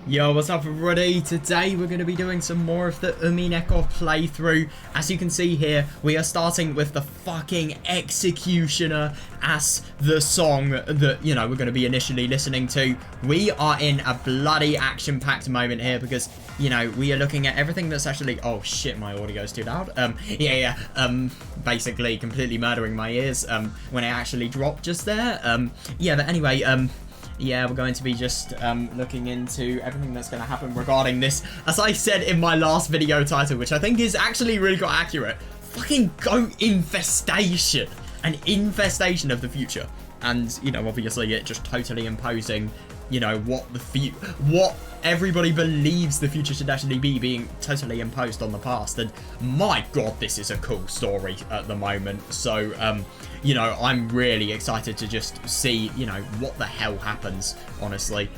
Yo, what's up everybody? Today we're going to be doing some more of the Umineko playthrough. As you can see here, we are starting with the fucking Executioner as the song that, you know, we're going to be initially listening to. We are in a bloody action-packed moment here because, you know, we are looking at everything that's actually... Oh shit, my audio's too loud. Basically completely murdering my ears when it actually dropped just there. But anyway, yeah, we're going to be just looking into everything that's going to happen regarding this. As I said in my last video title, which I think is actually really quite accurate, fucking goat infestation. An infestation of the future. And, you know, obviously it just totally imposing, you know, what everybody believes the future should actually be being totally imposed on the past. And my god, this is a cool story at the moment. So, you know, I'm really excited to just see, you know, what the hell happens, honestly.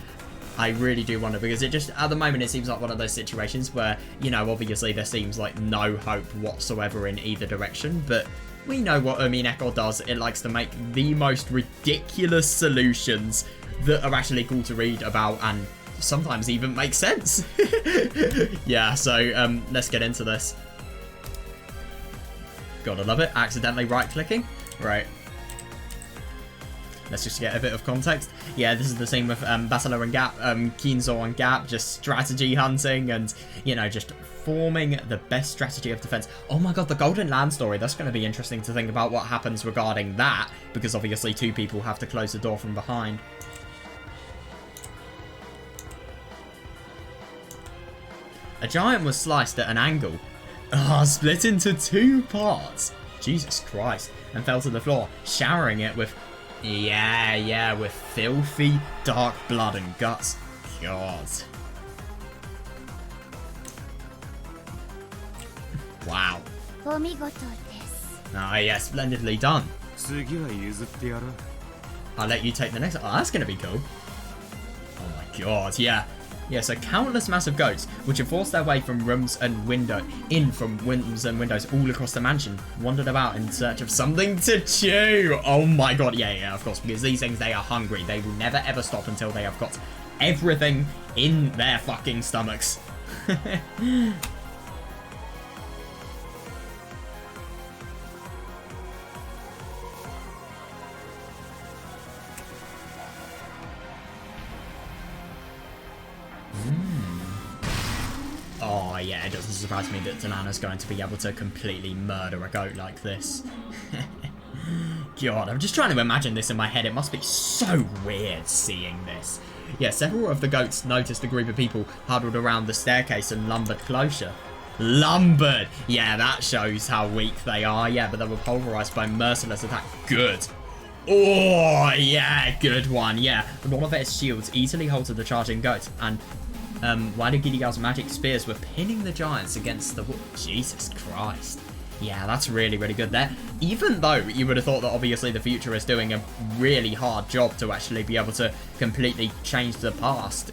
I really do wonder, because it just, at the moment, it seems like one of those situations where, you know, obviously there seems like no hope whatsoever in either direction, but we know what Umineko does. It likes to make the most ridiculous solutions that are actually cool to read about and sometimes even make sense. Yeah, so let's get into this. Gotta love it. Accidentally right-clicking. Right. Let's just get a bit of context. Yeah, this is the scene with Basalo and Gap, Kinzo and Gap, just strategy hunting and, you know, just forming the best strategy of defense. Oh my god, the Golden Land story. That's going to be interesting to think about what happens regarding that, because obviously two people have to close the door from behind. A giant was sliced at an angle. Split into two parts. Jesus Christ. And fell to the floor, showering it with, with filthy, dark blood and guts. God. Wow. Ah, yeah, splendidly done. I'll let you take the next. Oh, that's going to be cool. Oh my god, yeah. Yeah, so countless massive goats, which have forced their way from rooms and from rooms and windows all across the mansion, wandered about in search of something to chew. Oh my god, yeah, of course, because these things, they are hungry. They will never ever stop until they have got everything in their fucking stomachs. Oh yeah, it doesn't surprise me that Delana's going to be able to completely murder a goat like this. God, I'm just trying to imagine this in my head. It must be so weird seeing this. Yeah, several of the goats noticed a group of people huddled around the staircase and lumbered closer. Lumbered! Yeah, that shows how weak they are. Yeah, but they were pulverized by merciless attack. Good. Oh, yeah, good one. Yeah, one of its shields easily halted the charging goats, and Wada Gidigal's magic spears were pinning the giants against the wall. Jesus Christ. Yeah, that's really, really good there. Even though you would have thought that obviously the future is doing a really hard job to actually be able to completely change the past.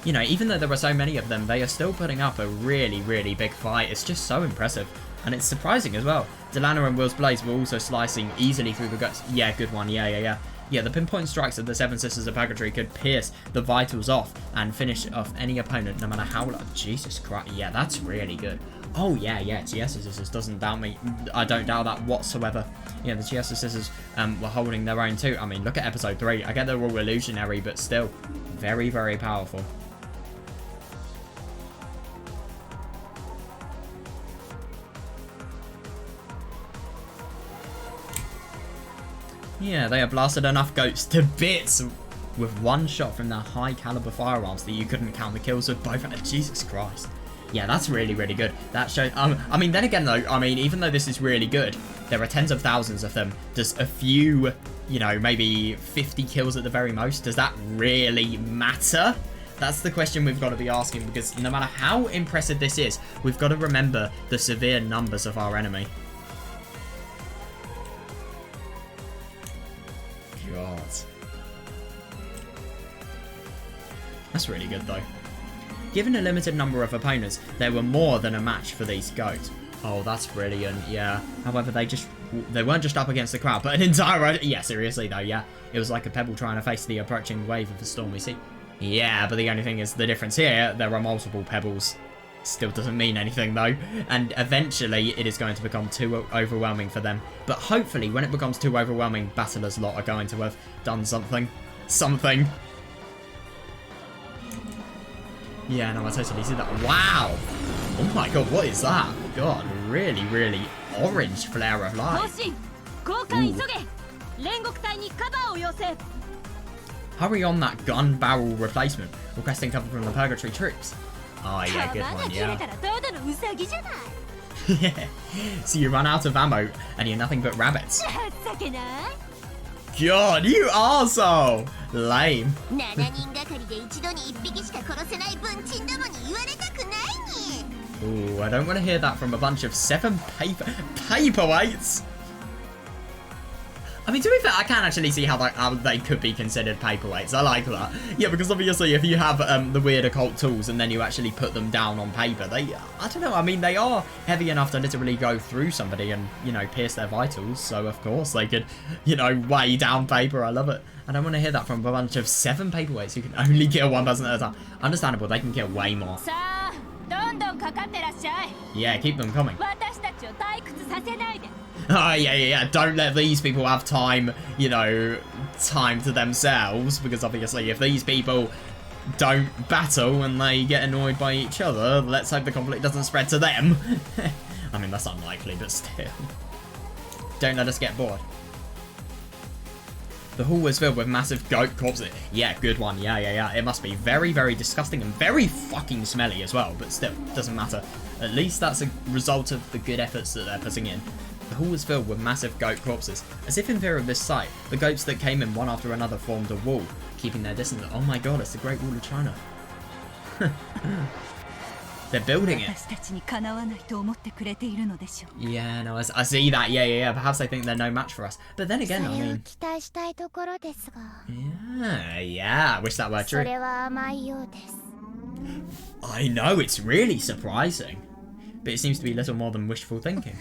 You know, even though there are so many of them, they are still putting up a really, really big fight. It's just so impressive. And it's surprising as well. Delana and Will's blades were also slicing easily through the guts. Yeah, good one. Yeah. Yeah, the pinpoint strikes of the Seven Sisters of Purgatory could pierce the vitals off and finish off any opponent, no matter how long. Jesus Christ. Yeah, that's really good. Oh, yeah. Chiesa Sisters doesn't doubt me. I don't doubt that whatsoever. Yeah, the Chiesa Sisters were holding their own too. I mean, look at episode 3. I get they're all illusionary, but still very, very powerful. Yeah, they have blasted enough goats to bits with one shot from their high caliber firearms that you couldn't count the kills with both. Jesus Christ. Yeah, that's really, really good. That shows, I mean, then again though, I mean, even though this is really good, there are tens of thousands of them. Does a few, you know, maybe 50 kills at the very most, does that really matter? That's the question we've got to be asking, because no matter how impressive this is, we've got to remember the severe numbers of our enemy. God. That's really good though. Given a limited number of opponents, they were more than a match for these goats. Oh, that's brilliant, yeah. However, they weren't just up against the crowd, but an entire... Yeah, seriously though, yeah. It was like a pebble trying to face the approaching wave of the stormy sea. Yeah, but the only thing is the difference here, there are multiple pebbles. Still doesn't mean anything though. And eventually it is going to become too overwhelming for them. But hopefully when it becomes too overwhelming, Battlers lot are going to have done something. Something. Yeah, no, I totally see that. Wow! Oh my god, what is that? God, really, really orange flare of light. Hurry on that gun barrel replacement. Requesting cover from the Purgatory troops. Oh yeah, good one, yeah. Yeah. So you run out of ammo and you're nothing but rabbits. God, you arsehole! Lame. Ooh, I don't want to hear that from a bunch of 7 paperweights. I mean, to be fair, I can actually see how they could be considered paperweights. I like that. Yeah, because obviously if you have the weird occult tools and then you actually put them down on paper, I don't know, I mean, they are heavy enough to literally go through somebody and, you know, pierce their vitals. So, of course, they could, you know, weigh down paper. I love it. I don't want to hear that from a bunch of 7 paperweights who can only kill 1 person at a time. Understandable, they can kill way more. Yeah, keep them coming. Oh, yeah. Don't let these people have time, you know, time to themselves. Because obviously, if these people don't battle and they get annoyed by each other, let's hope the conflict doesn't spread to them. I mean, that's unlikely, but still. Don't let us get bored. The hall was filled with massive goat corpses. Yeah, good one. Yeah. It must be very, very disgusting and very fucking smelly as well. But still, doesn't matter. At least that's a result of the good efforts that they're putting in. The hall was filled with massive goat corpses. As if in fear of this sight, the goats that came in one after another formed a wall, keeping their distance. Oh my god, it's the Great Wall of China. They're building it. Yeah, no, I see that. Yeah. Perhaps they think they're no match for us. But then again, I mean... Yeah, I wish that were true. I know, it's really surprising. But it seems to be little more than wishful thinking.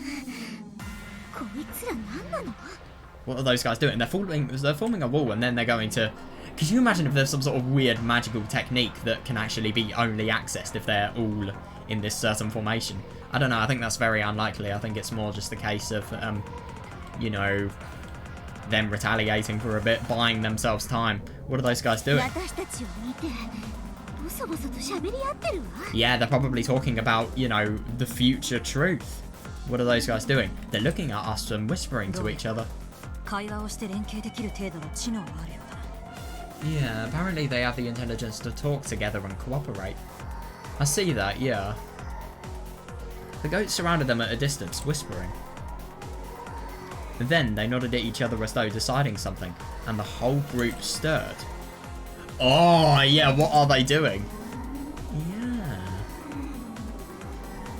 What are those guys doing? They're forming a wall and then they're going to... Could you imagine if there's some sort of weird magical technique that can actually be only accessed if they're all in this certain formation? I don't know, I think that's very unlikely. I think it's more just a case of, you know, them retaliating for a bit, buying themselves time. What are those guys doing? Yeah, they're probably talking about, you know, the future truth. What are those guys doing? They're looking at us and whispering to each other. Yeah, apparently they have the intelligence to talk together and cooperate. I see that, yeah. The goats surrounded them at a distance, whispering. Then they nodded at each other as though deciding something, and the whole group stirred. Oh, yeah, what are they doing? Yeah.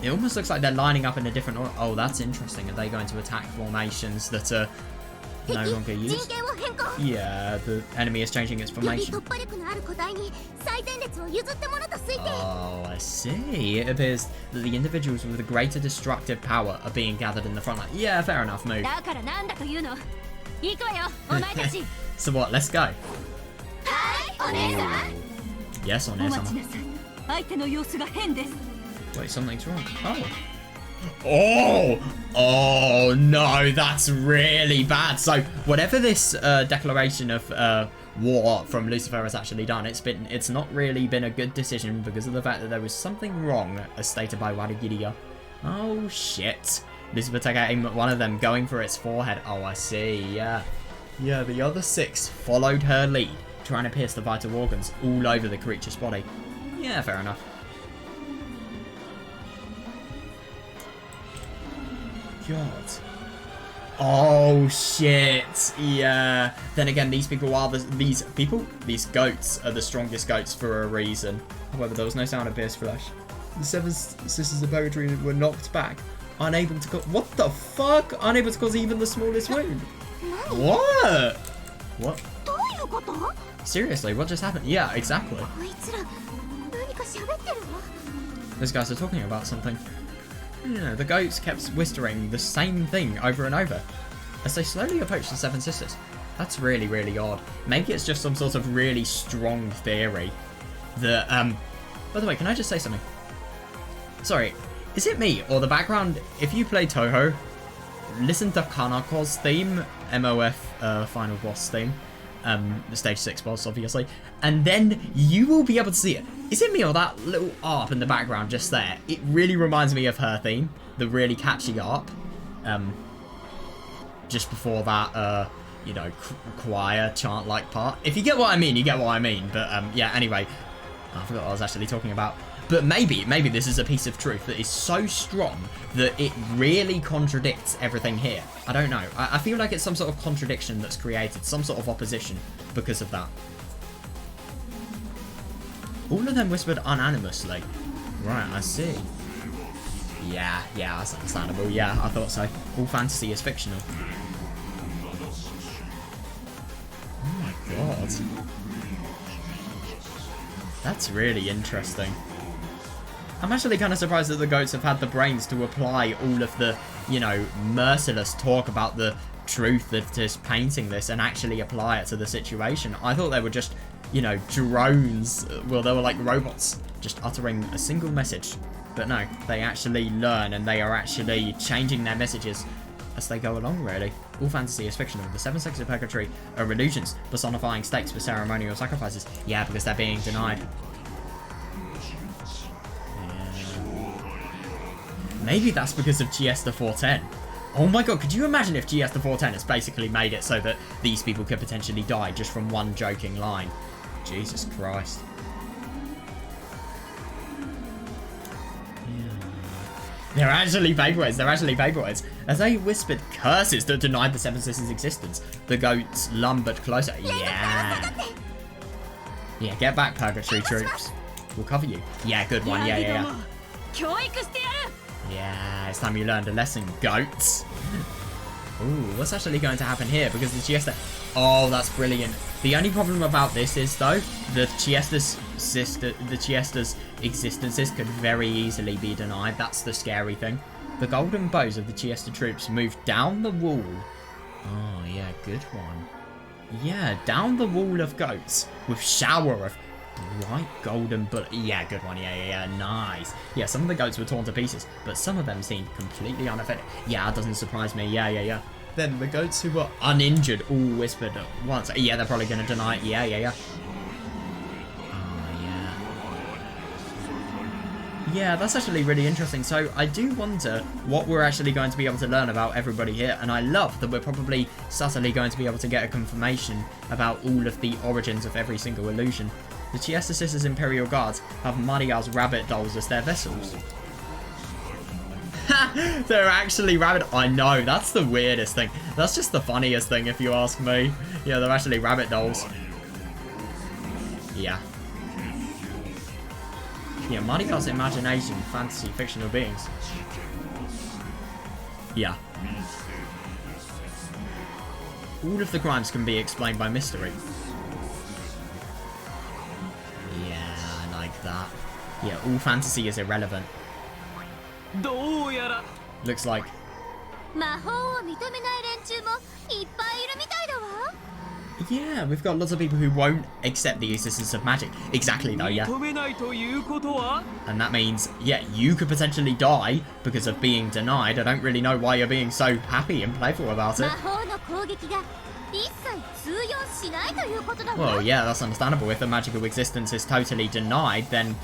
It almost looks like they're lining up in a different order. Oh, that's interesting. Are they going to attack formations that are no longer used? Yeah, the enemy is changing its formation. Oh, I see. It appears that the individuals with the greater destructive power are being gathered in the front line. Yeah, fair enough, move. So what, let's go. Yes, on Wait, something's wrong. Oh no, that's really bad. So whatever this declaration of war from Lucifer has actually done, it's not really been a good decision because of the fact that there was something wrong, as stated by Wadagiria. Oh shit. Lucifer took aim at one of them, going for its forehead. Oh, I see. Yeah, the other 6 followed her lead, trying to pierce the vital organs all over the creature's body. Yeah, fair enough. God. Oh shit. Yeah. Then again, these goats are the strongest goats for a reason. However, there was no sound of pierced flesh. The 7 sisters of Purgatory were knocked back, unable to cause... What the fuck? Unable to cause even the smallest wound. What? What? Seriously, what just happened? Yeah, exactly. Those guys are talking about something. Yeah, the goats kept whispering the same thing over and over. As they slowly approached the 7 sisters, That's really, really odd. Maybe it's just some sort of really strong theory that, by the way, can I just say something? Sorry, is it me or the background? If you play Touhou, listen to Kanako's theme, MOF final boss theme, the stage 6 boss, obviously, and then you will be able to see it. Is it me or that little ARP in the background just there? It really reminds me of her theme, the really catchy ARP. Just before that, you know, choir chant-like part. If you get what I mean, you get what I mean. But yeah, anyway, I forgot what I was actually talking about. But maybe this is a piece of truth that is so strong that it really contradicts everything here. I don't know. I feel like it's some sort of contradiction that's created, some sort of opposition because of that. All of them whispered unanimously. Right, I see. Yeah, that's understandable. Yeah, I thought so. All fantasy is fictional. Oh my god. That's really interesting. I'm actually kind of surprised that the goats have had the brains to apply all of the, you know, merciless talk about the truth of just painting this and actually apply it to the situation. I thought they were just, you know, drones. Well, they were like robots just uttering a single message. But no, they actually learn and they are actually changing their messages as they go along, really. All fantasy is fictional. The 7 sects of purgatory are illusions, personifying states for ceremonial sacrifices. Yeah, because they're being denied. Maybe that's because of GS 410. Oh my god, could you imagine if GS 410 has basically made it so that these people could potentially die just from one joking line? Jesus Christ. They're actually paperweights. They're actually paperweights. As they whispered curses that denied the Seven Sisters' existence, the goats lumbered closer. Yeah. Yeah, get back, purgatory troops. We'll cover you. Yeah, good one. Yeah. Yeah, it's time you learned a lesson, goats. Ooh, what's actually going to happen here? Because the Chiesta... Oh, that's brilliant. The only problem about this is, though, the Chiesta's existences could very easily be denied. That's the scary thing. The golden bows of the Chiesta troops move down the wall. Oh, yeah, good one. Yeah, down the wall of goats with shower of bright golden bullet. Yeah, good one. Yeah, nice. Yeah, some of the goats were torn to pieces, but some of them seemed completely unaffected. Yeah, that doesn't surprise me. Yeah. Then the goats who were uninjured all whispered at once. Yeah, they're probably going to deny it. Yeah. Oh, yeah. Yeah, that's actually really interesting. So I do wonder what we're actually going to be able to learn about everybody here. And I love that we're probably subtly going to be able to get a confirmation about all of the origins of every single illusion. The Chiesta Sisters Imperial Guards have Maria's rabbit dolls as their vessels. They're actually rabbit... I know, that's the weirdest thing. That's just the funniest thing, if you ask me. Yeah, they're actually rabbit dolls. Yeah. Yeah, Maria's imagination, fantasy, fictional beings. Yeah. All of the crimes can be explained by mystery. Yeah, I like that. Yeah, all fantasy is irrelevant. Looks like... Yeah, we've got lots of people who won't accept the existence of magic. Exactly, though, yeah. And that means, yeah, you could potentially die because of being denied. I don't really know why you're being so happy and playful about it. Well, yeah, that's understandable. If the magical existence is totally denied, then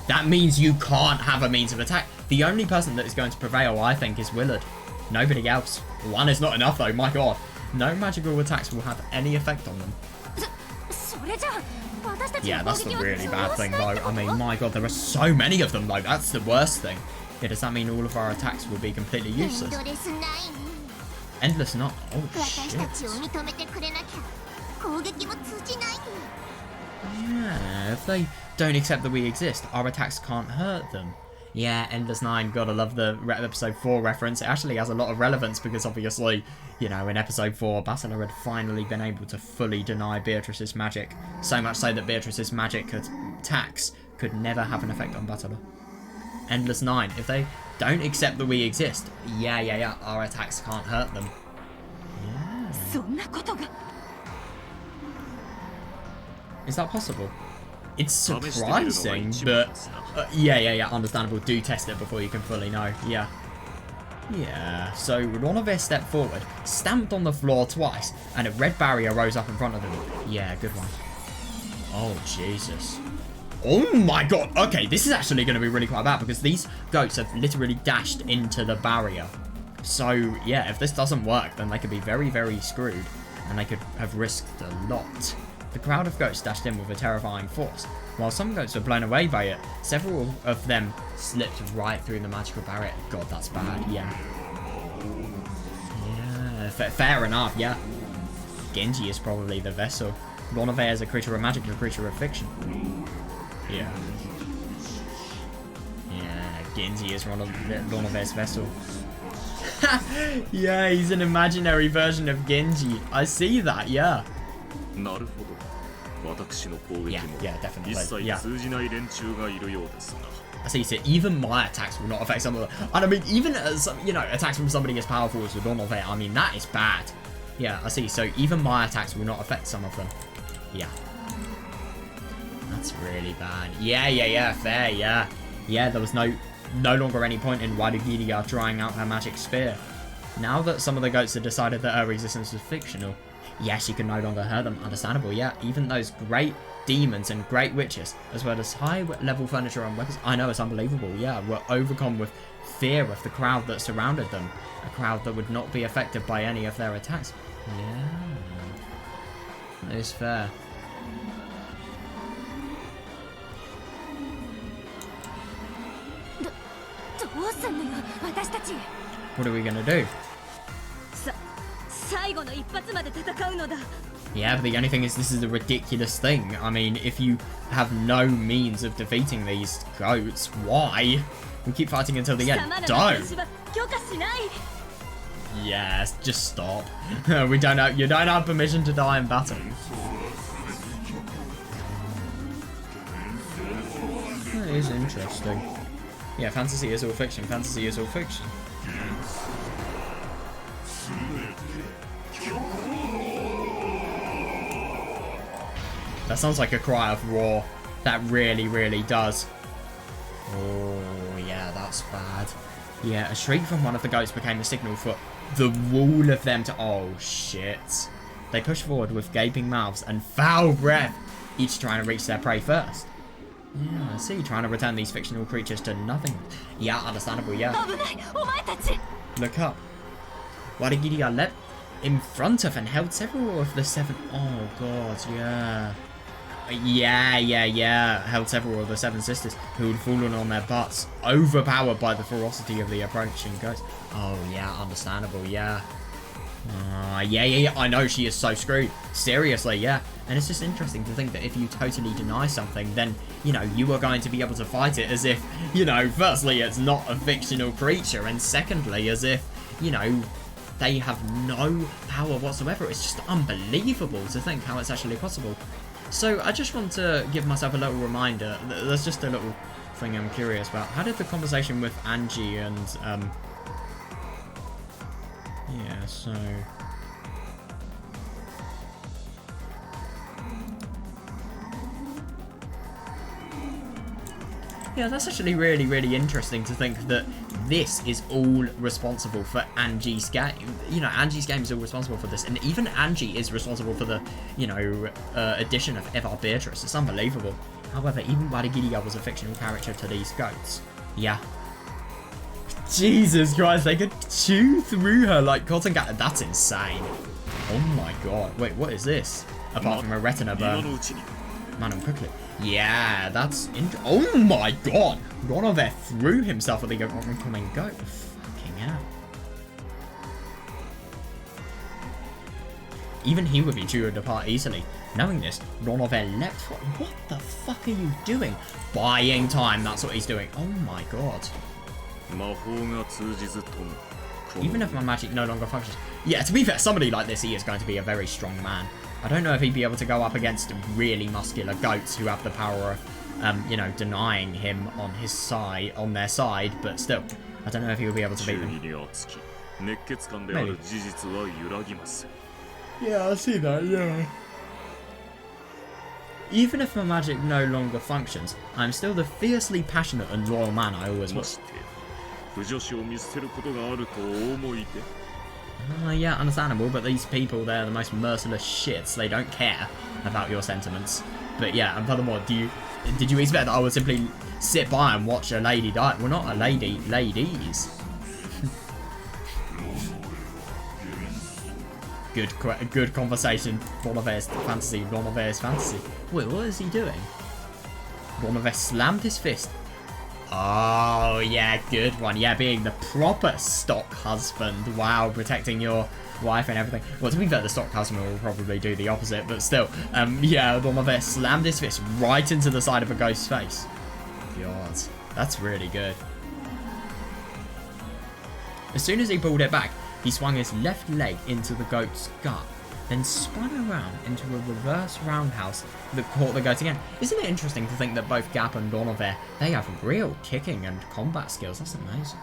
that means you can't have a means of attack. The only person that is going to prevail, I think, is Willard. Nobody else. One is not enough, though. My god. No magical attacks will have any effect on them. Yeah, that's the really bad thing, though. I mean, my god, there are so many of them, though. That's the worst thing. Yeah, does that mean all of our attacks will be completely useless? Endless not. Oh, shit. Yeah, if they don't accept that we exist, our attacks can't hurt them. Yeah, Endless 9, gotta love the episode 4 reference. It actually has a lot of relevance because obviously, you know, in episode 4, Bastila had finally been able to fully deny Beatrice's magic. So much so that Beatrice's magic attacks could never have an effect on Bastila. Endless 9, if they don't accept that we exist, yeah, our attacks can't hurt them. Yeah. Is that possible? It's surprising, but yeah, understandable. Do test it before you can fully know. Yeah. Yeah, so Ronovair stepped forward, stamped on the floor twice, and a red barrier rose up in front of him. Yeah, good one. Oh, Jesus. Oh my god. Okay, this is actually going to be really quite bad because these goats have literally dashed into the barrier. So, yeah, if this doesn't work, then they could be very, very screwed, and they could have risked a lot. The crowd of goats dashed in with a terrifying force. While some goats were blown away by it, several of them slipped right through the magical barrier. God, that's bad, yeah. Yeah, fair enough, yeah. Genji is probably the vessel. Ronovair is a creature of magic, a creature of fiction. Yeah. Yeah, Genji is Ronovair's vessel. Yeah, he's an imaginary version of Genji. I see that, yeah. Yeah, definitely. Yeah. I see, so even my attacks will not affect some of them. And I mean, even as, you know, attacks from somebody as powerful as Ronovair, I mean, that is bad. Yeah, I see. So even my attacks will not affect some of them. Yeah. That's really bad. Yeah, fair, yeah. Yeah, there was no longer any point in Wadagiria trying out her magic spear. Now that some of the goats have decided that her existence was fictional, yeah, she can no longer hurt them. Understandable, yeah. Even those great demons and great witches, as well as high-level furniture and weapons, I know, it's unbelievable, yeah, were overcome with fear of the crowd that surrounded them. A crowd that would not be affected by any of their attacks. Yeah. That is fair. What are we gonna do? Yeah, but the only thing is, this is a ridiculous thing. I mean, if you have no means of defeating these goats, why? We keep fighting until the end. Don't! Yes, just stop. You don't have permission to die in battle. That is interesting. Yeah, fantasy is all fiction. Fantasy is all fiction. That sounds like a cry of war. That really, really does. Oh, yeah, that's bad. Yeah, a shriek from one of the goats became a signal for the wall of them to... Oh, shit. They pushed forward with gaping mouths and foul breath, each trying to reach their prey first. Yeah, I see. Trying to return these fictional creatures to nothing. Yeah, understandable, yeah. Look up. Wadagiria leapt in front of and held several of the 7... Oh, God, yeah. Yeah. Held several of the 7 sisters who had fallen on their butts, overpowered by the ferocity of the approaching ghost. Oh, yeah, understandable, yeah. Yeah. I know, she is so screwed. Seriously, yeah. And it's just interesting to think that if you totally deny something, then, you know, you are going to be able to fight it as if, you know, firstly, it's not a fictional creature, and secondly, as if, you know, they have no power whatsoever. It's just unbelievable to think how it's actually possible. So I just want to give myself a little reminder. There's just a little thing I'm curious about. How did the conversation with Ange and yeah, so yeah, that's actually really, really interesting to think that this is all responsible for Ange's game. You know, Ange's game is all responsible for this. And even Ange is responsible for the, you know, addition of Evar Beatrice. It's unbelievable. However, even Wadagiria was a fictional character to these goats. Yeah. Jesus Christ, they could chew through her like cotton candy. That's insane. Oh my god. Wait, what is this? Apart from a retina burn. Man, quickly. Yeah, that's... Oh my god! Ronovair threw himself at the oncoming goat. Fucking hell. Even he would be chewed apart easily. Knowing this, Ronovair leapt for... What the fuck are you doing? Buying time, that's what he's doing. Oh my god. Even if my magic no longer functions... Yeah, to be fair, somebody like this, he is going to be a very strong man. I don't know if he'd be able to go up against really muscular goats who have the power of, you know, denying him on his side, on their side, but still, I don't know if he would be able to beat them. Maybe. Yeah, I see that, yeah. Even if my magic no longer functions, I'm still the fiercely passionate and loyal man I always was. Yeah, understandable, but these people, they're the most merciless shits. They don't care about your sentiments. But yeah, and furthermore, did you expect that I would simply sit by and watch a lady die? Well, not a lady, ladies. Good conversation. Ronavers fantasy. Ronavers fantasy. Wait, what is he doing? Ronavers slammed his fist. Oh, yeah, good one. Yeah, being the proper stock husband. Wow, protecting your wife and everything. Well, to be fair, the stock husband will probably do the opposite, but still. Yeah, Ronavers slammed his fist right into the side of a ghost's face. God, that's really good. As soon as he pulled it back, he swung his left leg into the goat's gut, then spun around into a reverse roundhouse that caught the goat again. Isn't it interesting to think that both Gap and Donovan, they have real kicking and combat skills? That's amazing.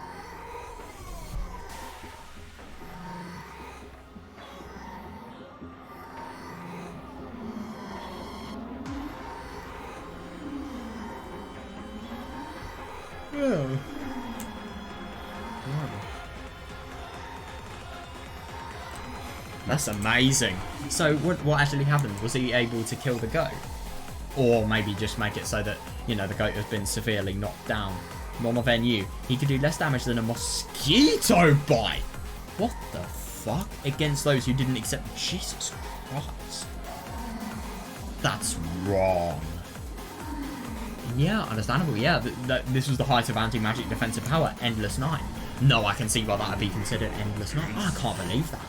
Oh. That's amazing. So what actually happened? Was he able to kill the goat? Or maybe just make it so that, you know, the goat has been severely knocked down? None of knew he could do less damage than a mosquito bite. What the fuck? Against those who didn't accept Jesus Christ. That's wrong. Yeah, understandable. Yeah, this was the height of anti-magic defensive power, Endless Night. No, I can see why that would be considered Endless Night. Oh, I can't believe that.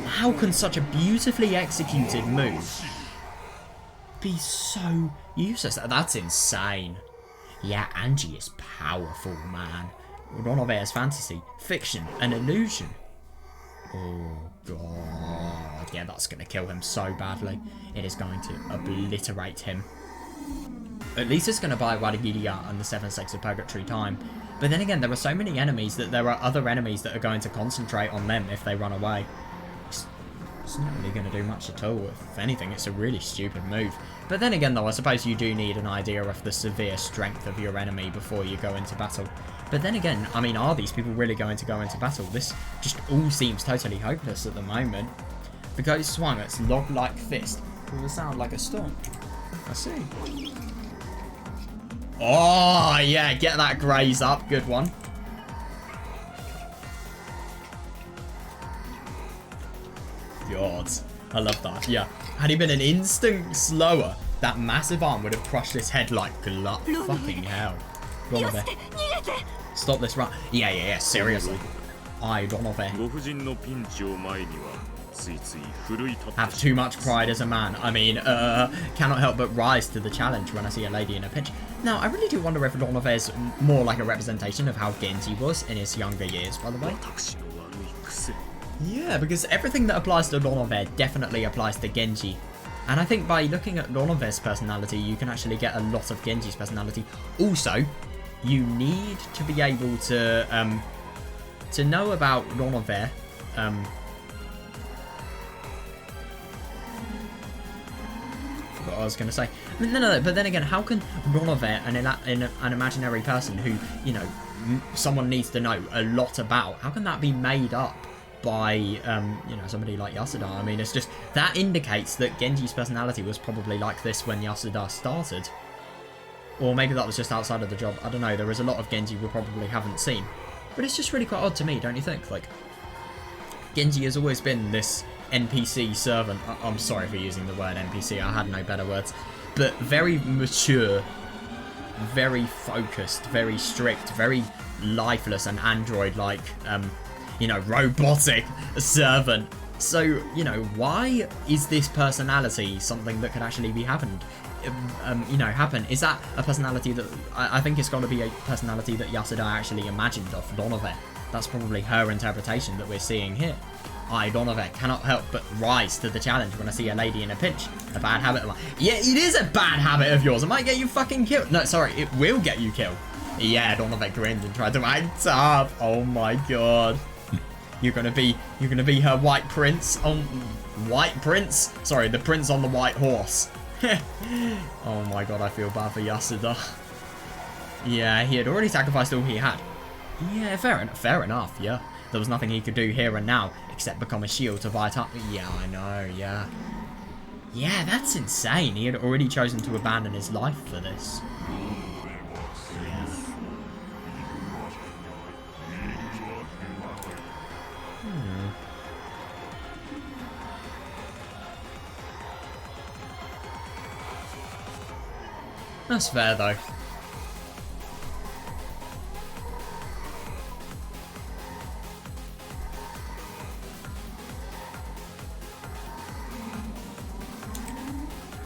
How can such a beautifully executed move be so useless? That's insane. Yeah, Ange is powerful, man. Ronalver's fantasy, fiction, an illusion. Oh, God. Yeah, that's going to kill him so badly. It is going to obliterate him. At least it's going to buy Wadagiria and the 7 Sex of Purgatory time. But then again, there are so many enemies that there are other enemies that are going to concentrate on them if they run away. It's not really going to do much at all. If anything, it's a really stupid move. But then again, though, I suppose you do need an idea of the severe strength of your enemy before you go into battle. But then again, I mean, are these people really going to go into battle? This just all seems totally hopeless at the moment. The goat swung its log-like fist with a sound like a storm. I see. Oh, yeah, get that graze up. Good one. God, I love that. Yeah, had he been an instant slower, that massive arm would have crushed his head like glut. Fucking hell. Donovan. Stop this run. Yeah, seriously. I, Donovan. Have too much pride as a man. I mean, cannot help but rise to the challenge when I see a lady in a pinch. Now, I really do wonder if Donovan is more like a representation of how Genji was in his younger years, by the way. Yeah, because everything that applies to Donovan definitely applies to Genji. And I think by looking at Donovan's personality, you can actually get a lot of Genji's personality. Also, you need to be able to know about Donovan. What I was going to say. No, but then again, how can Donovan, an imaginary person who, you know, someone needs to know a lot about, how can that be made up by, you know, somebody like Yasuda? I mean, it's just, that indicates that Genji's personality was probably like this when Yasuda started. Or maybe that was just outside of the job. I don't know, there is a lot of Genji we probably haven't seen. But it's just really quite odd to me, don't you think? Like, Genji has always been this NPC servant. I'm sorry for using the word NPC, I had no better words. But very mature, very focused, very strict, very lifeless and android-like, you know, robotic servant. So, you know, why is this personality something that could actually be happened? You know, happen? Is that a personality that... I think it's got to be a personality that Yasuda actually imagined of Donovan. That's probably her interpretation that we're seeing here. I, Donovan, cannot help but rise to the challenge when I see a lady in a pinch. A bad habit of mine. Yeah, it is a bad habit of yours. It might get you fucking killed. No, sorry, it will get you killed. Yeah, Donovan grinned and tried to act up. Oh my god. You're gonna be her white prince on... White prince? Sorry, the prince on the white horse. Oh my god, I feel bad for Yasuda. Yeah, he had already sacrificed all he had. Yeah, fair enough, yeah. There was nothing he could do here and now, except become a shield to Vita. Yeah, I know, yeah. Yeah, that's insane. He had already chosen to abandon his life for this. Yeah. That's fair, though.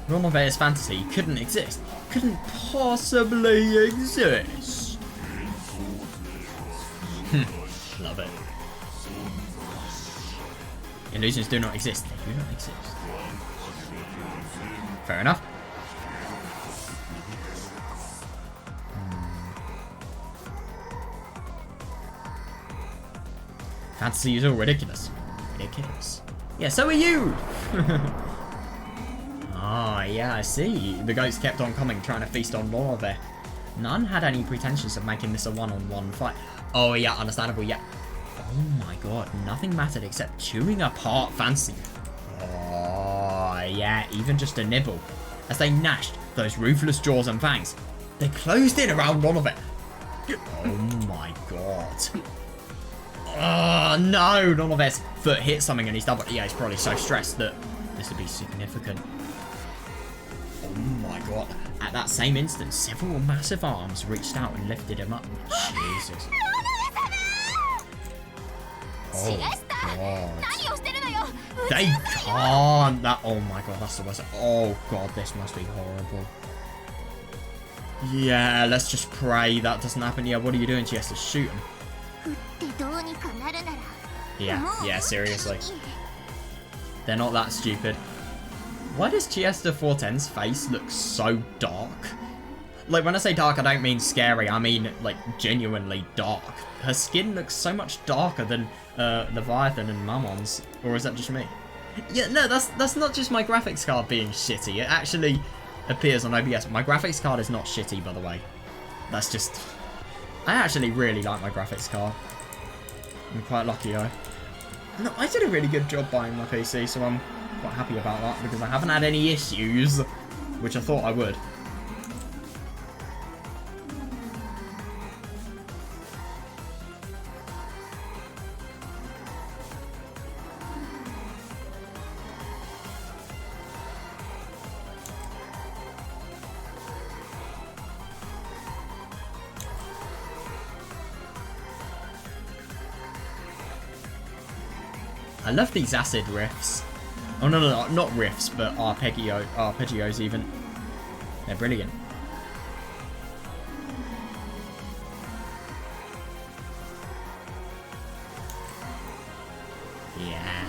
Ronove's fantasy couldn't exist. Couldn't possibly exist. Love it. Illusions do not exist. They do not exist. Fair enough. Fantasy is all ridiculous. Ridiculous. Yeah, so are you! Ah, yeah, I see. The goats kept on coming, trying to feast on more of it. None had any pretensions of making this a one-on-one fight. Oh, yeah, understandable, yeah. Oh my god, nothing mattered except chewing apart Fancy. Oh, yeah, even just a nibble. As they gnashed those ruthless jaws and fangs, they closed in around one of it. Oh my god. Oh, no, none of his foot hit something and he's double. Yeah, he's probably so stressed that this would be significant. Oh my god. At that same instant, several massive arms reached out and lifted him up. Jesus. Oh god. They can't. That. Oh my god, that's the worst. Oh god, this must be horrible. Yeah, let's just pray that doesn't happen. Yeah, what are you doing? She has to shoot him. Yeah, seriously. They're not that stupid. Why does Chiesta 410's face look so dark? Like, when I say dark, I don't mean scary. I mean, like, genuinely dark. Her skin looks so much darker than Leviathan and Mammon's. Or is that just me? Yeah, no, that's not just my graphics card being shitty. It actually appears on OBS. My graphics card is not shitty, by the way. That's just... I actually really like my graphics card. I'm quite lucky, though. No, I did a really good job buying my PC, so I'm quite happy about that, because I haven't had any issues, which I thought I would. I love these acid riffs. Oh, no, not riffs, but arpeggios even. They're brilliant. Yeah.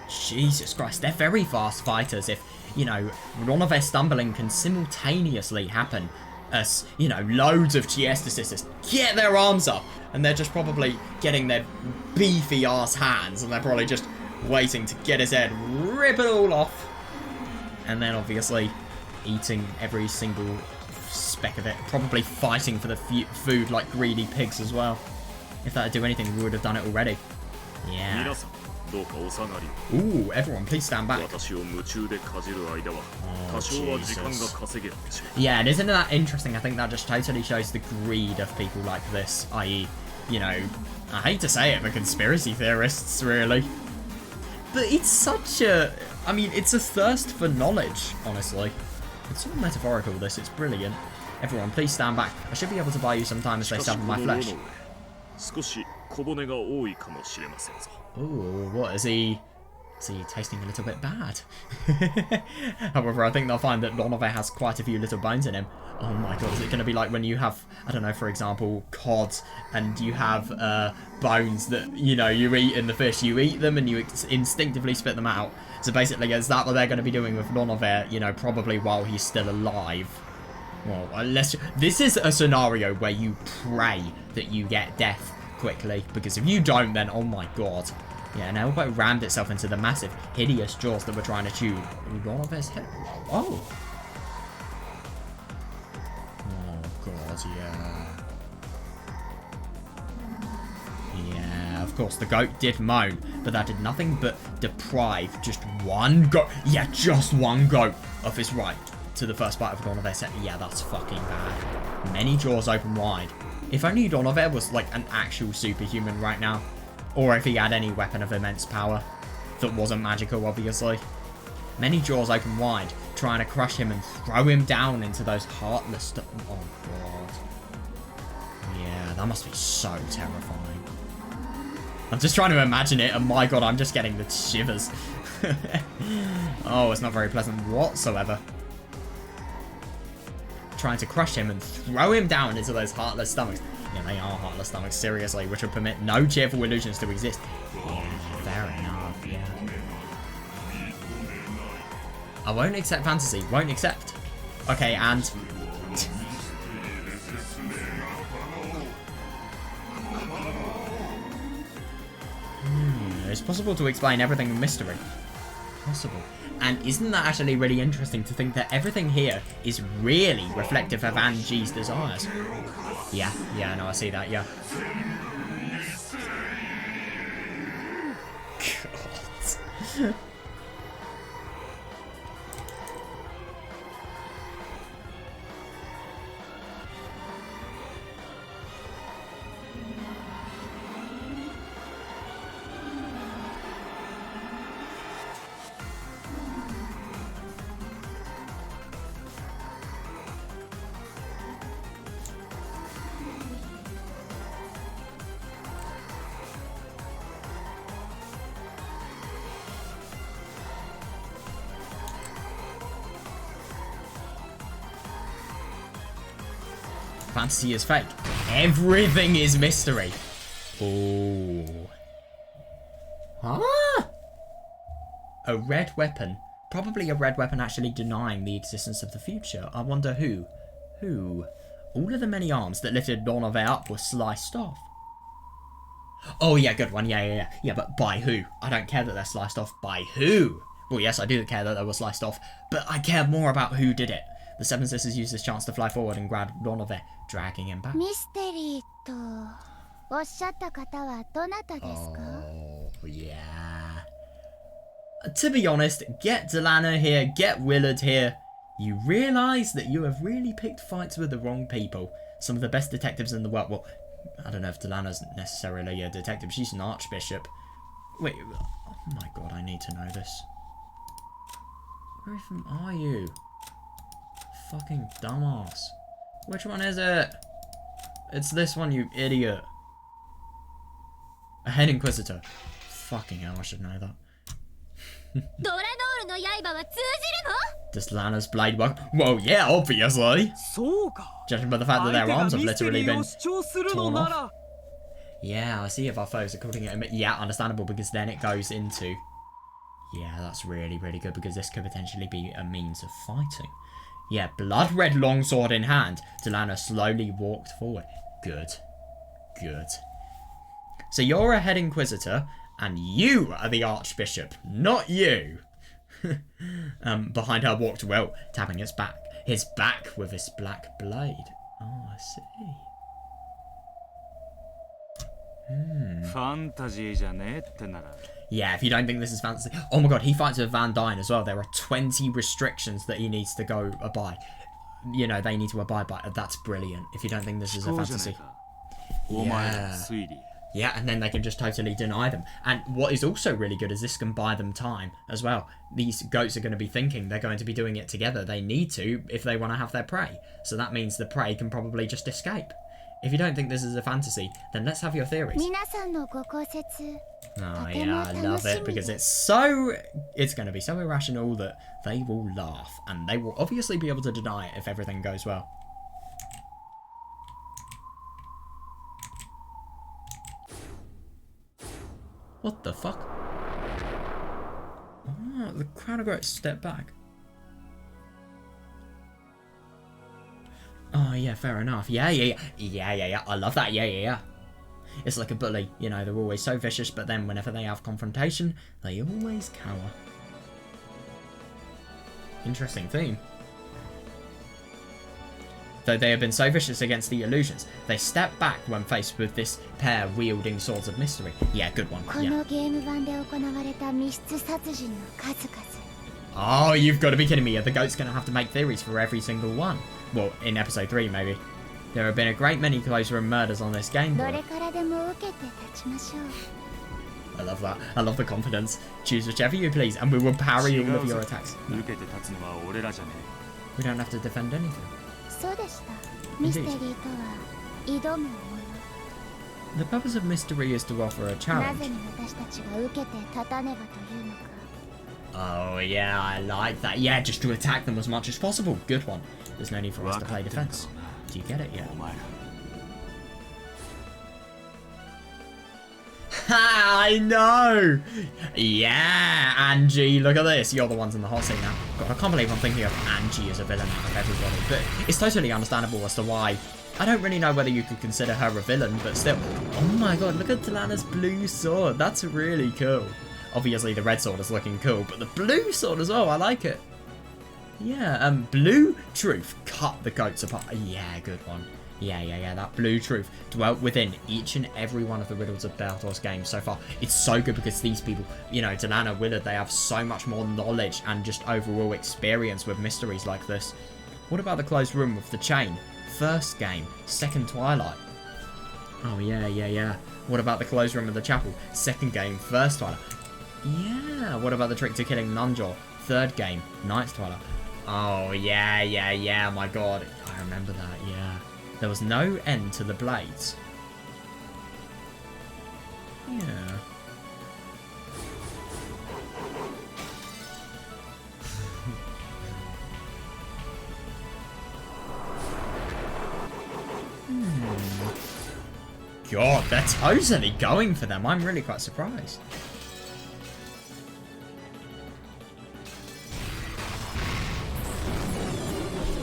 Jesus Christ, they're very fast fighters. If, you know, one of their stumbling can simultaneously happen as, you know, loads of Chiesta sisters get their arms up, and they're just probably getting their beefy ass hands, and they're probably just waiting to get his head, rip it all off, and then obviously eating every single speck of it, probably fighting for the food like greedy pigs as well. If that'd do anything, we would have done it already. Yeah. Ooh, everyone, please stand back. Oh, Jesus. Yeah, and isn't that interesting? I think that just totally shows the greed of people like this, i.e., you know, I hate to say it, but conspiracy theorists, really. But it's such a... I mean, it's a thirst for knowledge, honestly. It's all metaphorical, this. It's brilliant. Everyone, please stand back. I should be able to buy you some time as they stab in my flesh. Ooh, what is he? Is he tasting a little bit bad? However, I think they'll find that Donove has quite a few little bones in him. Oh my god, is it going to be like when you have, I don't know, for example, cod, and you have bones that, you know, you eat in the fish. You eat them and you instinctively spit them out. So basically, is that what they're going to be doing with Donove, you know, probably while he's still alive? Well, unless... This is a scenario where you pray that you get death quickly, because if you don't, then oh my god, Yeah, an elbow rammed itself into the massive, hideous jaws that were trying to chew Donova's head. Oh. Oh, God, yeah. Yeah, of course, the goat did moan, but that did nothing but deprive just one goat. Yeah, just one goat of his right to the first bite of Donova's head. Yeah, that's fucking bad. Many jaws open wide. If only Donova was like an actual superhuman right now. Or if he had any weapon of immense power that wasn't magical, obviously. Many jaws open wide, trying to crush him and throw him down into those heartless... Oh, God. Yeah, that must be so terrifying. I'm just trying to imagine it, and my God, I'm just getting the shivers. Oh, it's not very pleasant whatsoever. Trying to crush him and throw him down into those heartless stomachs. Yeah, they are heartless stomachs, seriously, which will permit no cheerful illusions to exist. Yeah, fair enough, yeah. I won't accept fantasy, won't accept. Okay, and... It's possible to explain everything in mystery. Possible. And isn't that actually really interesting to think that everything here is really reflective of Ange's desires? Yeah, no, I see that, yeah. God. Fantasy is fake. Everything is mystery. Oh. Huh? A red weapon. Probably a red weapon actually denying the existence of the future. I wonder who. Who? All of the many arms that lifted Donove up were sliced off. Oh yeah, good one. Yeah. Yeah, but by who? I don't care that they're sliced off. By who? Well, yes, I do care that they were sliced off, but I care more about who did it. The Seven Sisters used this chance to fly forward and grab Donove, dragging him back. Oh, yeah. To be honest, get Delana here, get Willard here. You realise that you have really picked fights with the wrong people. Some of the best detectives in the world. Well, I don't know if Delana's necessarily a detective. She's an archbishop. Wait, oh my God, I need to know this. Where even are you? Fucking dumbass. Which one is it? It's this one, you idiot. A head inquisitor. Fucking hell, I should know that. Does Lana's blade work? Well, yeah, obviously. Judging by the fact that their arms have literally been torn off. Yeah, I see if our foes are calling it a... Yeah, understandable, because then it goes into... Yeah, that's really, really good, because this could potentially be a means of fighting. Yeah, blood red longsword in hand, Delana slowly walked forward. Good. Good. So you're a head inquisitor, and you are the archbishop, not you. Behind her walked Will, tapping his back with his black blade. Oh, I see. Yeah, if you don't think this is fantasy... Oh my God, he fights with Van Dyne as well. There are 20 restrictions that he needs to go abide. You know, they need to abide by. That's brilliant. If you don't think this is a fantasy. Yeah. Yeah, and then they can just totally deny them. And what is also really good is this can buy them time as well. These goats are going to be thinking they're going to be doing it together. They need to if they want to have their prey. So that means the prey can probably just escape. If you don't think this is a fantasy, then let's have your theories. Oh yeah, I love it because it's going to be so irrational that they will laugh, and they will obviously be able to deny it if everything goes well. What the fuck? Oh, the crowd of goats step back. Oh yeah, fair enough. Yeah. I love that. Yeah. It's like a bully, you know, they're always so vicious, but then whenever they have confrontation, they always cower. Interesting theme. Though they have been so vicious against the illusions, they step back when faced with this pair wielding swords of mystery. Yeah, good one. Yeah. Oh, you've got to be kidding me. Are the goats going to have to make theories for every single one? Well, in episode 3, maybe. There have been a great many closed room murders on this game board. I love that. I love the confidence. Choose whichever you please, and we will parry all of your attacks. No. We don't have to defend anything. Indeed. The purpose of mystery is to offer a challenge. Oh yeah, I like that. Yeah, just to attack them as much as possible. Good one. There's no need for us to play defense. Do you get it yet? Ha! I know! Yeah, Ange, look at this. You're the ones in the hot seat now. God, I can't believe I'm thinking of Ange as a villain out of everybody. But it's totally understandable as to why. I don't really know whether you could consider her a villain, but still. Oh my god, look at Delana's blue sword. That's really cool. Obviously, the red sword is looking cool, but the blue sword as well, I like it. Yeah, blue truth. Cut the goats apart. Yeah, good one. Yeah, that blue truth dwelt within each and every one of the riddles of Bertolt's games so far. It's so good because these people, you know, Delana, Willard, they have so much more knowledge and just overall experience with mysteries like this. What about the closed room with the chain? First game, second Twilight. Oh, yeah. What about the closed room of the chapel? Second game, first Twilight. Yeah, what about the trick to killing Nunjaw? Third game, ninth Twilight. Oh, yeah, my god. I remember that, yeah. There was no end to the blades. Yeah. God, they're totally going for them. I'm really quite surprised.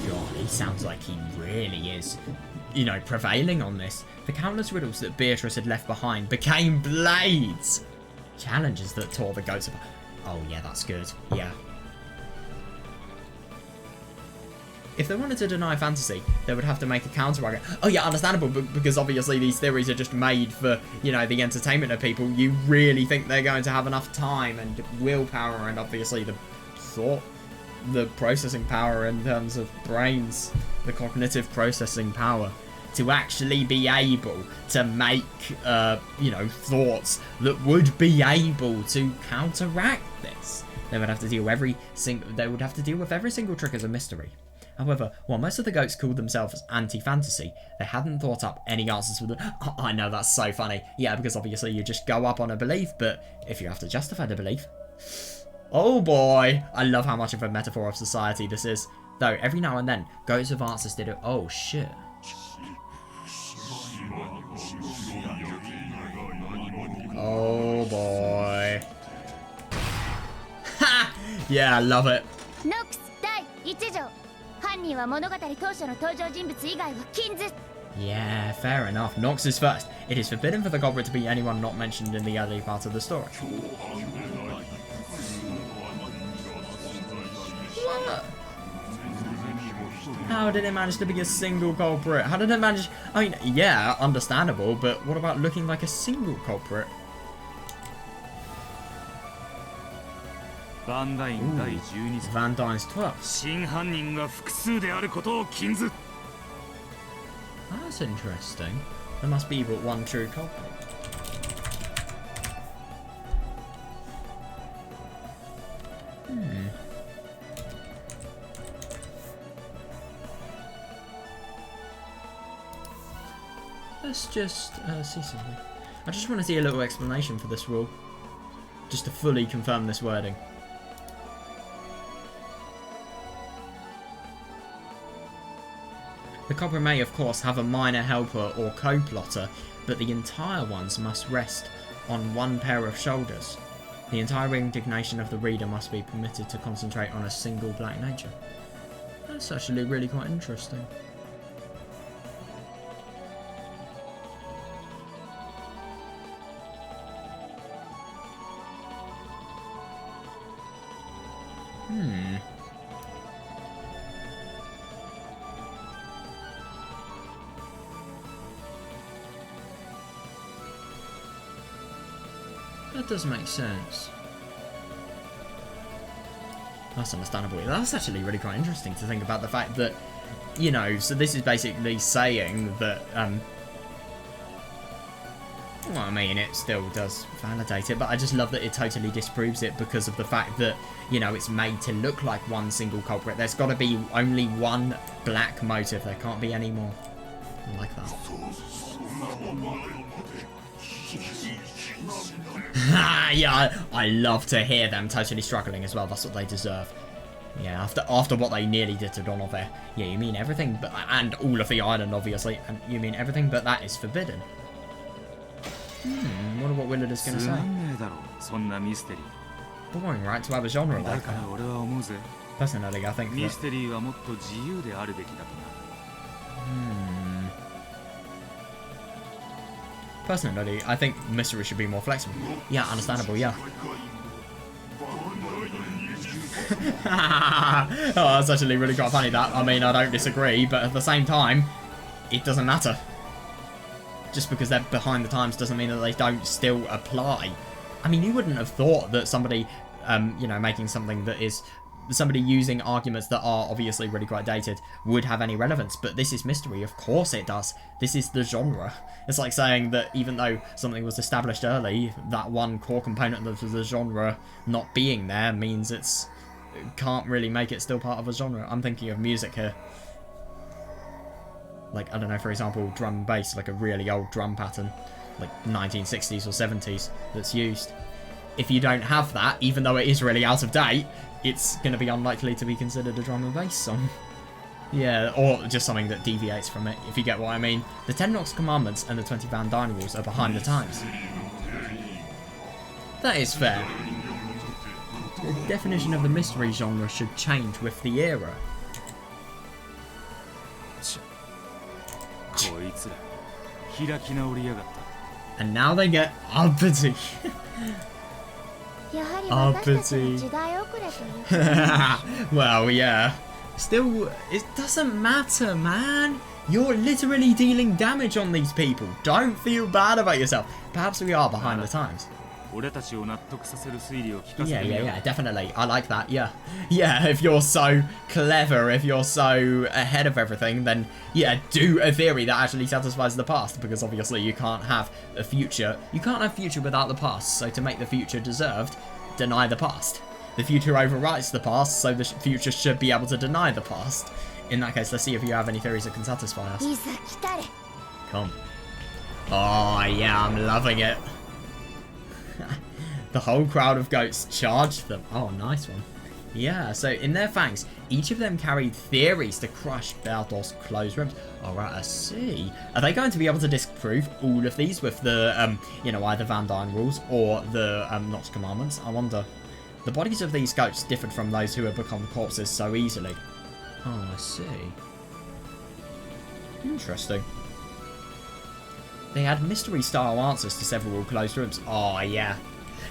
God, he sounds like he really is, you know, prevailing on this. The countless riddles that Beatrice had left behind became blades. Challenges that tore the goats apart. Oh yeah, that's good. Yeah. If they wanted to deny fantasy, they would have to make a counter-argument. Oh yeah, understandable, because obviously these theories are just made for, you know, the entertainment of people. You really think they're going to have enough time and willpower and obviously the thought, the processing power in terms of brains, the cognitive processing power, to actually be able to make, you know, thoughts that would be able to counteract this. They would have to deal with every single trick as a mystery. However, while most of the goats called themselves anti-fantasy, they hadn't thought up any answers for them. Oh, I know, that's so funny. Yeah, because obviously you just go up on a belief, but if you have to justify the belief... Oh boy! I love how much of a metaphor of society this is. Though, every now and then, goats with answers did it. Oh, shit. Oh boy. Ha! Yeah, I love it. Yeah, fair enough. Nox is first. It is forbidden for the culprit to be anyone not mentioned in the early part of the story. What? How did it manage to be a single culprit? How did it manage... I mean, yeah, understandable, but what about looking like a single culprit? Van Dyne's 12. That's interesting. There must be but one true culprit. Let's just see something. I just want to see a little explanation for this rule. Just to fully confirm this wording. The culprit may, of course, have a minor helper or co-plotter, but the entire ones must rest on one pair of shoulders. The entire indignation of the reader must be permitted to concentrate on a single black nature. That's actually really quite interesting. Hmm. That does make sense. That's understandable. That's actually really quite interesting to think about the fact that, you know, so this is basically saying that, well, I mean, it still does validate it, but I just love that it totally disproves it because of the fact that, you know, it's made to look like one single culprit. There's got to be only one black motive. There can't be any more. I like that. Yeah, I love to hear them totally struggling as well. That's what they deserve. Yeah, after what they nearly did to Donovan. Yeah, you mean everything, but and all of the island, obviously, and you mean everything, but that is forbidden. Wonder what Willard is going to say. Boring, right, to have a genre like that. Personally, I think that... Personally, I think mystery should be more flexible. Yeah, understandable, yeah. Oh, that's actually really quite funny, that. I mean, I don't disagree, but at the same time, it doesn't matter. Just because they're behind the times doesn't mean that they don't still apply. I mean, you wouldn't have thought that somebody, you know, making something that is... somebody using arguments that are obviously really quite dated would have any relevance, but this is mystery. Of course it does. This is the genre. It's like saying that even though something was established early, that one core component of the genre not being there means it can't really make it still part of a genre. I'm thinking of music here. Like, I don't know, for example, drum and bass, like a really old drum pattern, like 1960s or 70s that's used. If you don't have that, even though it is really out of date, it's going to be unlikely to be considered a drum and bass song. Yeah, or just something that deviates from it, if you get what I mean. The 10 Nox Commandments and the 20 Van Dyne rules are behind the times. That is fair. The definition of the mystery genre should change with the era. And now they get uppity. Uppity. Well, yeah. Still, it doesn't matter, man. You're literally dealing damage on these people. Don't feel bad about yourself. Perhaps we are behind the times. Yeah, definitely. I like that, yeah. Yeah, if you're so clever, if you're so ahead of everything, then, yeah, do a theory that actually satisfies the past, because obviously you can't have a future. You can't have future without the past, so to make the future deserved, deny the past. The future overwrites the past, so the future should be able to deny the past. In that case, let's see if you have any theories that can satisfy us. Come. Oh, yeah, I'm loving it. The whole crowd of goats charged them. Oh, nice one. Yeah, so in their fangs, each of them carried theories to crush Balthor's closed ribs. Alright, I see. Are they going to be able to disprove all of these with the, you know, either Van Dyne rules or the Nox Commandments? I wonder. The bodies of these goats differed from those who had become corpses so easily. Oh, I see. Interesting. They had mystery-style answers to several closed ribs. Oh, yeah.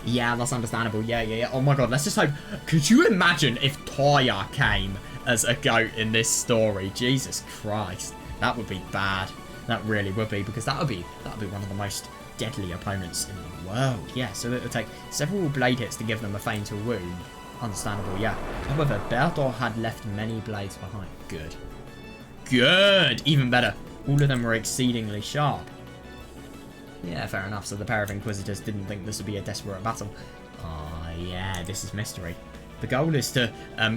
Yeah, that's understandable. Yeah. Oh my god, let's just hope... Could you imagine if Toya came as a goat in this story? Jesus Christ. That would be bad. That really would be, because that would be one of the most deadly opponents in the world. Yeah, so it would take several blade hits to give them a fatal wound. Understandable, yeah. However, Balthor had left many blades behind. Good. Good! Even better. All of them were exceedingly sharp. Yeah, fair enough. So the pair of Inquisitors didn't think this would be a desperate battle. Oh, yeah, this is mystery. The goal is to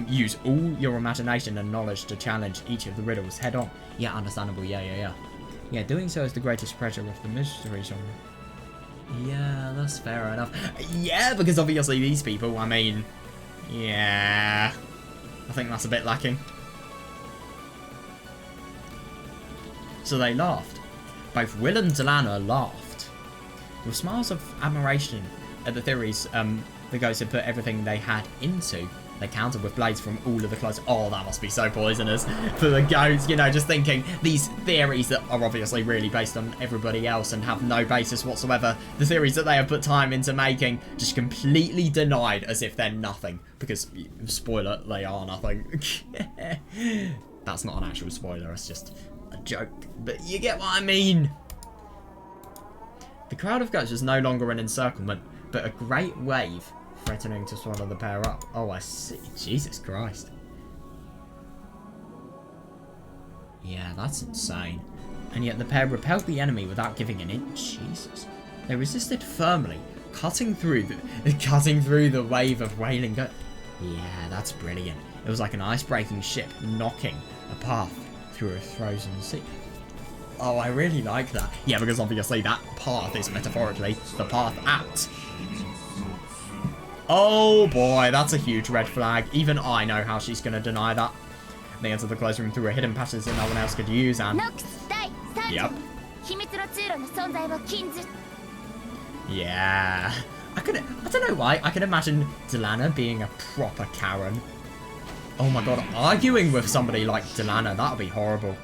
use all your imagination and knowledge to challenge each of the riddles head on. Yeah, understandable. Yeah. Yeah, doing so is the greatest treasure of the mystery genre. Yeah, that's fair enough. Yeah, because obviously these people, I mean... Yeah... I think that's a bit lacking. So they laughed. Both Will and Delana laughed. With smiles of admiration at the theories the ghosts had put everything they had into. They counter with blades from all of the clothes. Oh, that must be so poisonous for the goats. You know, just thinking these theories that are obviously really based on everybody else and have no basis whatsoever. The theories that they have put time into making, just completely denied as if they're nothing. Because, spoiler, they are nothing. That's not an actual spoiler, it's just a joke. But you get what I mean. The crowd of goats was no longer an encirclement, but a great wave threatening to swallow the pair up. Oh, I see. Jesus Christ. Yeah, that's insane. And yet the pair repelled the enemy without giving an inch. Jesus. They resisted firmly, cutting through the wave of wailing goats. Yeah, that's brilliant. It was like an ice-breaking ship knocking a path through a frozen sea. Oh, I really like that. Yeah, because obviously that path is metaphorically the path out. Oh boy, that's a huge red flag. Even I know how she's going to deny that. They entered the closed room through a hidden passage that no one else could use, and... Yep. Yeah. I don't know why. I can imagine Delana being a proper Karen. Oh my god, arguing with somebody like Delana, that would be horrible.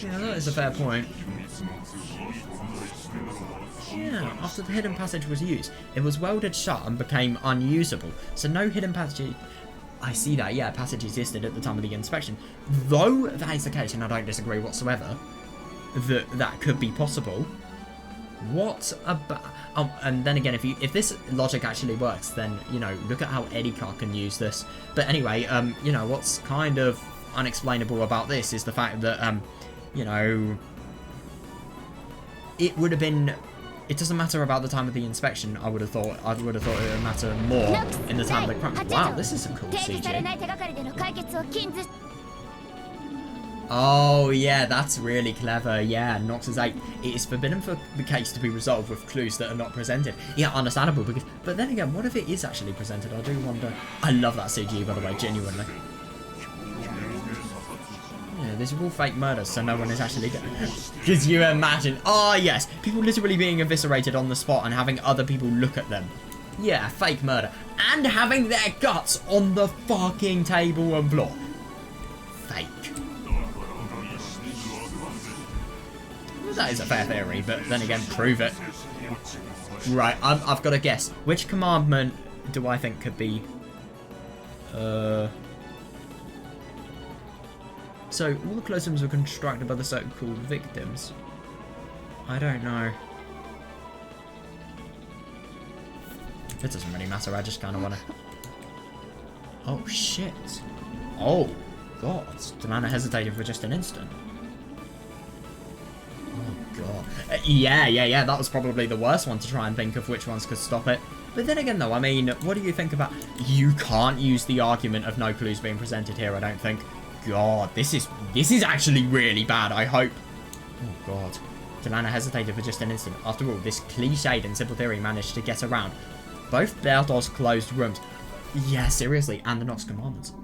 Yeah, that is a fair point. Yeah, after the hidden passage was used, it was welded shut and became unusable. So no hidden passage... I see that, yeah, passage existed at the time of the inspection. Though that is the case, and I don't disagree whatsoever, that could be possible. What about... Oh, and then again, if this logic actually works, then, you know, look at how Eddie Car can use this. But anyway, you know, what's kind of unexplainable about this is the fact that, you know, it would have been... It doesn't matter about the time of the inspection, I would have thought it would matter more in the time of the crime. Wow, this is some cool CG. Oh, yeah, that's really clever. Yeah, Nox is 8. It is forbidden for the case to be resolved with clues that are not presented. Yeah, understandable, because... But then again, what if it is actually presented? I do wonder... I love that CG, by the way, genuinely. Yeah, these are all fake murders, so no one is actually... Could you imagine? Oh, yes. People literally being eviscerated on the spot and having other people look at them. Yeah, fake murder. And having their guts on the fucking table and floor. Fake. That is a fair theory, but then again, prove it. Right, I've got to guess. Which commandment do I think could be... So, all the closed rooms were constructed by the so-called victims. I don't know. It doesn't really matter, I just kind of want to... Oh, shit. Oh, God. Delana hesitated for just an instant. Oh, God. Yeah, that was probably the worst one to try and think of which ones could stop it. But then again, though, I mean, what do you think about... You can't use the argument of no clues being presented here, I don't think. God, this is actually really bad, I hope. Oh, God. Delana hesitated for just an instant. After all, this cliched and simple theory managed to get around both Bertol's closed rooms. Yeah, seriously, and the Nox Commandments.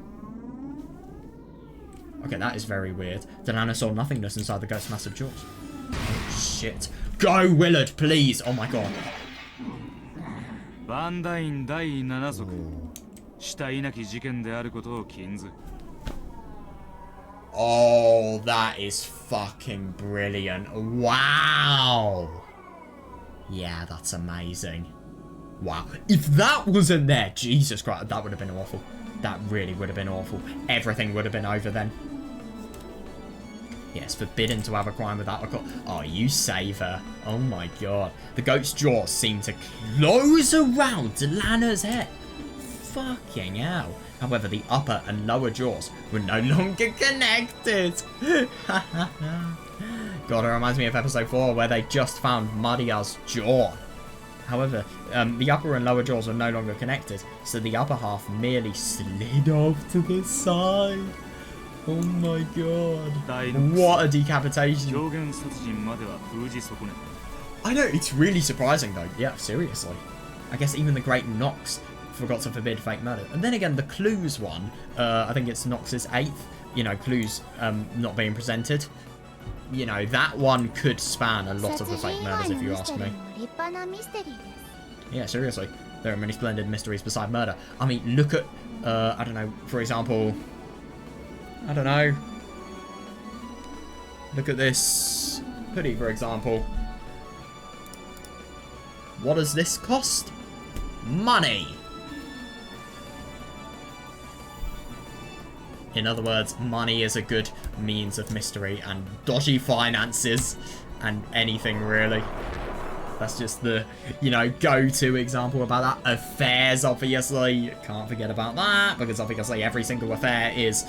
Okay, that is very weird. Delana saw nothingness inside the ghost's massive jaws. Oh, shit. Go, Willard, please! Oh, my God. Oh, that is fucking brilliant. Wow. Yeah, that's amazing. Wow. If that wasn't there, Jesus Christ, that would have been awful. That really would have been awful. Everything would have been over then. Yes, forbidden to have a crime without a court. Oh, you save her. Oh my God. The goat's jaws seem to close around Delana's head. Fucking hell. However, the upper and lower jaws were no longer connected. God, it reminds me of episode 4 where they just found Maria's jaw. However, the upper and lower jaws were no longer connected, so the upper half merely slid off to the side. Oh my God. What a decapitation. I know, it's really surprising though. Yeah, seriously. I guess even the great Nox forgot to forbid fake murder. And then again, the clues one, I think it's Nox's 8th, you know, clues not being presented. You know, that one could span a lot of the fake murders if you ask me. Yeah, seriously. There are many splendid mysteries beside murder. I mean, look at, I don't know, for example, I don't know. Look at this hoodie, for example. What does this cost? Money! In other words, money is a good means of mystery and dodgy finances and anything, really. That's just the, you know, go-to example about that. Affairs, obviously. Can't forget about that, because obviously every single affair is...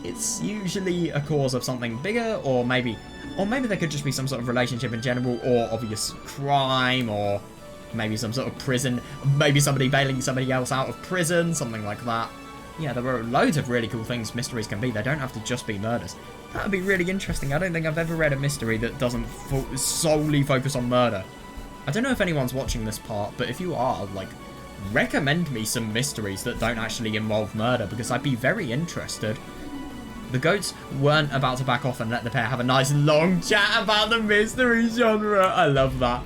It's usually a cause of something bigger, or maybe there could just be some sort of relationship in general, or obvious crime, or maybe some sort of prison. Maybe somebody bailing somebody else out of prison, something like that. Yeah, there are loads of really cool things mysteries can be. They don't have to just be murders. That would be really interesting. I don't think I've ever read a mystery that doesn't solely focus on murder. I don't know if anyone's watching this part, but if you are, like, recommend me some mysteries that don't actually involve murder, because I'd be very interested. The goats weren't about to back off and let the pair have a nice long chat about the mystery genre. I love that.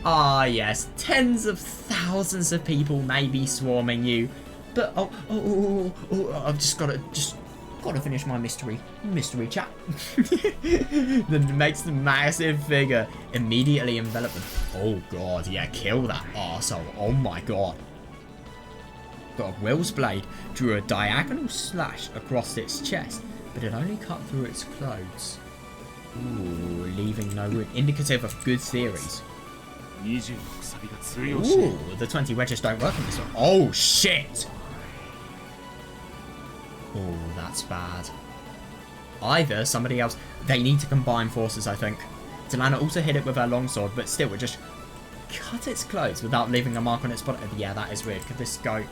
Ah, yes. Tens of thousands of people may be swarming you. But, I've just got to finish my mystery chat. That makes the massive figure immediately envelop them. Oh, God, yeah, kill that arsehole. Oh, my God. God, Will's blade drew a diagonal slash across its chest, but it only cut through its clothes. Ooh, leaving no wound. Indicative of good theories. Ooh, the 20 wedges don't work on this one. Oh, shit! Oh, that's bad. Either somebody else... They need to combine forces, I think. Delana also hit it with her longsword, but still, it just cut its clothes without leaving a mark on its body. Yeah, that is weird. Could this goat...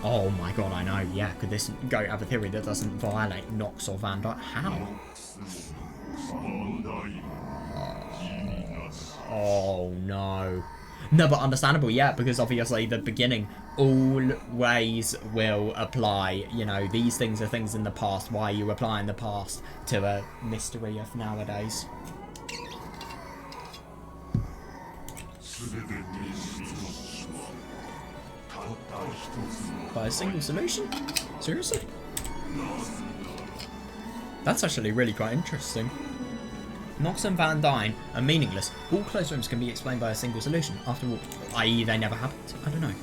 Oh my god, I know. Yeah, could this goat have a theory that doesn't violate Nox or Van Dyke? How? Oh, no. No, but understandable, yeah, because obviously the beginning always will apply, you know, these things are things in the past. Why are you applying the past to a mystery of nowadays? By a single solution? Seriously? That's actually really quite interesting. Nox and Van Dyne are meaningless. All closed rooms can be explained by a single solution. After all, i.e. they never happened. I don't know.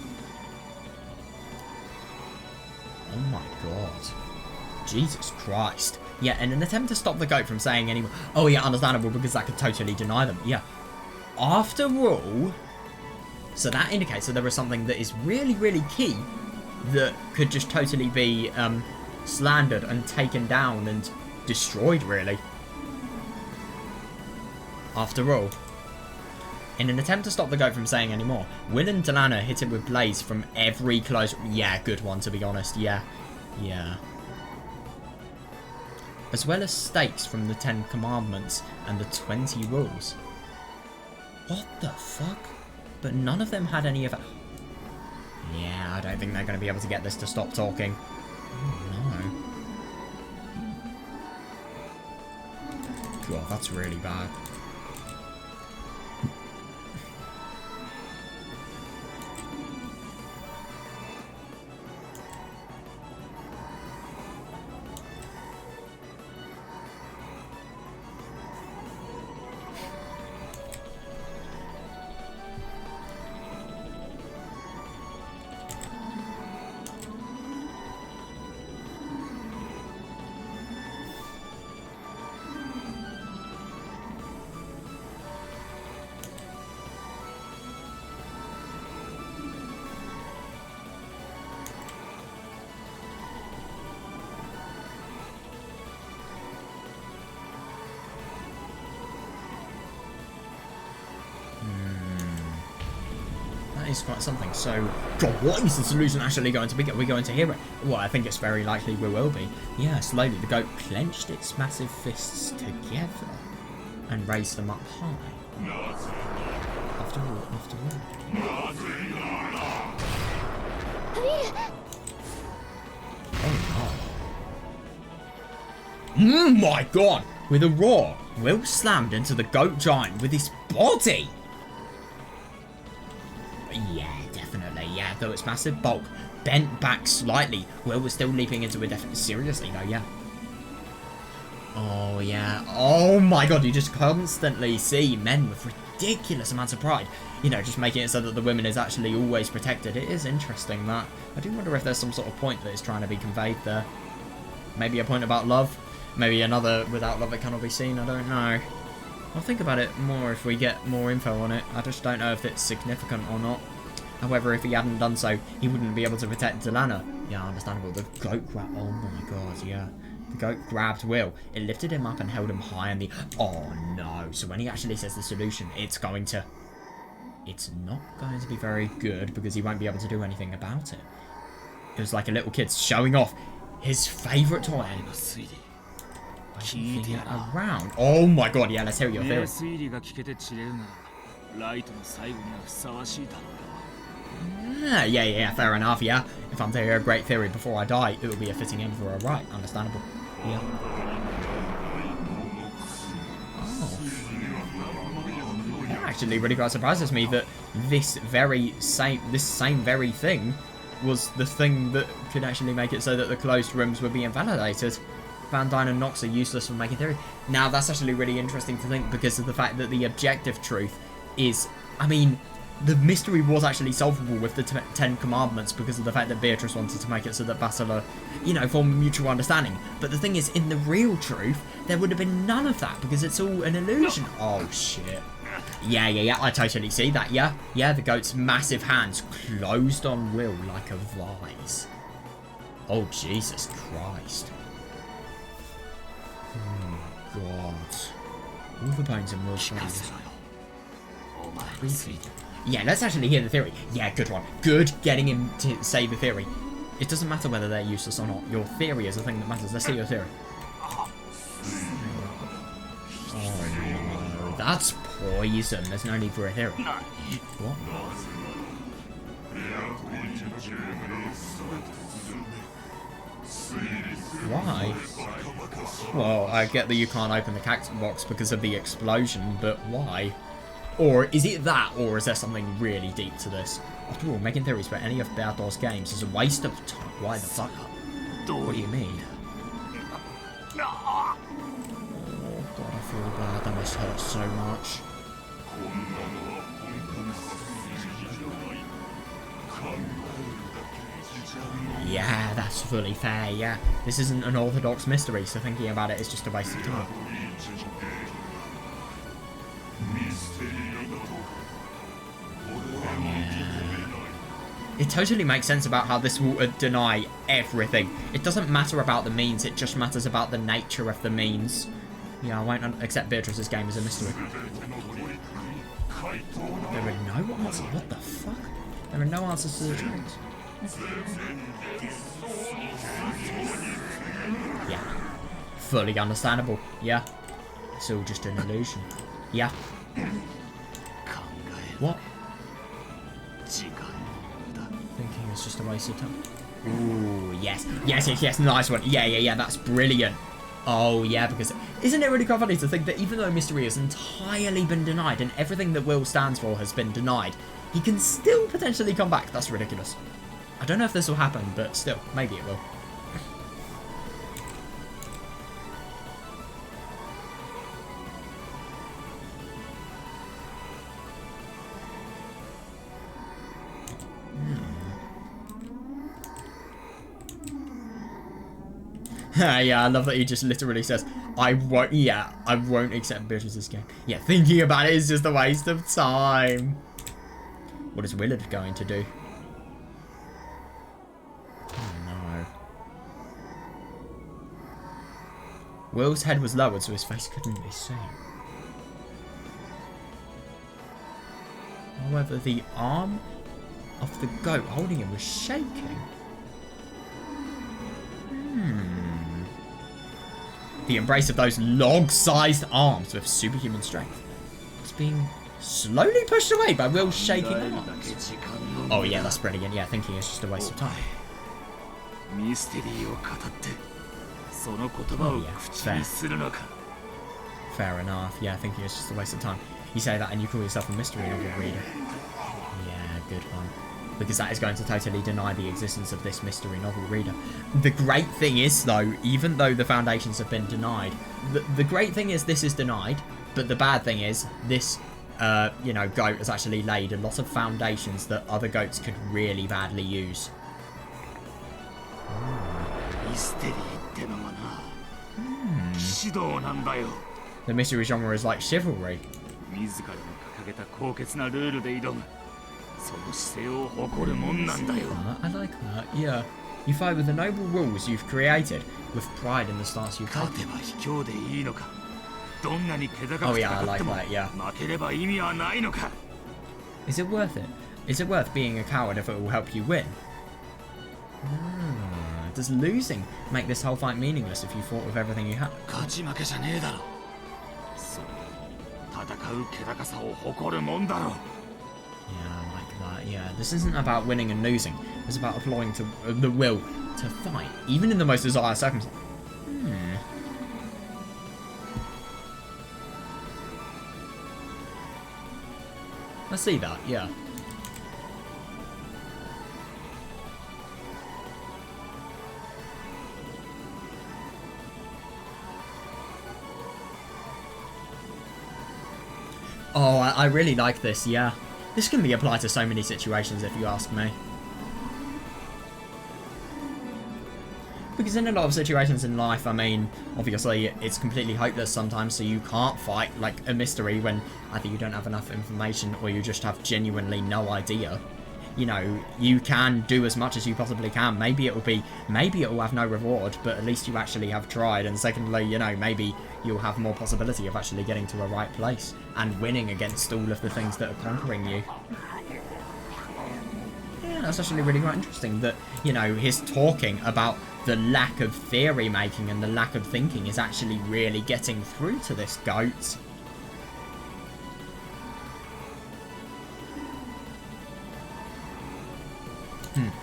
Oh my god. Jesus Christ. Yeah, in an attempt to stop the goat from saying any more... Oh yeah, understandable, because that could totally deny them. Yeah. After all... So that indicates that there is something that is really, really key that could just totally be slandered and taken down and destroyed, really. After all, in an attempt to stop the goat from saying any more, Will and Delana hit it with blades from every close... Yeah, good one, to be honest. Yeah. Yeah. As well as stakes from the 10 Commandments and the 20 Rules. What the fuck? But none of them had any of that. Yeah, I don't think they're going to be able to get this to stop talking. Oh, no. God, that's really bad. Is quite something. So, God, what is the solution actually going to be? Are we going to hear it? Well, I think it's very likely we will be. Yeah, slowly the goat clenched its massive fists together and raised them up high. After all. Oh no. My God! With a roar, Will slammed into the goat giant with his body. though its massive bulk bent back slightly, Will was still leaping into a death. Seriously, though, yeah. Oh, yeah. Oh, my God. You just constantly see men with ridiculous amounts of pride. You know, just making it so that the women is actually always protected. It is interesting, that. I do wonder if there's some sort of point that is trying to be conveyed there. Maybe a point about love. Maybe another without love it cannot be seen. I don't know. I'll think about it more if we get more info on it. I just don't know if it's significant or not. However, if he hadn't done so, he wouldn't be able to protect Delana. Yeah, understandable. The goat grabbed... Oh my God, yeah. The goat grabbed Will. It lifted him up and held him high in the... Oh no. So when he actually says the solution, it's going to... It's not going to be very good because he won't be able to do anything about it. It was like a little kid showing off his favourite toy. Around. Oh my God, yeah, let's hear your theory. Yeah, fair enough, yeah. If I'm taking a great theory before I die, it will be a fitting end for a right. Understandable. Yeah. Oh. That actually really quite surprises me that this same very thing was the thing that could actually make it so that the closed rooms would be invalidated. Van Dyne and Nox are useless for making theory. Now, that's actually really interesting to think because of the fact that the objective truth is... I mean, the mystery was actually solvable with the Ten Commandments because of the fact that Beatrice wanted to make it so that Basilar, you know, form a mutual understanding. But the thing is, in the real truth, there would have been none of that because it's all an illusion. Oh, shit. Yeah, I totally see that, yeah. Yeah, the goat's massive hands closed on Will like a vise. Oh, Jesus Christ. Oh, God. All the bones in Will's body. Creepy. Yeah, let's actually hear the theory. Yeah, good one. Good getting him to say the theory. It doesn't matter whether they're useless or not. Your theory is the thing that matters. Let's see your theory. Oh, no. That's poison. There's no need for a theory. What? Why? Well, I get that you can't open the cactus box because of the explosion, but why? Or is it that, or is there something really deep to this? After all, making theories for any of Bertol's games is a waste of time. Why the fuck? What do you mean? Oh God, I feel bad. That must hurt so much. Yeah, that's fully fair, yeah. This isn't an orthodox mystery, so thinking about it is just a waste of time. It totally makes sense about how this will deny everything. It doesn't matter about the means, it just matters about the nature of the means. Yeah, I won't accept Beatrice's game as a mystery. There are no answers. What the fuck? There are no answers to the tricks. Yeah. Fully understandable. Yeah. It's all just an illusion. Yeah. What? Thinking it's just a waste of time. Ooh, yes. Yes, nice one. Yeah, that's brilliant. Oh, yeah, because isn't it really quite funny to think that even though mystery has entirely been denied and everything that Will stands for has been denied, he can still potentially come back. That's ridiculous. I don't know if this will happen, but still, maybe it will. Yeah, I love that he just literally says, I won't accept Beatrice's game. Yeah, thinking about it is just a waste of time. What is Willard going to do? Oh no. Will's head was lowered so his face couldn't be seen. However, the arm of the goat holding him was shaking. The embrace of those log-sized arms with superhuman strength was being slowly pushed away by Will's shaking arms. Oh yeah, that's brilliant. Yeah, thinking it's just a waste of time. Oh yeah, fair enough. Yeah, thinking it's just a waste of time. You say that and you call yourself a mystery novel reader. Yeah, good one. because that is going to totally deny the existence of this mystery novel reader. The great thing is, though, even though the foundations have been denied, the great thing is this is denied, but the bad thing is this, you know, goat has actually laid a lot of foundations that other goats could really badly use. The mystery genre is like chivalry. I like that, yeah. You fight with the noble rules you've created, with pride in the stance you've taken. Oh yeah, I like that, yeah. Is it worth it? Is it worth being a coward if it will help you win? Does losing make this whole fight meaningless if you fought with everything you had? Yeah, I like that, yeah. This isn't about winning and losing. It's about applying to the will to fight, even in the most dire circumstances. I see that, yeah. Oh, I really like this, yeah. This can be applied to so many situations if you ask me. Because in a lot of situations in life, I mean, obviously it's completely hopeless sometimes, so you can't fight like a mystery when either you don't have enough information or you just have genuinely no idea. You know, you can do as much as you possibly can. Maybe it will have no reward, but at least you actually have tried. And secondly, you know, maybe you'll have more possibility of actually getting to a right place and winning against all of the things that are conquering you. Yeah, that's actually really quite interesting that, you know, his talking about the lack of theory making and the lack of thinking is actually really getting through to this goat.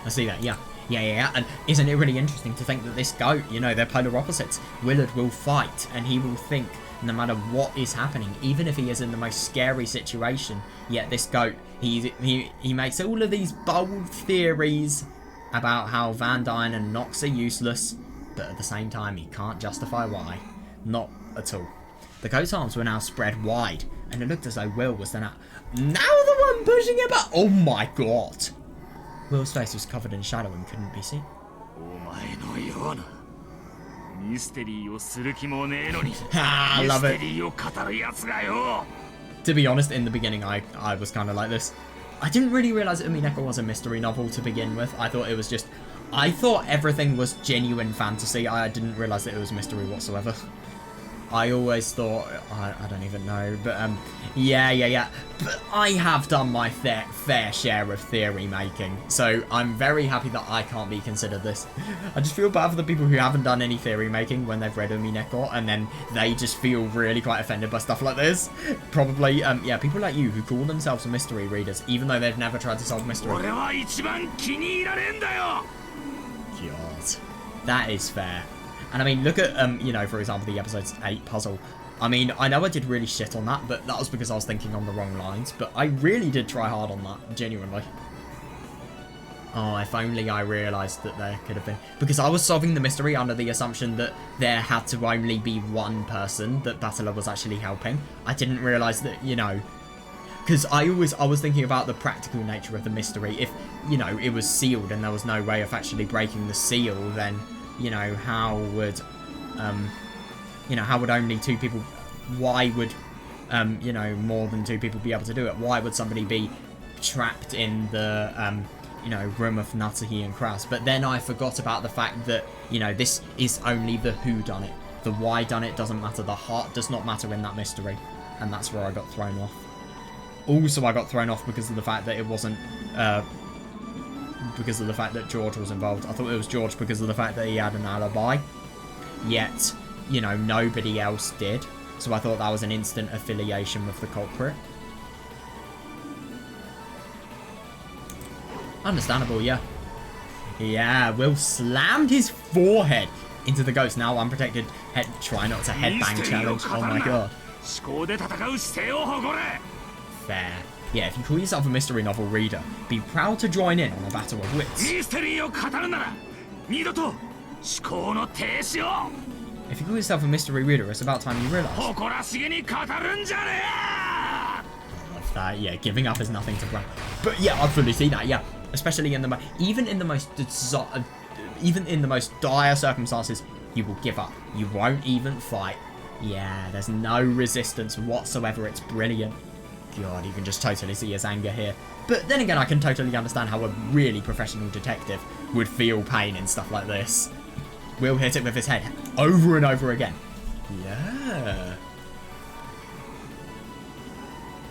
I see that, yeah. Yeah. And isn't it really interesting to think that this goat, you know, they're polar opposites. Willard will fight and he will think no matter what is happening, even if he is in the most scary situation. Yet this goat, he makes all of these bold theories about how Van Dyne and Nox are useless, but at the same time he can't justify why. Not at all. The goat's arms were now spread wide, and it looked as though Will was now the one pushing it back. Oh my god. Will's face was covered in shadow and couldn't be seen. I love it. To be honest, in the beginning I was kind of like this. I didn't really realise that Umineko was a mystery novel to begin with. I thought everything was genuine fantasy. I didn't realise that it was mystery whatsoever. I always thought, I don't even know, but yeah. But I have done my fair share of theory making, so I'm very happy that I can't be considered this. I just feel bad for the people who haven't done any theory making when they've read Umineko, and then they just feel really quite offended by stuff like this. Probably, yeah, people like you who call themselves mystery readers, even though they've never tried to solve mystery. God, that is fair. And I mean, look at, you know, for example, the episode 8 puzzle. I mean, I know I did really shit on that, but that was because I was thinking on the wrong lines. But I really did try hard on that, genuinely. Oh, if only I realised that there could have been... Because I was solving the mystery under the assumption that there had to only be one person that Battler was actually helping. I didn't realise that, you know... Because I was thinking about the practical nature of the mystery. If, you know, it was sealed and there was no way of actually breaking the seal, then... You know, how would only two people, why would, you know, more than two people be able to do it? Why would somebody be trapped in the, you know, room of Natsuhi and Kraus? But then I forgot about the fact that, you know, this is only the who done it. The why done it doesn't matter. The heart does not matter in that mystery. And that's where I got thrown off. Also, I got thrown off because of the fact that it wasn't, because of the fact that George was involved. I thought it was George because of the fact that he had an alibi. Yet, you know, nobody else did. So I thought that was an instant affiliation with the culprit. Understandable, yeah. Yeah, Will slammed his forehead into the ghost. Now unprotected head. Try not to headbang challenge. Oh my god. Fair. Yeah, if you call yourself a mystery novel reader, be proud to join in on a battle of wits. If you call yourself a mystery reader, it's about time you realise. I love that, yeah, giving up is nothing to brag. But yeah, I fully see that, yeah. Especially in the even in the most dire circumstances, you will give up. You won't even fight. Yeah, there's no resistance whatsoever. It's brilliant. God, you can just totally see his anger here. But then again, I can totally understand how a really professional detective would feel pain in stuff like this. Will hit it with his head over and over again. Yeah.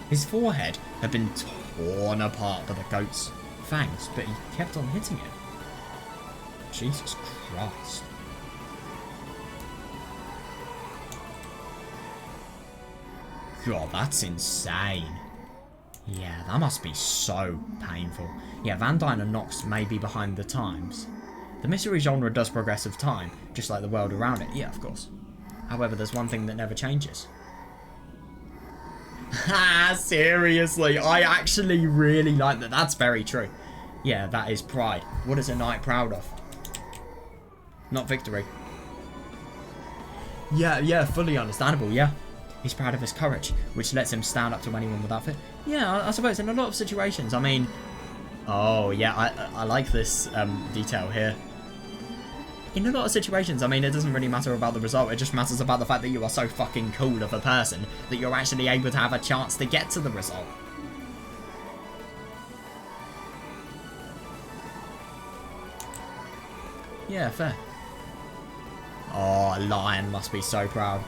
His forehead had been torn apart by the goat's fangs, but he kept on hitting it. Jesus Christ. God, that's insane. Yeah, that must be so painful. Yeah, Van Dyne and Knox may be behind the times. The mystery genre does progress with time, just like the world around it. Yeah, of course. However, there's one thing that never changes. Ha! Seriously, I actually really like that. That's very true. Yeah, that is pride. What is a knight proud of? Not victory. Yeah, fully understandable, yeah. He's proud of his courage, which lets him stand up to anyone without fear. Yeah, I suppose in a lot of situations, I mean... Oh, yeah, I like this detail here. In a lot of situations, I mean, it doesn't really matter about the result. It just matters about the fact that you are so fucking cool of a person that you're actually able to have a chance to get to the result. Yeah, fair. Oh, a lion must be so proud.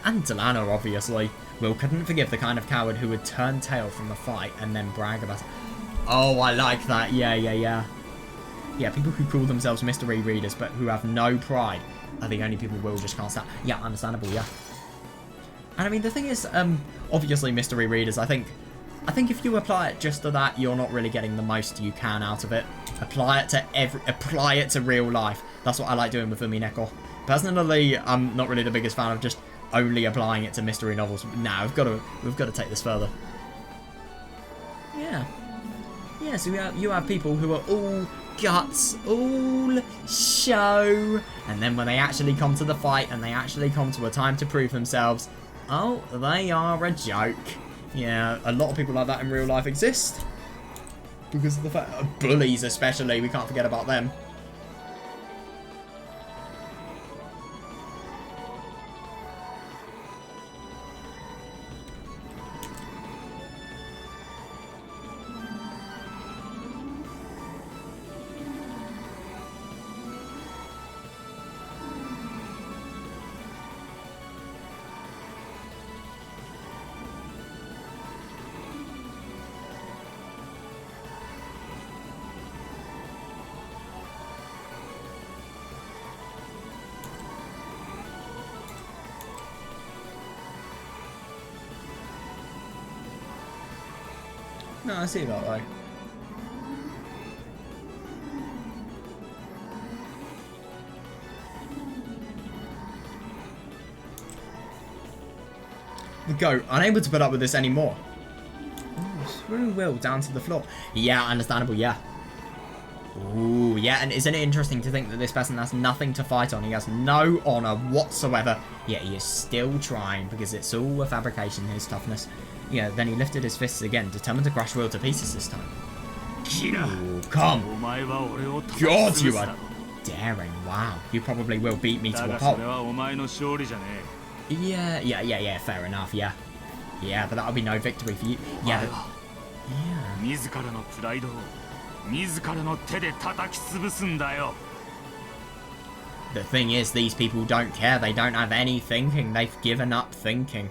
And Delano, obviously. Will couldn't forgive the kind of coward who would turn tail from a fight and then brag about it. Oh, I like that. Yeah. Yeah, people who call themselves mystery readers but who have no pride are the only people Will just can't stand. Yeah, understandable, yeah. And I mean, the thing is, obviously mystery readers, I think if you apply it just to that, you're not really getting the most you can out of it. Apply it to real life. That's what I like doing with Umineko. Personally, I'm not really the biggest fan of just only applying it to mystery novels. Nah, we've got to take this further. Yeah. Yeah, so you have people who are all guts, all show, and then when they actually come to the fight and they actually come to a time to prove themselves, oh, they are a joke. Yeah, a lot of people like that in real life exist. Because of the fact, bullies especially, we can't forget about them. No, I see that way. The goat, unable to put up with this anymore. Threw Will down to the floor. Yeah, understandable, yeah. Ooh, yeah, and isn't it interesting to think that this person has nothing to fight on? He has no honour whatsoever, yet he is still trying because it's all a fabrication, his toughness. Yeah, then he lifted his fists again, determined to crush Will to pieces this time. Ooh, come! God, you are daring. Wow, you probably will beat me to a pulp. Yeah, fair enough, yeah. Yeah, but that'll be no victory for you. Yeah. The thing is, these people don't care. They don't have any thinking. They've given up thinking.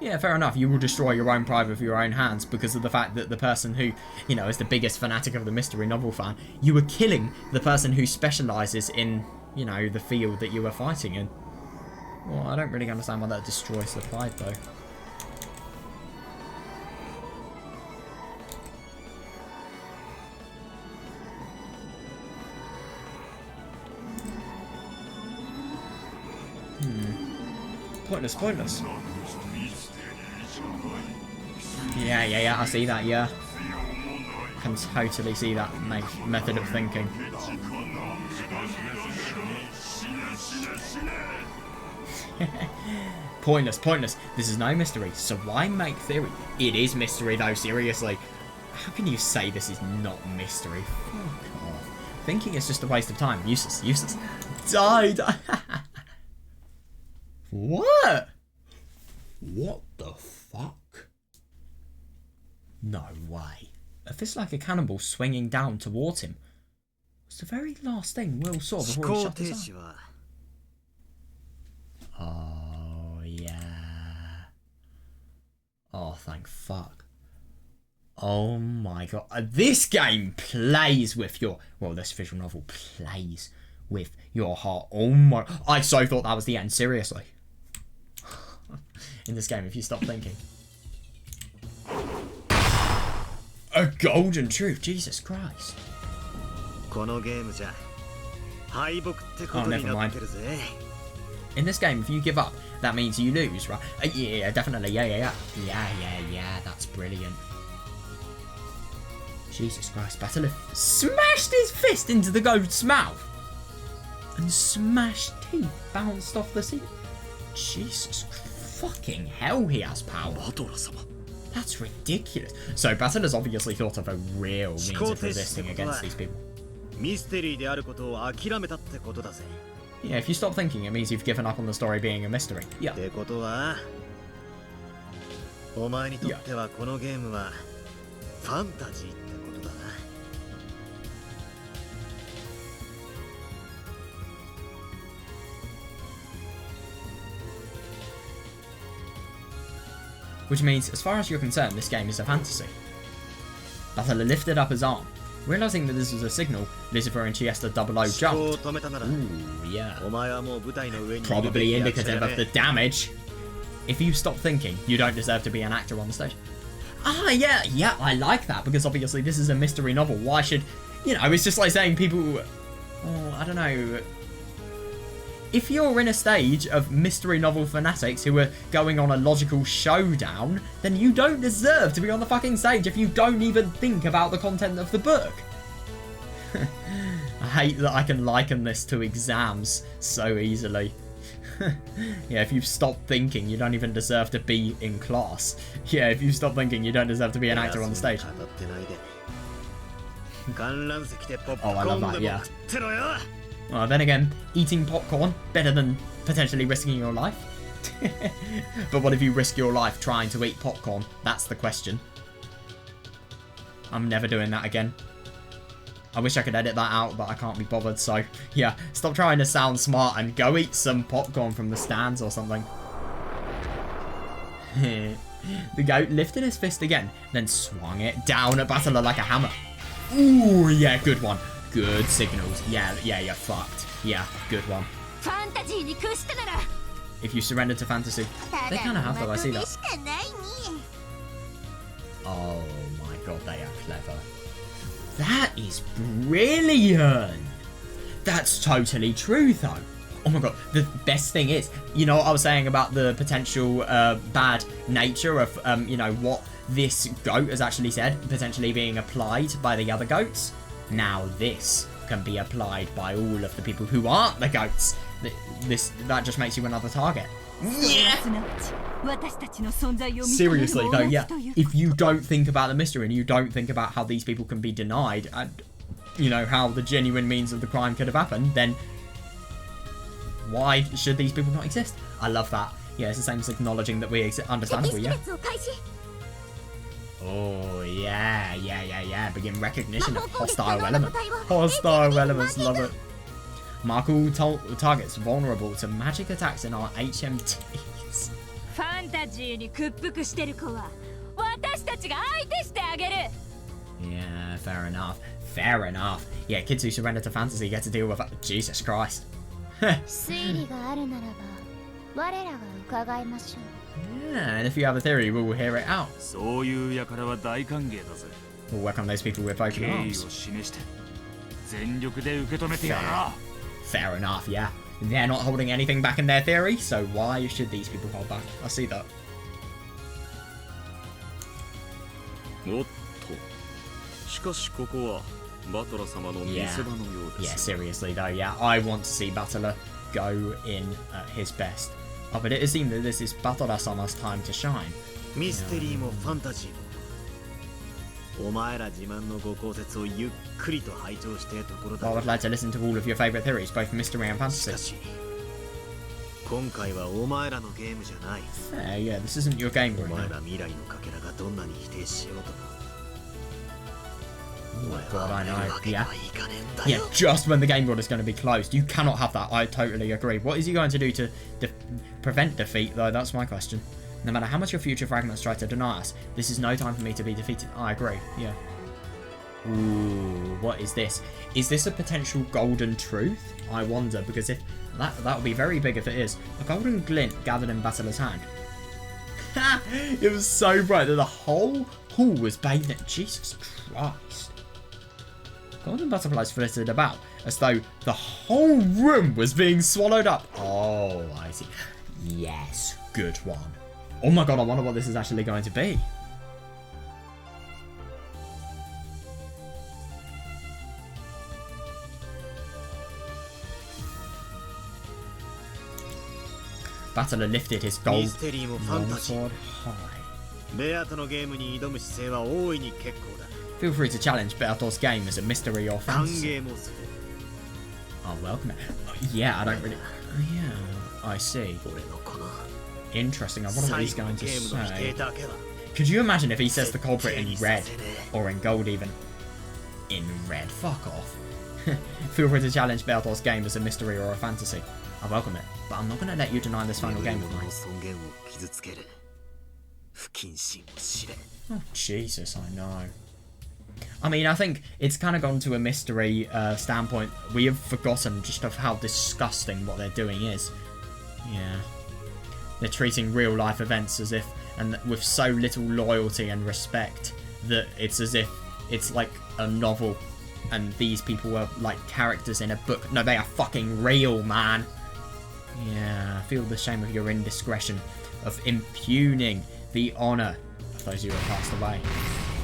Yeah, fair enough. You will destroy your own pride with your own hands because of the fact that the person who, you know, is the biggest fanatic of the mystery novel fan, you were killing the person who specialises in, you know, the field that you were fighting in. Well, I don't really understand why that destroys the pride, though. Pointless, pointless. Yeah, I see that, yeah. I can totally see that method of thinking. Pointless, pointless. This is no mystery, so why make theory? It is mystery though, seriously. How can you say this is not mystery? Fuck off. Thinking is just a waste of time. Useless, useless. Die. What? What the fuck? No way. A fist like a cannonball swinging down towards him was the very last thing Will saw before he shut his eye. Oh, yeah. Oh, thank fuck. Oh my god. This game plays with your... Well, this visual novel plays with your heart. Oh my... I so thought that was the end, seriously. In this game, if you stop thinking. A golden truth, Jesus Christ. Oh, never mind. In this game, if you give up, that means you lose, right? Yeah, definitely. Yeah, that's brilliant. Jesus Christ, Battler smashed his fist into the goat's mouth. And smashed teeth bounced off the seat. Jesus fucking hell, he has power. That's ridiculous. So Battler's obviously thought of a real means of resisting against these people. Yeah, if you stop thinking, it means you've given up on the story being a mystery. Yeah. Which means, as far as you're concerned, this game is a fantasy. Battler lifted up his arm. Realising that this was a signal, Lucifer and Chiesta 00 jumped. Ooh, yeah. Probably indicative of the damage. If you stop thinking, you don't deserve to be an actor on the stage. Ah, yeah, I like that, because obviously this is a mystery novel. Why should... You know, it's just like saying people... Oh, I don't know... If you're in a stage of mystery novel fanatics who are going on a logical showdown, then you don't deserve to be on the fucking stage if you don't even think about the content of the book. I hate that I can liken this to exams so easily. Yeah, if you stop thinking, you don't even deserve to be in class. Yeah, if you stop thinking, you don't deserve to be an actor on the stage. Oh, I love that, yeah. Well, then again, eating popcorn, better than potentially risking your life. But what if you risk your life trying to eat popcorn? That's the question. I'm never doing that again. I wish I could edit that out, but I can't be bothered, so yeah, stop trying to sound smart and go eat some popcorn from the stands or something. The goat lifted his fist again, then swung it down at Battler like a hammer. Ooh, yeah, good one. Good signals. Yeah, you're fucked. Yeah, good one. If you surrender to fantasy, they kind of have though, I see that. Oh my god, they are clever. That is brilliant! That's totally true though. Oh my god, the best thing is, you know what I was saying about the potential bad nature of, you know, what this goat has actually said, potentially being applied by the other goats? Now this can be applied by all of the people who aren't the goats. That just makes you another target. Yeah! Seriously though, yeah. If you don't think about the mystery and you don't think about how these people can be denied and, you know, how the genuine means of the crime could have happened, then why should these people not exist? I love that. Yeah, it's the same as acknowledging that we understandable, yeah. Oh, yeah. Begin recognition of hostile elements. Hostile elements, love it. Mark all targets vulnerable to magic attacks in our HMTs. Yeah, fair enough. Fair enough. Yeah, kids who surrender to fantasy get to deal with that. Jesus Christ. Yeah, and if you have a theory, we will hear it out. We'll work on those people with open arms. Fair enough, yeah. they're not holding anything back in their theory, so why should these people hold back? I see that. Yeah, seriously though, yeah, I want to see Battler go in at his best. Oh, but it is seen that this is Battler-sama's time to shine. Mysteryもファンタジーもお前ら自慢のご考説をゆっくりと拝聴しているところだ。 Well, I'd like to listen to all of your favorite theories, both mystery and し fantasy. かし今回はお前らのゲームじゃない。 Yeah, this isn't your game お right 前 now. ら未来のかけらがどんなに否定しようとも。 Oh my god, I know. わけに Yeah. はいかねえんだ Yeah, よ。 just when the game world is going to be closed. You cannot have that. I totally agree. What is he going to do to prevent defeat, though? That's my question. No matter how much your future fragments try to deny us, this is no time for me to be defeated. I agree. Yeah. Ooh, what is this? Is this a potential golden truth? I wonder, because if that would be very big if it is. A golden glint gathered in Battler's hand. It was so bright that the whole hall was bathed in Jesus Christ. Golden butterflies flitted about, as though the whole room was being swallowed up. Oh, I see. Yes, good one. Oh my god, I wonder what this is actually going to be. Battler lifted his gold longsword high. ベアとのゲームに挑む姿勢は大いに結構だ。 Feel free to challenge Beator's game as a mystery or 歓 fantasy. 迎もする。 Oh, welcome it. Yeah, I don't really... Yeah, I see. 俺のこの Interesting, I wonder what he's 最後の going ゲ to ームの否 say. 定だけは Could you imagine if he says the culprit in 絶 red? 対にさせねえ。 Or in gold even. In red, fuck off. Feel free to challenge Beator's game as a mystery or a fantasy. I welcome it, but I'm not going to let you deny this final game of の mine. 尊厳を傷つける。不謹慎を知れ。 Oh, Jesus, I know. I mean, I think it's kind of gone to a mystery standpoint. We have forgotten just of how disgusting what they're doing is. Yeah. They're treating real life events as if, and with so little loyalty and respect, that it's as if it's like a novel and these people are like characters in a book. No, they are fucking real, man. Yeah, I feel the shame of your indiscretion, of impugning the honour of those who have passed away.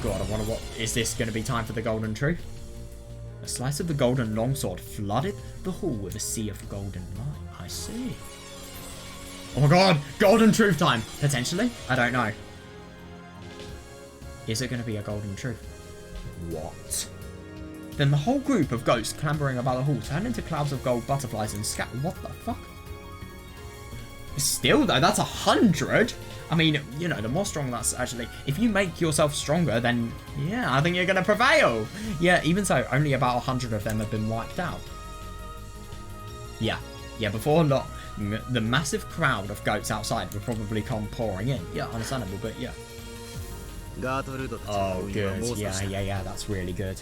God, I wonder what... Is this going to be time for the golden truth? A slice of the golden longsword flooded the hall with a sea of golden light. I see. Oh my god! Golden truth time! Potentially? I don't know. Is it going to be a golden truth? What? Then the whole group of ghosts clambering about the hall turned into clouds of gold butterflies and scattered... What the fuck? Still though, that's 100! I mean, you know, the more strong that's actually... If you make yourself stronger, then, yeah, I think you're going to prevail. Yeah, even so, only about 100 of them have been wiped out. Yeah, before long, the massive crowd of goats outside will probably come pouring in. Yeah, understandable, but yeah. Oh, good. Yeah, that's really good.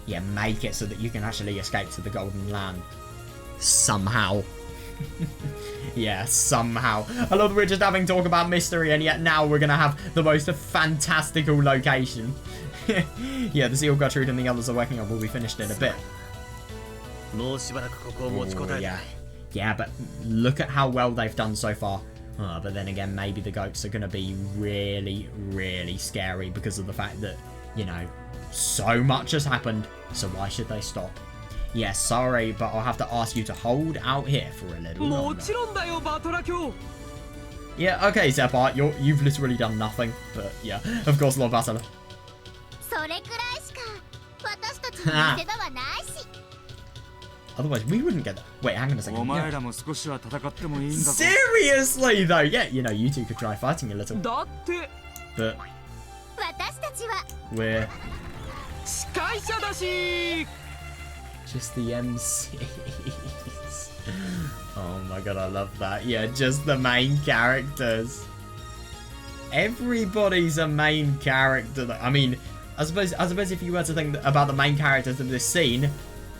Yeah, make it so that you can actually escape to the Golden Land. Somehow. Yeah, somehow. I love that we're just having talk about mystery and yet now we're going to have the most fantastical location. Yeah, the Seal Gertrude and the others are working on will be finished in a bit. Ooh, yeah, but look at how well they've done so far. But then again, maybe the goats are going to be really, really scary because of the fact that, you know, so much has happened. So why should they stop? Yeah, sorry, but I'll have to ask you to hold out here for a little longer. Yeah, okay, Zephyr, you've literally done nothing. But yeah, of course, Lord Battler. Otherwise, we wouldn't get that. Wait, hang on a second. Yeah. Seriously, though? Yeah, you know, you two could try fighting a little. But we're just the MCs. Oh my god, I love that. Yeah, just the main characters. Everybody's a main character. I mean, I suppose if you were to think about the main characters of this scene,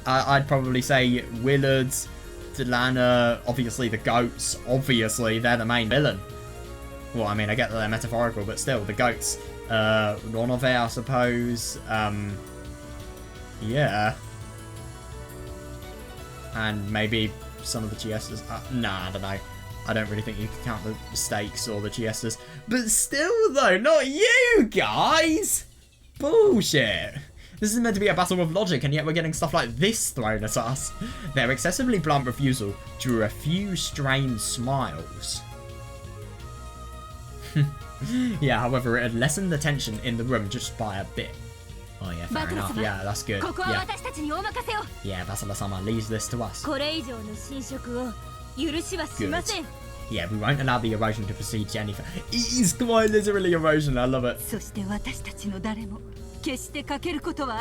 I'd probably say Willard, Delana, obviously the goats. Obviously, they're the main villain. Well, I mean, I get that they're metaphorical, but still, the goats. Ronove, I suppose. Yeah. And maybe some of the Chiestas. Nah, I don't know. I don't really think you can count the stakes or the Chiestas. But still, though, not you guys! Bullshit. This is meant to be a battle of logic, and yet we're getting stuff like this thrown at us. Their excessively blunt refusal drew a few strained smiles. Yeah, however, it had lessened the tension in the room just by a bit. Oh yeah, fair enough. Yeah, that's good. Yeah, yeah, Basala-sama leaves this to us. Good. Yeah, we won't allow the erosion to proceed to any further. It is quite literally erosion, I love it.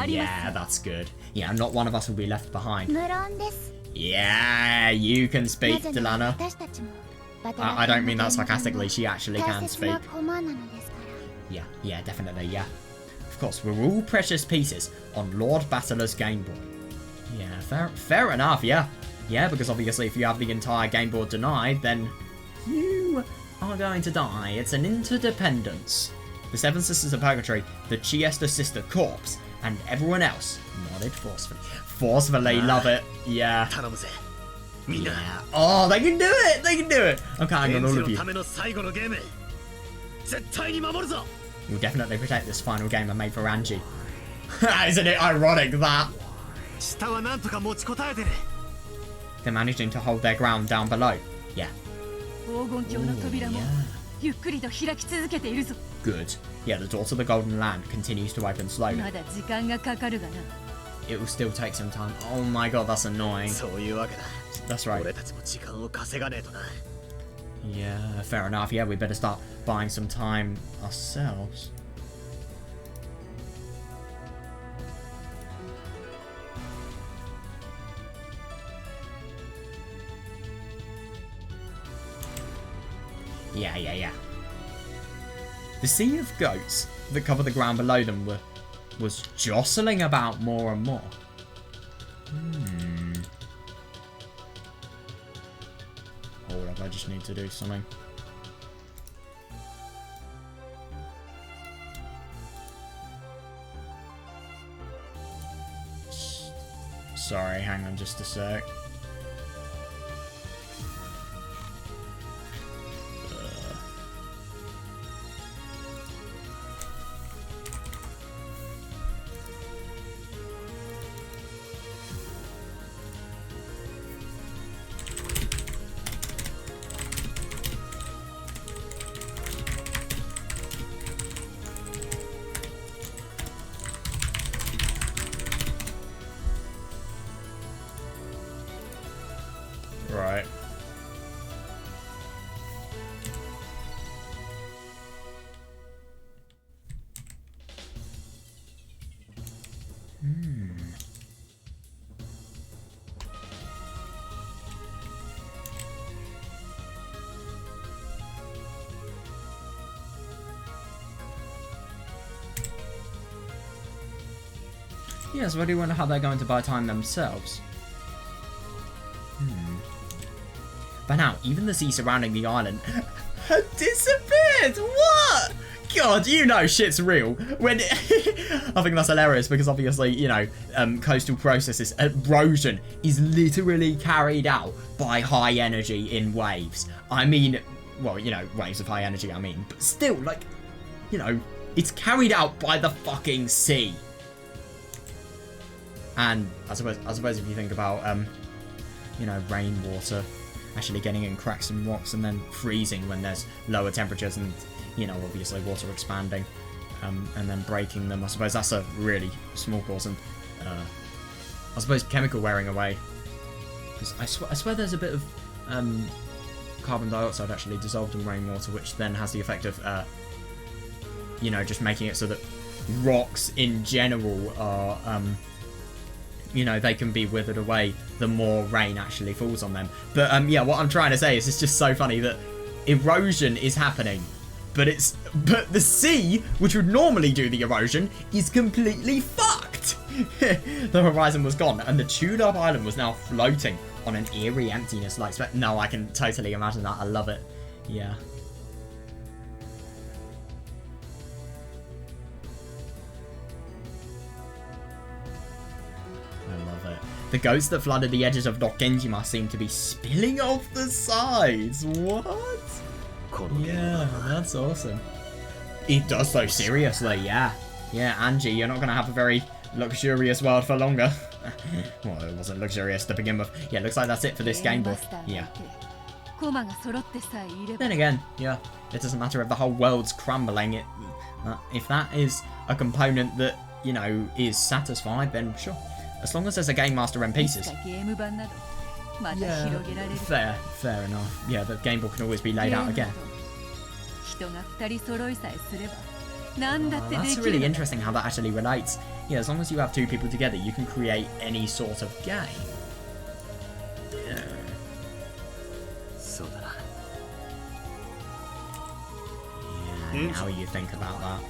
Yeah, that's good. Yeah, not one of us will be left behind. Yeah, you can speak, Delana. I don't mean that sarcastically, she actually can speak. Yeah, definitely, yeah. Of course, we're all precious pieces on Lord Battler's game board. Yeah, fair enough, yeah. Yeah, because obviously if you have the entire game board denied, then you are going to die. It's an interdependence. The Seven Sisters of Purgatory, the Chiesta Sister Corpse, and everyone else nodded forcefully. Forcefully, love it. Yeah. Yeah. Oh, they can do it! They can do it! I'm counting on all of you. We'll definitely protect this final game I made for Ange. Isn't it ironic that? They're managing to hold their ground down below. Yeah. Ooh, yeah. Good. Yeah, the door to the Golden Land continues to open slowly. It will still take some time. Oh my god, that's annoying. That's right. Yeah, fair enough. Yeah, we better start buying some time ourselves. Yeah. The sea of goats that cover the ground below them was jostling about more and more. Hold up, I just need to do something. Sorry, hang on just a sec. Right. Yes, but I do wonder how they're going to buy time themselves. By now, even the sea surrounding the island had disappeared! What? God, you know shit's real. When I think that's hilarious because obviously, you know, coastal processes, erosion is literally carried out by high energy in waves. I mean, well, you know, waves of high energy, I mean, but still, like, you know, it's carried out by the fucking sea. And I suppose if you think about, you know, rainwater actually getting in cracks and rocks and then freezing when there's lower temperatures and, you know, obviously water expanding and then breaking them. I suppose that's a really small cause, and I suppose chemical wearing away. Because I swear there's a bit of carbon dioxide actually dissolved in rainwater, which then has the effect of, you know, just making it so that rocks in general are, you know, they can be withered away the more rain actually falls on them. But yeah, what I'm trying to say is it's just so funny that erosion is happening, but the sea, which would normally do the erosion, is completely fucked. The horizon was gone, and the chewed up island was now floating on an eerie emptiness like space. No, I can totally imagine that. I love it. Yeah. The goats that flooded the edges of Dokkenjima seem to be spilling off the sides. What? Yeah, that's awesome. It does so seriously, yeah. Yeah, Ange, you're not going to have a very luxurious world for longer. Well, it wasn't luxurious to begin with. Yeah, looks like that's it for this game board. Yeah. Then again, yeah, it doesn't matter if the whole world's crumbling. If that is a component that, you know, is satisfied, then sure. As long as there's a game master and pieces. Yeah, fair enough. Yeah, the game board can always be laid out again. That's really interesting how that actually relates. Yeah, as long as you have two people together, you can create any sort of game. Yeah. Yeah, now you think about that.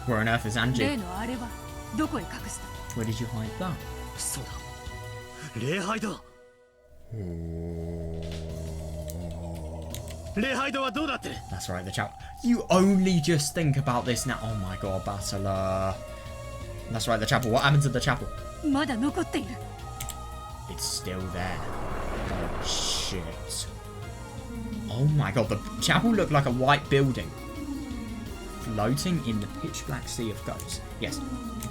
Where on earth is Ange? Where did you hide that? That's right, the chapel. You only just think about this now. Oh my god, Battler. That's right, the chapel. What happened to the chapel? It's still there. Oh shit. Oh my god, the chapel looked like a white building floating in the pitch black sea of ghosts. Yes,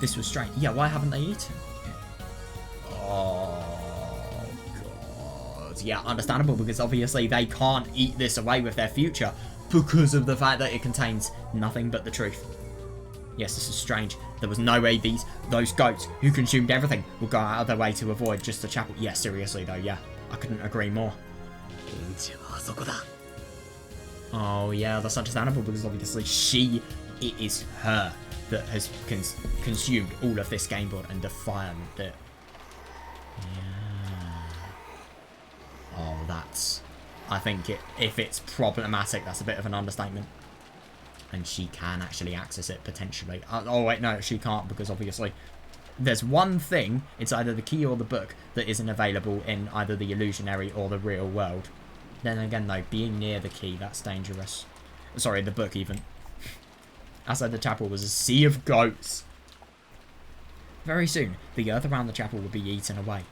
this was strange. Yeah, why haven't they eaten? Oh god. Yeah, understandable, because obviously they can't eat this away with their future because of the fact that it contains nothing but the truth. Yes, this is strange. There was no way those goats who consumed everything would go out of their way to avoid just the chapel. Yeah, seriously though, yeah. I couldn't agree more. Oh yeah, that's understandable, because obviously it is her that has consumed all of this game board and defiled it. Yeah. Oh, I think if it's problematic, that's a bit of an understatement. And she can actually access it, potentially. Oh wait, no, she can't, because obviously there's one thing, it's either the key or the book, that isn't available in either the illusionary or the real world. Then again though, being near the key, that's dangerous. Sorry, the book even. Outside the chapel was a sea of goats. Very soon, the earth around the chapel will be eaten away.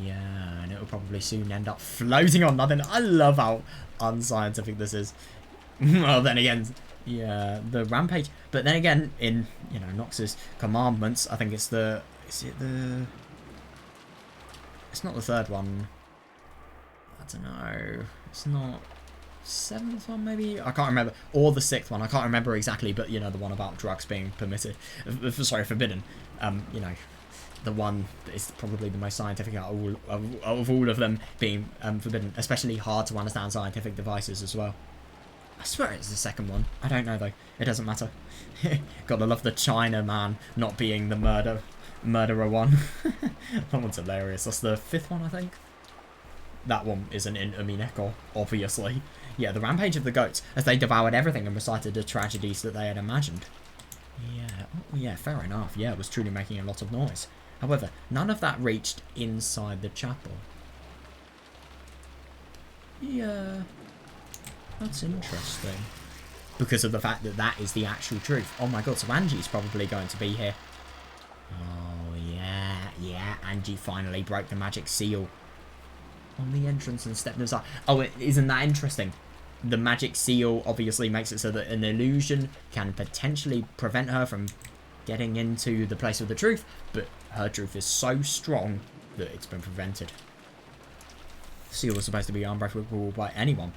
Yeah, and it will probably soon end up floating on nothing. I love how unscientific this is. Well, then again, yeah, the rampage. But then again, in, you know, Nox's commandments, I think it's the... It's not the third one. I don't know. It's not... 7th one, maybe? I can't remember. Or the 6th one. I can't remember exactly, but, you know, the one about drugs being permitted. Sorry, forbidden. You know, the one that is probably the most scientific out of all of them being forbidden. Especially hard to understand scientific devices as well. I swear it's the second one. I don't know, though. It doesn't matter. Gotta love the China man not being the murderer one. That one's hilarious. That's the 5th one, I think. That one isn't in Umineko, obviously. Yeah, the rampage of the goats, as they devoured everything and recited the tragedies that they had imagined. Yeah, oh, yeah, fair enough. Yeah, it was truly making a lot of noise. However, none of that reached inside the chapel. Yeah, that's interesting. Because of the fact that that is the actual truth. Oh my god, so Ange's probably going to be here. Oh, yeah, Ange finally broke the magic seal on the entrance and stepped aside. Oh, isn't that interesting? The magic seal obviously makes it so that an illusion can potentially prevent her from getting into the place of the truth, but her truth is so strong that it's been prevented. The seal was supposed to be unbreakable by anyone.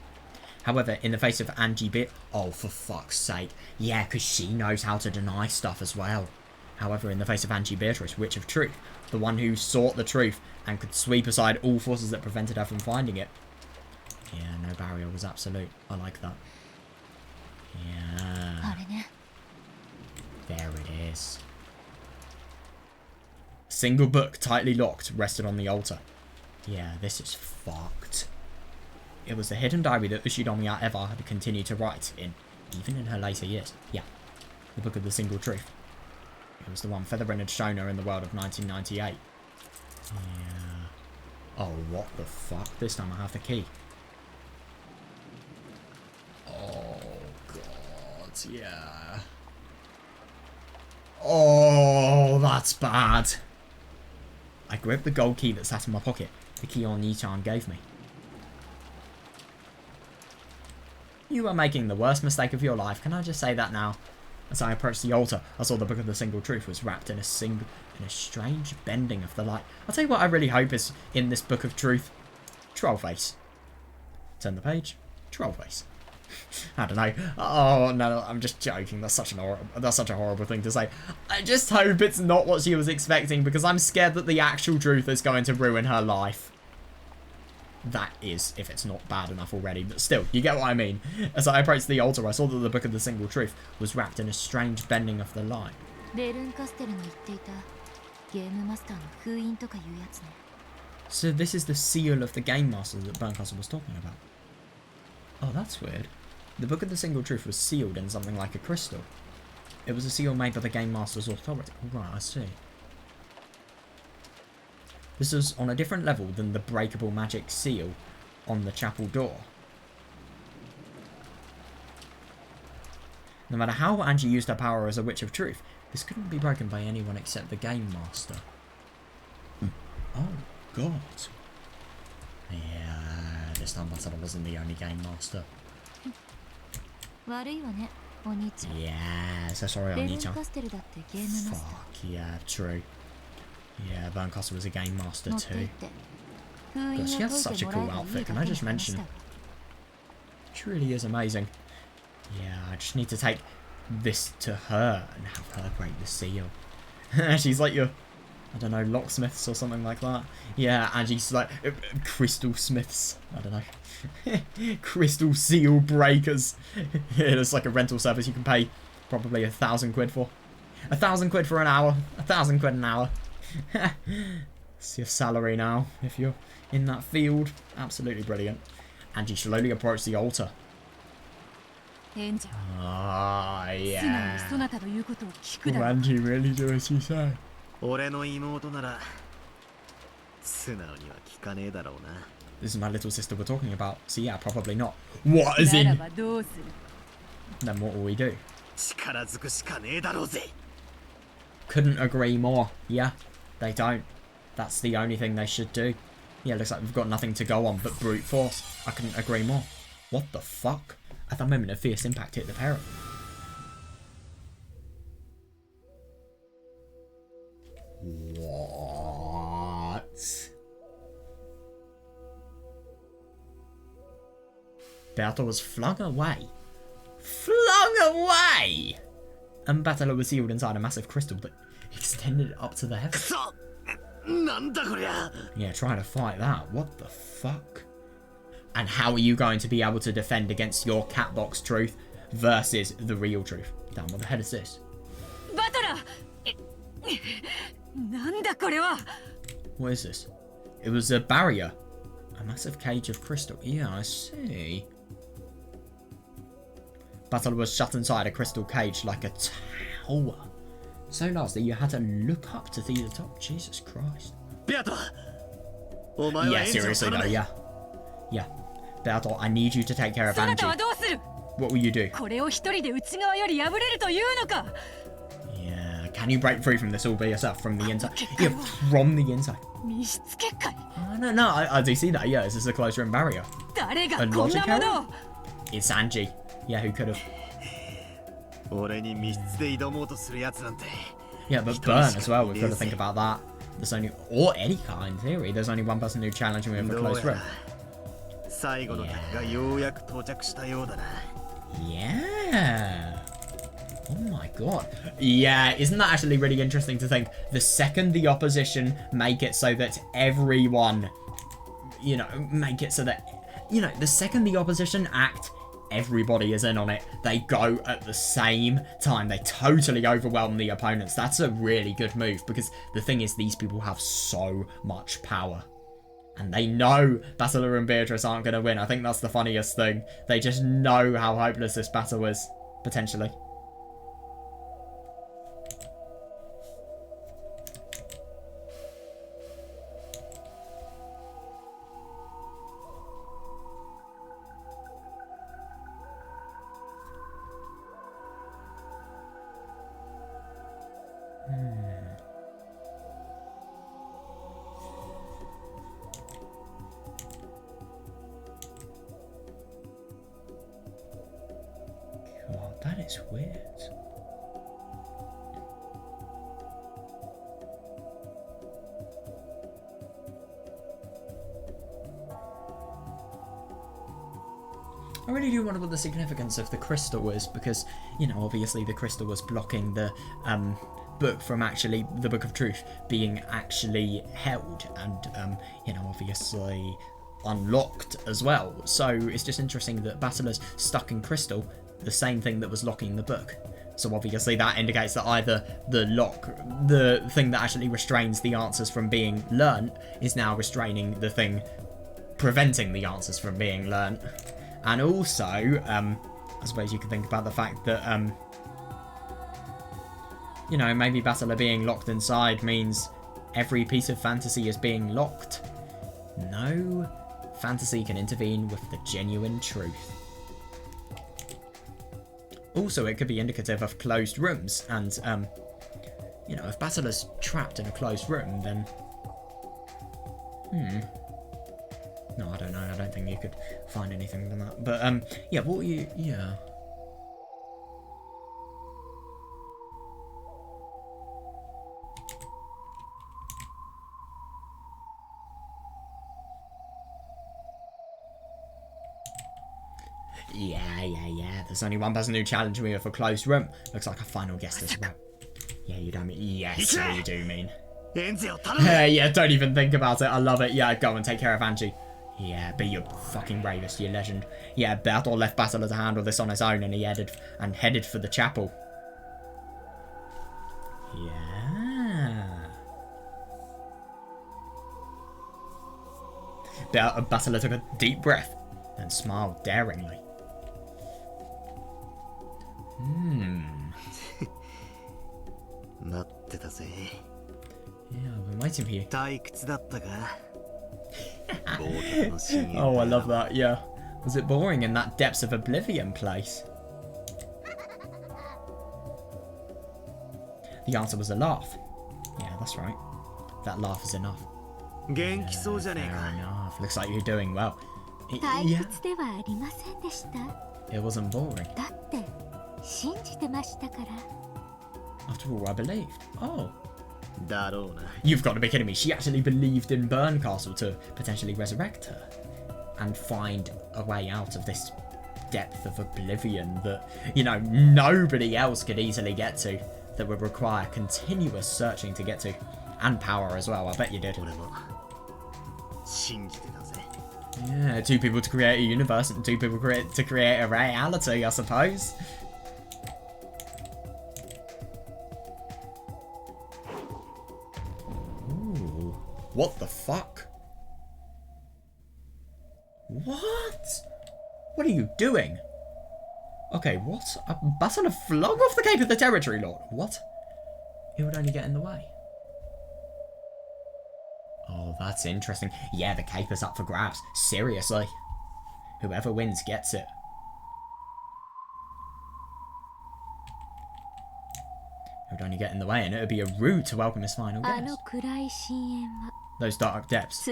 However, in the face of Ange oh, for fuck's sake. Yeah, because she knows how to deny stuff as well. However, in the face of Ange Beatrice, Witch of Truth, the one who sought the truth and could sweep aside all forces that prevented her from finding it. Yeah, no barrier was absolute. I like that. Yeah. There it is. Single book, tightly locked, rested on the altar. Yeah, this is fucked. It was the hidden diary that Ushinomiya Eva had continued to write in, even in her later years. Yeah, the Book of the Single Truth. It was the one Featherin had shown her in the world of 1998. Yeah. Oh, what the fuck? This time I have the key. Oh, God. Yeah. Oh, that's bad. I gripped the gold key that sat in my pocket. The key Oni-chan gave me. You were making the worst mistake of your life. Can I just say that now? As I approached the altar, I saw the Book of the Single Truth was wrapped in a strange bending of the light. I'll tell you what I really hope is in this Book of Truth. Troll face. Turn the page. Troll face. I don't know. Oh no, I'm just joking. That's such a horrible thing to say. I just hope it's not what she was expecting, because I'm scared that the actual truth is going to ruin her life. That is, if it's not bad enough already, but still, you get what I mean. As I approached the altar, I saw that the Book of the Single Truth was wrapped in a strange bending of the light. So this is the seal of the Game Master that Burncastle was talking about. Oh, that's weird. The Book of the Single Truth was sealed in something like a crystal. It was a seal made by the Game Master's authority. Right, I see. This was on a different level than the breakable magic seal on the chapel door. No matter how Ange used her power as a Witch of Truth, this couldn't be broken by anyone except the Game Master. Oh, God. Yeah, this time I thought I wasn't the only Game Master. Yeah, so sorry, Oni-chan. Fuck, yeah, true. Yeah, Burncastle was a Game Master too. God, she has such a cool outfit, can I just mention? She really is amazing. Yeah, I just need to take this to her and have her break the seal. She's like your, I don't know, locksmiths or something like that. Yeah, and she's like crystal smiths. I don't know. Crystal seal breakers. It's like a rental service you can pay probably 1,000 quid for. 1,000 quid for an hour. 1,000 quid an hour. It's your salary now if you're in that field. Absolutely brilliant. And you slowly approach the altar. Ah, yeah. Will Ange really do as you say? This is my little sister we're talking about, so yeah, probably not. What is in? Then what will we do? Couldn't agree more. Yeah, they don't. That's the only thing they should do. Yeah, looks like we've got nothing to go on but brute force. I couldn't agree more. What the fuck? At that moment, a fierce impact hit the parrot. What? Beato was flung away. Flung away! And Battler was sealed inside a massive crystal that extended up to the heavens. Yeah, trying to fight that. What the fuck? And how are you going to be able to defend against your catbox truth versus the real truth? Damn, what the hell is this? What is this? It was a barrier. A massive cage of crystal. Yeah, I see. Battler was shut inside a crystal cage like a tower. So large that you had to look up to see the top. Jesus Christ. Yeah, seriously though, yeah. Yeah. Beato, I need you to take care of Ange. What will you do? Yeah, can you break free from this all by yourself? From the inside? Yeah, from the inside. No, I do see that, yeah. Is this a closed room barrier? A logic error? It's Ange. Yeah, who could have? Yeah, but Burn as well, we've got to think about that. There's only, or Erika in theory, there's only one person who challenged me with a closed room. Yeah. Oh my god. Yeah, isn't that actually really interesting to think? The second the opposition make it so that everyone, you know, make it so that, you know, the second the opposition act, everybody is in on it. They go at the same time. They totally overwhelm the opponents. That's a really good move, because the thing is, these people have so much power. And they know Battler and Beatrice aren't going to win. I think that's the funniest thing. They just know how hopeless this battle is, potentially. It's weird. I really do wonder what the significance of the crystal is, because, you know, obviously the crystal was blocking the book from actually, the Book of Truth being actually held and, you know, obviously unlocked as well. So it's just interesting that Basila's stuck in crystal, the same thing that was locking the book. So obviously that indicates that either the thing that actually restrains the answers from being learnt, is now restraining the thing preventing the answers from being learnt. And also, I suppose you can think about the fact that, you know, maybe Basila being locked inside means every piece of fantasy is being locked. No fantasy can intervene with the genuine truth. Also, it could be indicative of closed rooms, and, you know, if Basila's trapped in a closed room, then... No, I don't know. I don't think you could find anything than that. But, yeah, what you... Yeah. Yeah. There's only one person who challenged me with a closed room. Looks like a final guest as well. Yeah, you don't mean... Yes, you do mean. Yeah, don't even think about it. I love it. Yeah, go and take care of Ange. Yeah, be your fucking bravest, you legend. Yeah, Bertol left Basila to handle this on his own, and he headed for the chapel. Yeah. Basila took a deep breath and smiled daringly. Yeah, I've been waiting for you. Oh, I love that, yeah. Was it boring in that depths of oblivion place? The answer was a laugh. Yeah, that's right. That laugh is enough. Yeah, fair enough. Looks like you're doing well. Yeah. It wasn't boring. After all, I believed. Oh. You've got to be kidding me. She actually believed in Burncastle to potentially resurrect her and find a way out of this depth of oblivion that, you know, nobody else could easily get to, that would require continuous searching to get to, and power as well. I bet you did. Yeah, 2 people to create a universe and 2 people to create a reality, I suppose. What the fuck? What? What are you doing? Okay, what? Basila flung off the cape of the territory lord. What? It would only get in the way. Oh, that's interesting. Yeah, the cape is up for grabs. Seriously. Whoever wins gets it. It would only get in the way, and it would be a rude to welcome his final guest. Those dark depths.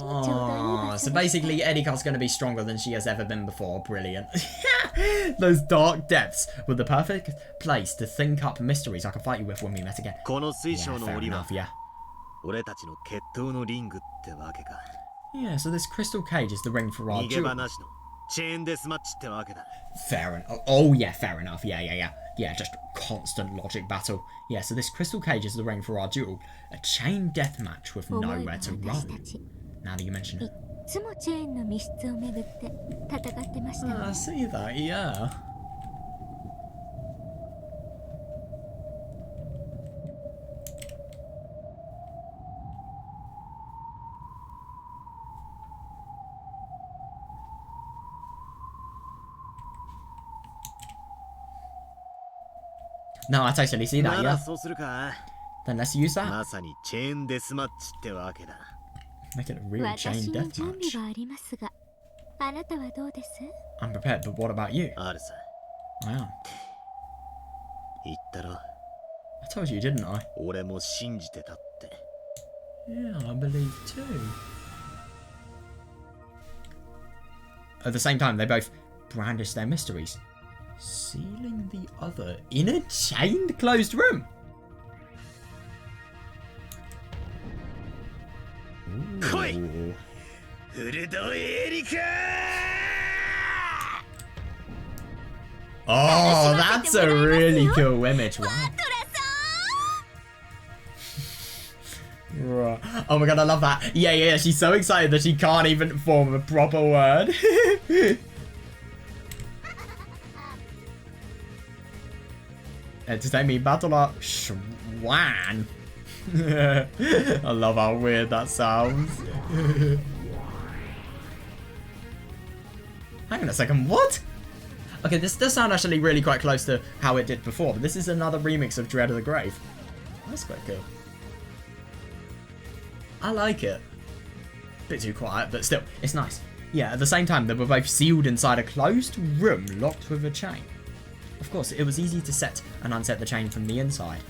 Oh, so basically Eddie Carl's going to be stronger than she has ever been before. Brilliant. Those dark depths were the perfect place to think up mysteries I can fight you with when we met again. Yeah, fair enough, yeah. Yeah, so this crystal cage is the ring for our duel. Fair enough. Oh yeah, fair enough. Yeah, just constant logic battle. Yeah, so this crystal cage is the ring for our duel. A chain death match with nowhere to run. Now that you mention it. I see that, yeah. No, I totally see that, yeah. Then let's use that. Make it a real chain deathmatch. I'm prepared, but what about you? I am. I told you, didn't I? Yeah, I believe too. at the same time, they both brandish their mysteries, sealing the other in a chained closed room. Ooh. Oh, that's a really cool image. Wow. Oh my god, I love that. Yeah, she's so excited that she can't even form a proper word. Entertain me, battler. Schwan. I love how weird that sounds. Hang on a second, what? Okay, this does sound actually really quite close to how it did before, but this is another remix of Dread of the Grave. That's quite cool. I like it. Bit too quiet, but still, it's nice. Yeah, at the same time, they were both sealed inside a closed room locked with a chain. Of course, it was easy to set and unset the chain from the inside.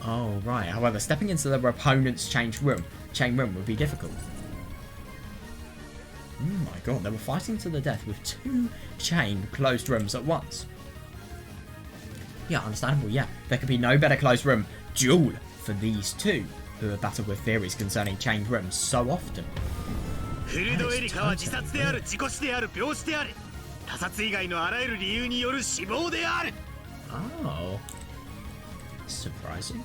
Oh, right. However, stepping into their opponent's chain room would be difficult. Oh my god, they were fighting to the death with 2 chained closed rooms at once. Yeah, understandable, yeah. There could be no better closed room duel for these two, who have battled with theories concerning chained rooms so often. Oh. Surprising.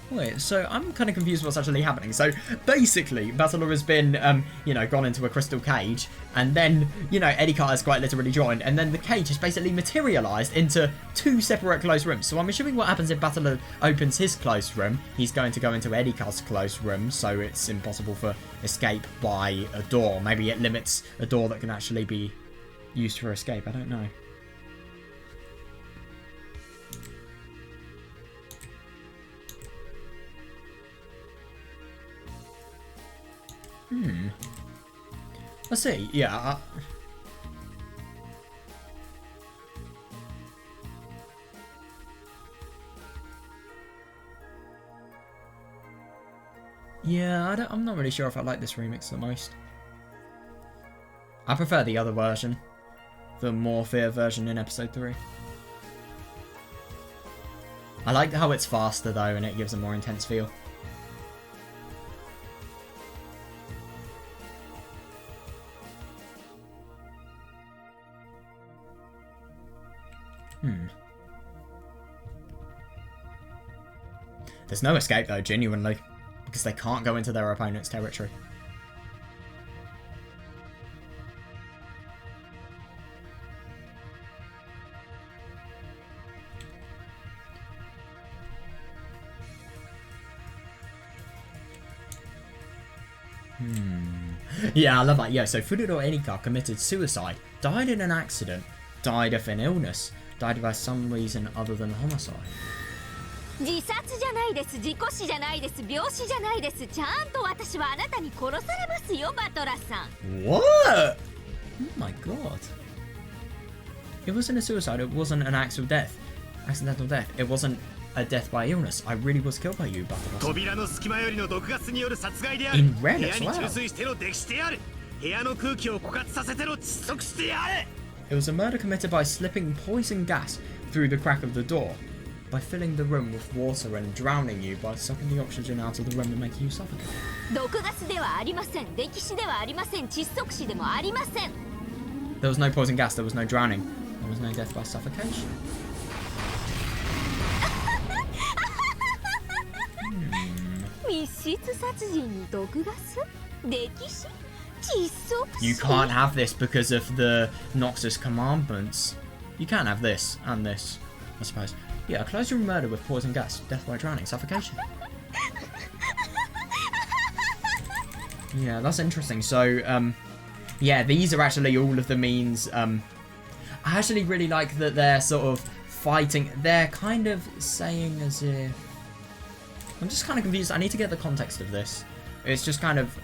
Wait, so I'm kind of confused what's actually happening. So basically, Battler has been, you know, gone into a crystal cage, and then, you know, Eddie Carter's quite literally joined, and then the cage has basically materialized into 2 separate closed rooms. So I'm assuming what happens if Battler opens his closed room, he's going to go into Eddie Carter's closed room, so it's impossible for escape by a door. Maybe it limits a door that can actually be used for escape. I don't know. Let's see. Yeah. Yeah, I'm not really sure if I like this remix the most. I prefer the other version. The Morphia version in episode 3. I like how it's faster though, and it gives a more intense feel. There's no escape though, genuinely, because they can't go into their opponent's territory. Yeah, I love that. Yeah, so Fururo Enika committed suicide, died in an accident, died of an illness, died by some reason other than homicide. 自殺じゃないです、事故死じゃないです、病死じゃないです。ちゃんと私はあなたに殺されますよ、バトラさん。What? Oh my god. It wasn't a suicide, it wasn't an accidental death. It wasn't a death by illness. I really was killed by you, Battler. 扉の隙間よりの毒ガスによる殺害である。In red 部屋 as に well. 注水しての溺死である。部屋の空気を枯渇させての窒息死である。 It was a murder committed by slipping poison gas through the crack of the door, by filling the room with water and drowning you by sucking the oxygen out of the room and making you suffocate. 毒ガスではありません、溺死ではありません、窒息死でもありません。There was no poison gas, there was no drowning, there was no death by suffocation. 密室殺人に毒ガス？溺死？窒息死？ You can't have this because of the Noxus commandments. You can't have this and this, I suppose. Yeah, a closed room murder with poison gas, death by drowning, suffocation. Yeah, that's interesting. So, yeah, these are actually all of the means. I actually really like that they're sort of fighting. They're kind of saying as if... I'm just kind of confused. I need to get the context of this. It's just kind of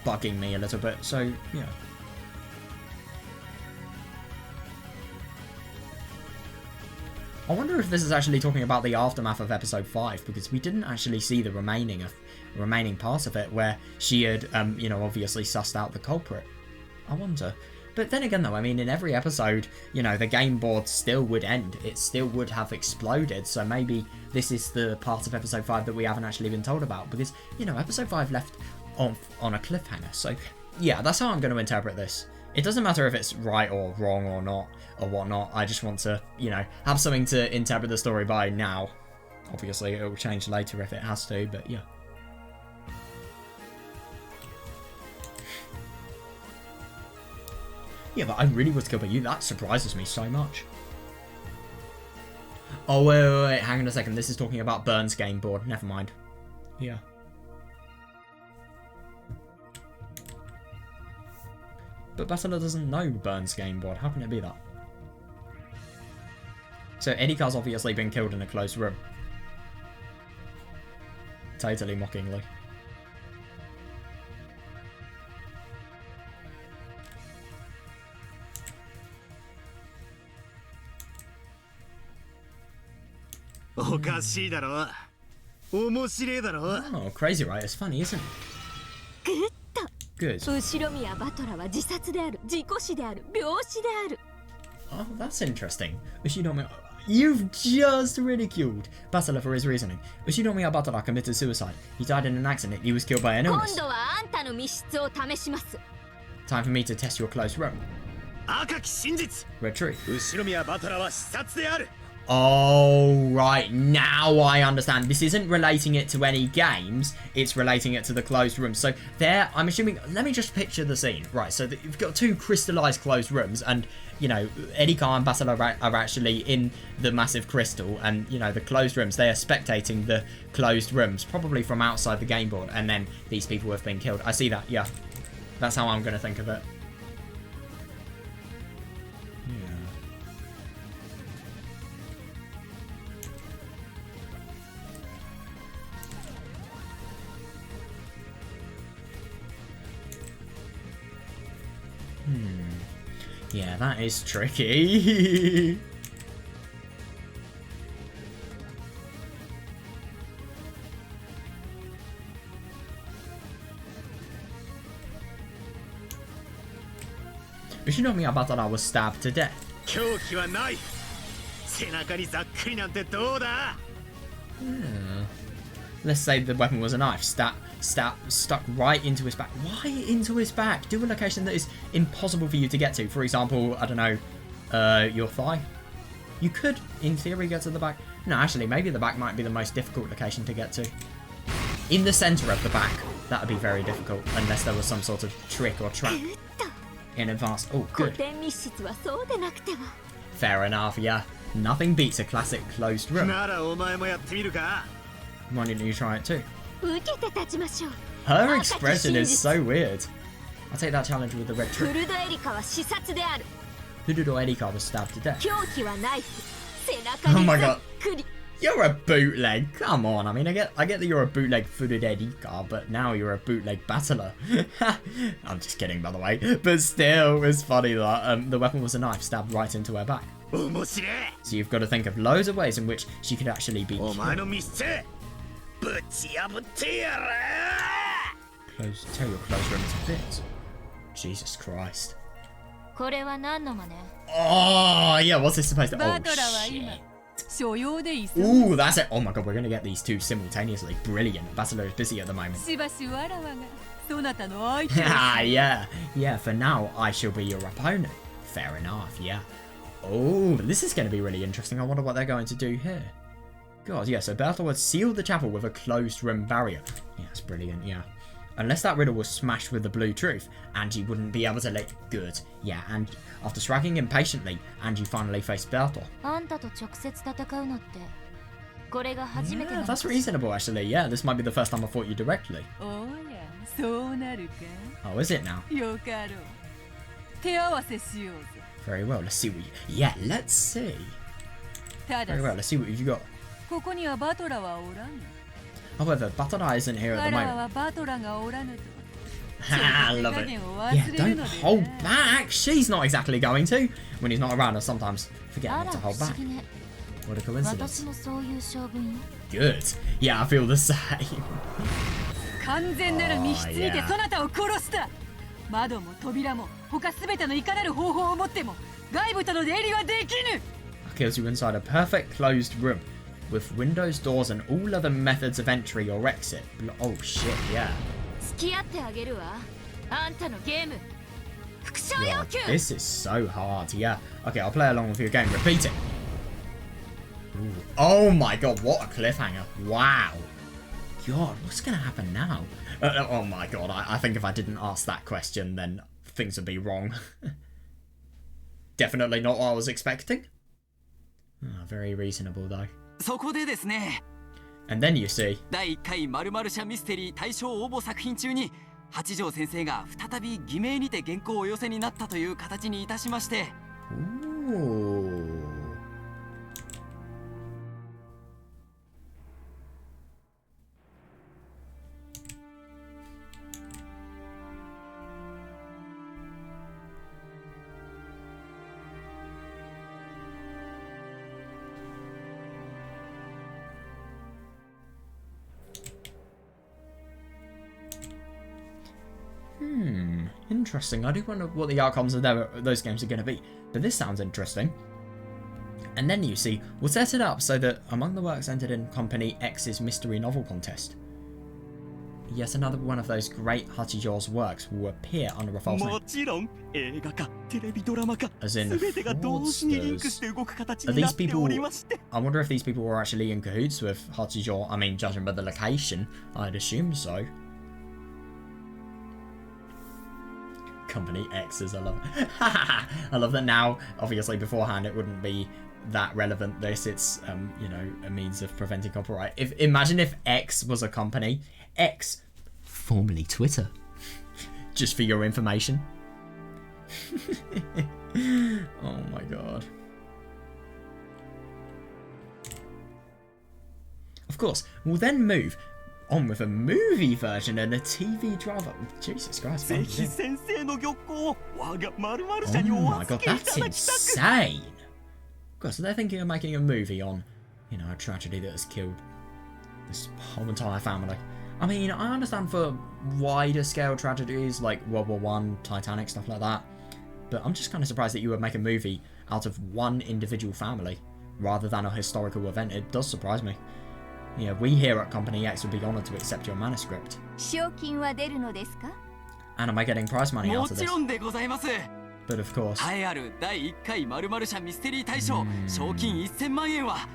bugging me a little bit. So, yeah. I wonder if this is actually talking about the aftermath of episode 5, because we didn't actually see the remaining parts of it where she had, you know, obviously sussed out the culprit. I wonder. But then again, though, I mean, in every episode, you know, the game board still would end. It still would have exploded. So maybe this is the part of episode 5 that we haven't actually been told about, because, you know, episode 5 left on a cliffhanger. So, yeah, that's how I'm going to interpret this. It doesn't matter if it's right or wrong or not or whatnot. I just want to, you know, have something to interpret the story by now. Obviously, it will change later if it has to, but yeah. Yeah, but I really was killed by you. That surprises me so much. Oh, wait, hang on a second. This is talking about Burns' game board. Never mind. Yeah. But Battler doesn't know Burns' game board. How can it be that? So Eddie Carr's obviously been killed in a closed room. Totally mockingly. Oh, crazy, right? It's funny, isn't it? Good. Oh, that's interesting. You've just ridiculed Battler for his reasoning. Ushinomiya Battler committed suicide. He died in an accident. He was killed by an illness. Time for me to test your closed room. Red truth. Oh, right. Now I understand. This isn't relating it to any games. It's relating it to the closed room. So there, I'm assuming... Let me just picture the scene. Right, so you've got two crystallized closed rooms. And, you know, Eddie Carr and Battler are actually in the massive crystal. And, you know, the closed rooms, they are spectating the closed rooms. Probably from outside the game board. And then these people have been killed. I see that, yeah. That's how I'm going to think of it. Yeah, that is tricky. Ushinomiya Battler was stabbed to death. Let's say the weapon was a knife. Stuck right into his back. Why into his back? Do a location that is impossible for you to get to. For example, I don't know, your thigh. You could, in theory, get to the back. No, actually, maybe the back might be the most difficult location to get to. In the center of the back, that would be very difficult, unless there was some sort of trick or trap in advance. Oh, good. Fair enough, yeah. Nothing beats a classic closed room. Why didn't you try it too? Her expression is so weird. I'll take that challenge with the red trick. Furudo Erika was stabbed to death. Oh my god. You're a bootleg. Come on. I mean, I get that you're a bootleg Furudo Erika, but now you're a bootleg Battler. I'm just kidding, by the way. But still, it's funny that the weapon was a knife stabbed right into her back. So you've got to think of loads of ways in which she could actually be killed. Tear your clothes room into bits. Jesus Christ. Oh, yeah, what's this supposed to... Oh, shit. Ooh, that's it. Oh my god, we're going to get these two simultaneously. Brilliant. Battler is busy at the moment. Yeah. Yeah, for now, I shall be your opponent. Fair enough, yeah. Oh, this is going to be really interesting. I wonder what they're going to do here. God, yeah, so Bertha would seal the chapel with a closed room barrier. Yeah, that's brilliant, yeah. Unless that riddle was smashed with the blue truth, Angie wouldn't be able to let... Good. Yeah, and after shrugging impatiently, Angie finally faced Bertha. Yeah, that's reasonable, actually. Yeah, this might be the first time I fought you directly. Oh, is it now? Very well, let's see what you... Yeah, let's see. Very well, let's see what you've got. However, Battler isn't here at the moment. I love it. Yeah, don't hold back. She's not exactly going to. When he's not around, I sometimes forget not to hold back. What a coincidence. 私もそういう性分よ。 Good. Yeah, I feel the same. 完全なる密室にてそなたを殺した。窓も扉も他すべてのいかなる方法を持っても外部との出入りはできぬ。 Kills you inside a perfect closed room with windows, doors, and all other methods of entry or exit. Oh shit, yeah. 付き合ってあげるわ。あんたのゲーム。復唱要 God, 求。 this is so hard. Yeah. Okay, I'll play along with your game. Repeat it. Ooh. Oh my god, what a cliffhanger. Wow. God, what's going to happen now? Oh my god, I think if I didn't ask that question, then things would be wrong. Definitely not what I was expecting. Oh, very reasonable, though. そこでですね。 And then you see... 第1回〇〇社ミステリー大賞応募作品中に八条先生が再び偽名にて原稿をお寄せになったという形にいたしまして。 Ooh. Interesting. I do wonder what the outcomes of those games are going to be, but this sounds interesting. And then you see, we'll set it up so that among the works entered in Company X's mystery novel contest, yet another one of those great Hachijo's works will appear under a false name. As in fraudsters. Are these people... I wonder if these people were actually in cahoots with Hachijo. I mean, judging by the location, I'd assume so. Company X's, I love it. I love that now. Obviously, beforehand, it wouldn't be that relevant. It's you know, a means of preventing copyright. Imagine if X was a company. X, formerly Twitter. Just for your information. Oh my god. Of course, we'll then move on with a movie version and a TV drama. Jesus Christ. Oh my god, that's insane. God, so they're thinking of making a movie on, you know, a tragedy that has killed this whole entire family. I mean, I understand for wider scale tragedies like World War I, Titanic, stuff like that. But I'm just kind of surprised that you would make a movie out of one individual family rather than a historical event. It does surprise me. Yeah, we here at Company X would be honoured to accept your manuscript. 賞金は出るのですか? And am I getting prize money out of this? もちろんでございます。 But of course. 栄えある第1回〇〇社ミステリー大賞賞金1000万円は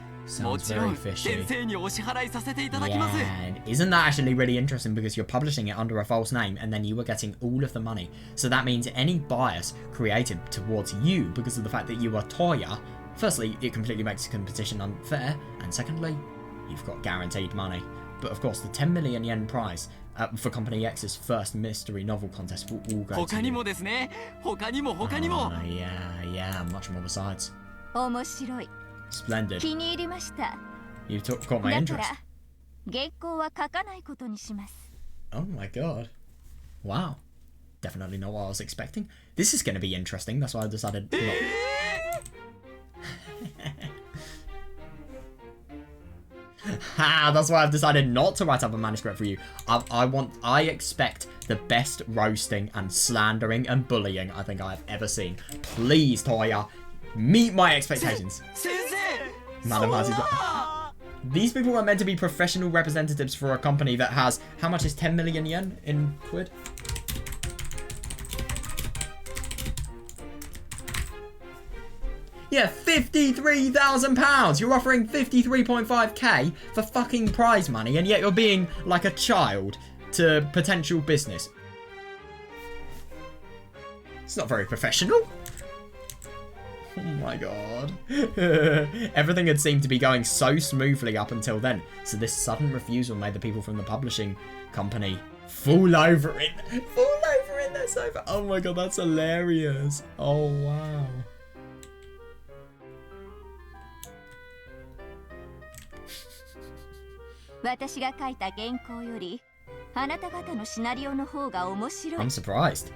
もちろん先生にお支払いさせていただきます。 Yeah, isn't that actually really interesting because you're publishing it under a false name and then you were getting all of the money. So that means any bias created towards you because of the fact that you are Toya, firstly, it completely makes the competition unfair, and secondly, you've got guaranteed money. But of course, the 10 million yen prize for Company X's first mystery novel contest will all go to you. 他にもですね。他にも他にも。Yeah, much more besides. 面白い。 Splendid. 気に入りました。 You caught my だ interest. から原稿は書かないことにします。 Oh my god. Wow. Definitely not what I was expecting. This is going to be interesting. That's why I decided not. That's why I've decided not to write up a manuscript for you. I expect the best roasting and slandering and bullying I think I've ever seen. Please, Toya, meet my expectations. Madam Hazi's. These people are meant to be professional representatives for a company that has, how much is 10 million yen in quid? Yeah, £53,000. You're offering 53.5k for fucking prize money, and yet you're being like a child to potential business. It's not very professional. Oh my god. Everything had seemed to be going so smoothly up until then. So this sudden refusal made the people from the publishing company fall over in their sofa. Oh my god, that's hilarious. Oh wow. 私が書いた原稿よりあなた方のシナリオの方が面白い。 I'm surprised.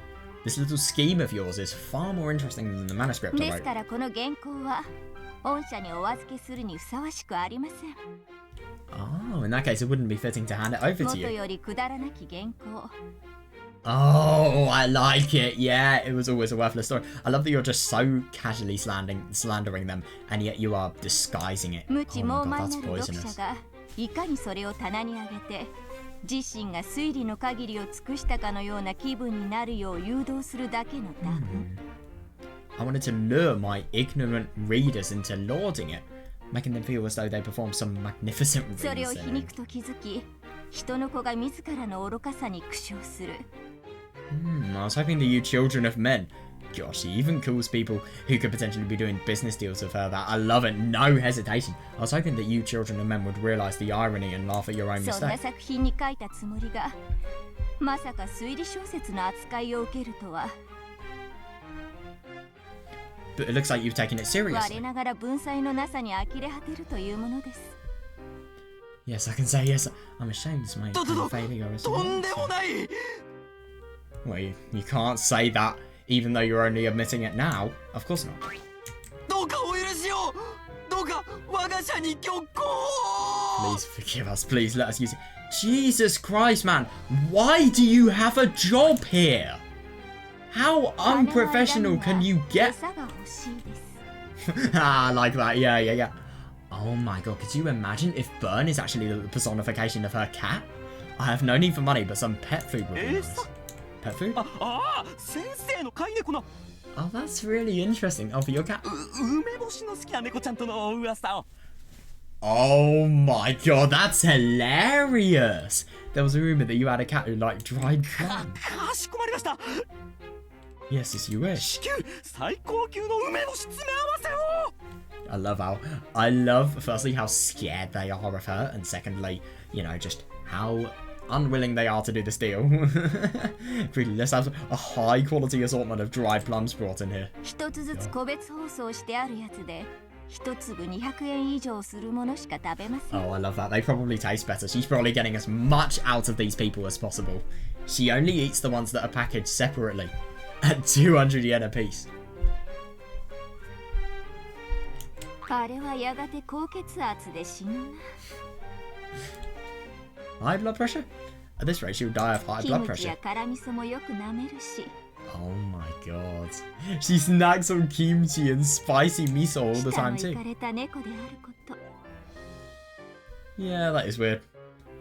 This little scheme of yours is far more interesting than the manuscript I です wrote. からこの原稿は御社にお預けするにふさわしくありません。 Oh, in that case, it wouldn't be fitting to hand it over to 元 you. よりくだらなき原稿。 Oh, I like it. Yeah, it was always a worthless story. I love that you're just so casually slandering them, and yet you are disguising it. 無知 Oh 猛 my 々 god, な that's る読者 poisonous. がいかにそれを棚に上げて自身が推理の限りを尽くしたかのような気分になるよう誘導するだけの談話。 I wanted to lure my ignorant readers into lauding it, making them feel as though they performed some magnificent それを皮 reasoning. 肉と気づき、人の子が自らの愚かさに苦笑する。 I was hoping that you children of men. Gosh, he even calls people who could potentially be doing business deals with her that. I love it, no hesitation. I was hoping that you children of men would realise the irony and laugh at your own そんな mistake. 作品に書いたつもりが、まさか推理小説の扱いを受けるとは。 But it looks like you've taken it 我 seriously. ながら文才のなさに呆れ果てるというものです。 Yes, I can say yes. I'm ashamed to make a failure as とんでもない。 Well, you can't say that even though you're only admitting it now. Of course not. どうかお許しを。どうか我が社に挙行。 Please forgive us. Please let us use it. Jesus Christ, man. Why do you have a job here? How unprofessional can you get? 餌が欲しいです。 Ah, like that. Yeah. Oh my god, could you imagine if Burn is actually the personification of her cat? I have no need for money, but some pet food would be nice. Pet food? ああ、先生の飼い猫の Oh, that's really interesting. Oh, for your cat? 梅干しの好きな猫ちゃんとの噂を。 Oh my god, that's hilarious! There was a rumor that you had a cat who liked dried plums. かしこまりました。 Yes, as you wish. 至急最高級の梅干し詰め合わせを。 I love, firstly, how scared they are of her, and secondly, you know, just how unwilling they are to do this deal. Really, let's have a high quality assortment of dried plums brought in here. 一つずつ個別包装してあるやつで、一粒200円以上するものしか食べません。 Oh, I love that. They probably taste better. She's probably getting as much out of these people as possible. She only eats the ones that are packaged separately at 200 yen a piece. あれはやがて高血圧で死ぬな。 High blood pressure? At this rate, she'll die of high キ blood ムチ pressure. や辛味噌もよく舐めるし、 Oh my god. She snacks on kimchi and spicy miso all the 舌 time の too. いかれた猫であること。 Yeah, that is weird.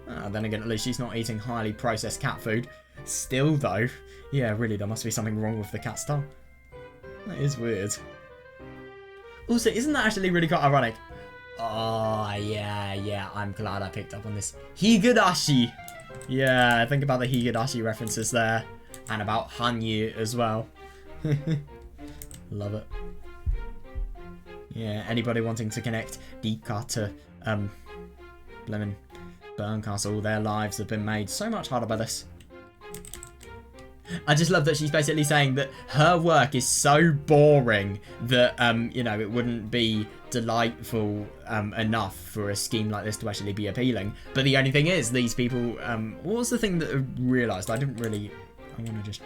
Then again, at least she's not eating highly processed cat food. Still though, yeah, really, there must be something wrong with the cat's tongue. That is weird. Also, isn't that actually really quite ironic? Oh, yeah, I'm glad I picked up on this. Higurashi! Yeah, think about the Higurashi references there. And about Hanyu as well. Love it. Yeah, anybody wanting to connect Dika to, Blemon Burn Castle, their lives have been made so much harder by this. I just love that she's basically saying that her work is so boring that, you know, it wouldn't be delightful enough for a scheme like this to actually be appealing. But the only thing is, these people, what was the thing that I realised? I didn't really, I want to just...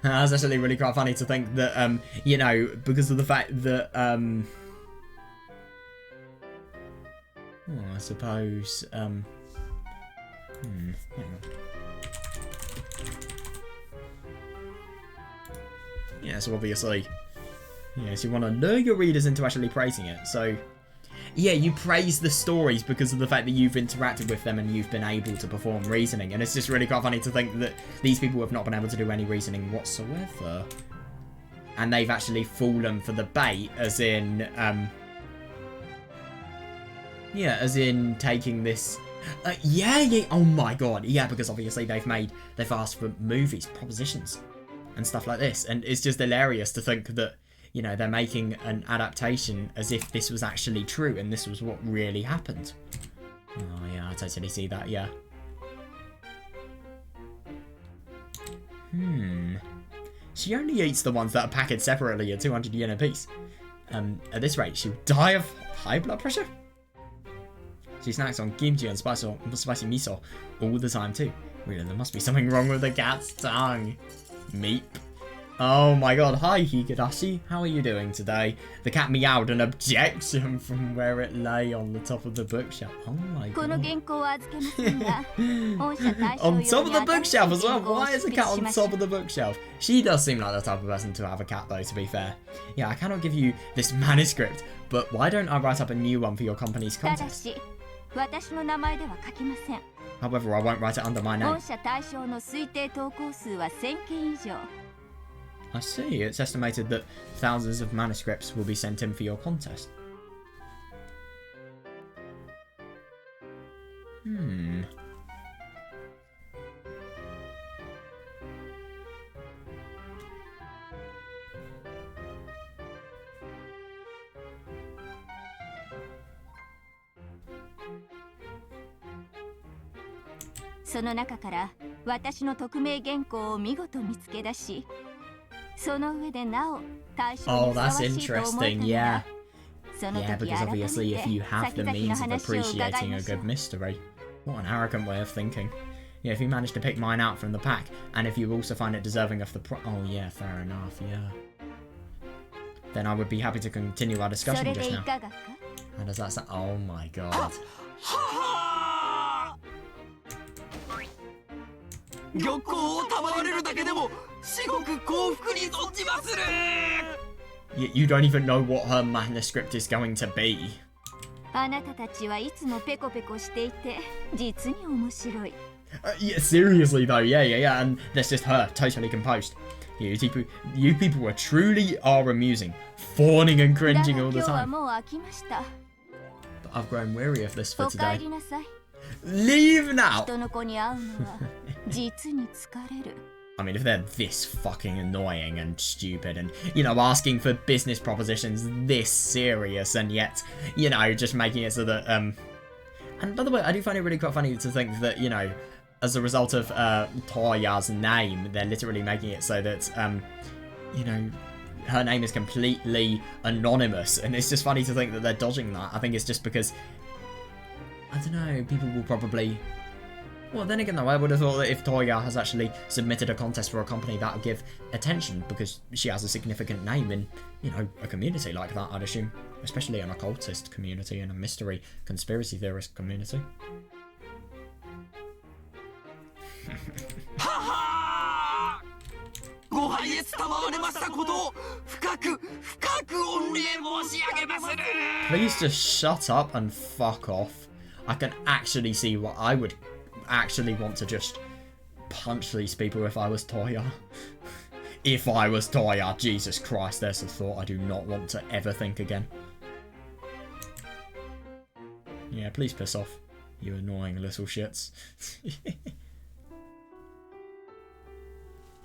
That's actually really quite funny to think that, you know, because of the fact that, I suppose, hang on. Yeah, so obviously, yes, you want to lure your readers into actually praising it, so... Yeah, you praise the stories because of the fact that you've interacted with them and you've been able to perform reasoning. And it's just really quite funny to think that these people have not been able to do any reasoning whatsoever. And they've actually fallen for the bait, as in, yeah, as in taking this... yeah, oh my god, yeah, because obviously they've asked for movies, propositions, and stuff like this. And it's just hilarious to think that, you know, they're making an adaptation as if this was actually true and this was what really happened. Oh, yeah, I totally see that, yeah. She only eats the ones that are packaged separately at 200 yen a piece. At this rate, she'll die of high blood pressure? She snacks on kimchi and spicy miso all the time too. Really, there must be something wrong with the cat's tongue. Meep. Oh my god, hi Higurashi, how are you doing today? The cat meowed an objection from where it lay on the top of the bookshelf. Oh my god. On top of the bookshelf as well? Why is the cat on top of the bookshelf? She does seem like the type of person to have a cat though, to be fair. Yeah, I cannot give you this manuscript, but why don't I write up a new one for your company's contest? However, I won't write it under my name. I see, it's estimated that thousands of manuscripts will be sent in for your contest. Hmm. その中から私の匿名原稿を見事見つけ出し、その上でなお対象にふさわしいと思えたのだ。Yeah, because obviously if you have the means of appreciating a good mystery. What an arrogant way of thinking. Yeah, if you manage to pick mine out from the pack, and if you also find it deserving of the oh yeah, fair enough, yeah. Then I would be happy to continue our discussion just now. How does that sound? Oh my god. You don't even know what her manuscript is going to be. あなたたちはいつもペコペコしていて実に面白い。Yeah, seriously though, yeah, and that's just her, totally composed. You people are truly amusing, fawning and cringing all the time. But I've grown weary of this for today. Leave now! I mean, if they're this fucking annoying and stupid and, you know, asking for business propositions this serious and yet, you know, just making it so that, and by the way, I do find it really quite funny to think that, you know, as a result of Toya's name, they're literally making it so that, you know, her name is completely anonymous, and it's just funny to think that they're dodging that. I think it's just because, I don't know, people will probably... Well, then again, though, I would have thought that if Toya has actually submitted a contest for a company, that would give attention, because she has a significant name in, you know, a community like that, I'd assume. Especially an occultist community and a mystery conspiracy theorist community. Please just shut up and fuck off. I can actually see what I would actually want to just punch these people if I was Toya. If I was Toya, Jesus Christ, there's a thought I do not want to ever think again. Yeah, please piss off, you annoying little shits.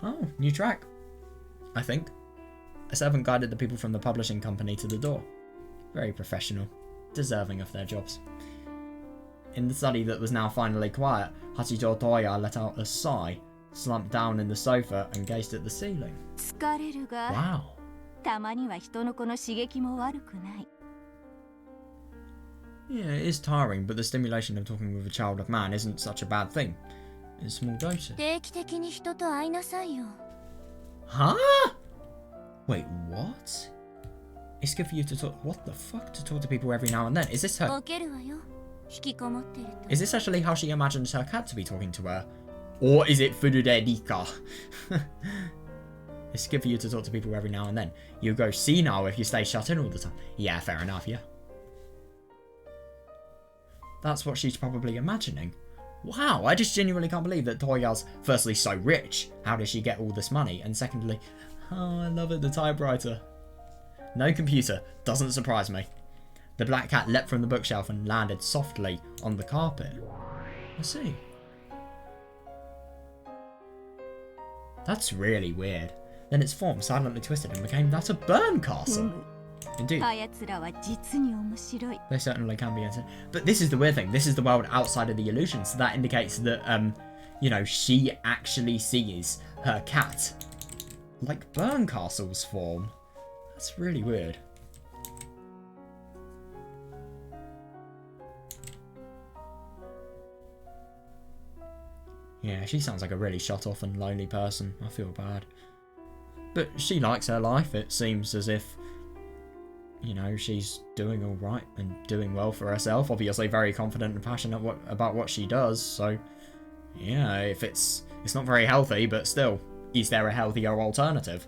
Oh, new track. I think. A servant guided the people from the publishing company to the door. Very professional. Deserving of their jobs. In the study that was now finally quiet, Hachijo Toya let out a sigh, slumped down in the sofa and gazed at the ceiling. Wow. Yeah, it is tiring, but the stimulation of talking with a child of man isn't such a bad thing. In small doses. Huh? Wait, what? It's good for you to talk. What the fuck? To talk to people every now and then? Is this her? Is this actually how she imagines her cat to be talking to her? Or is it Fururerika? It's good for you to talk to people every now and then. You go senile if you stay shut in all the time. Yeah, fair enough, yeah. That's what she's probably imagining. Wow, I just genuinely can't believe that Toya's firstly so rich. How does she get all this money? And secondly, oh, I love it, the typewriter. No computer, doesn't surprise me. The black cat leapt from the bookshelf and landed softly on the carpet. I see. That's really weird. Then its form silently twisted and became that of Burn Castle. Indeed. あやつらは実に面白い。 They certainly can be entertaining. But this is the weird thing. This is the world outside of the illusion. So that indicates that, you know, she actually sees her cat like Berncastle's form. That's really weird. Yeah, she sounds like a really shut off and lonely person. I feel bad. But she likes her life. It seems as if, you know, she's doing all right and doing well for herself. Obviously very confident and passionate about what she does. So, yeah, if it's not very healthy, but still, is there a healthier alternative?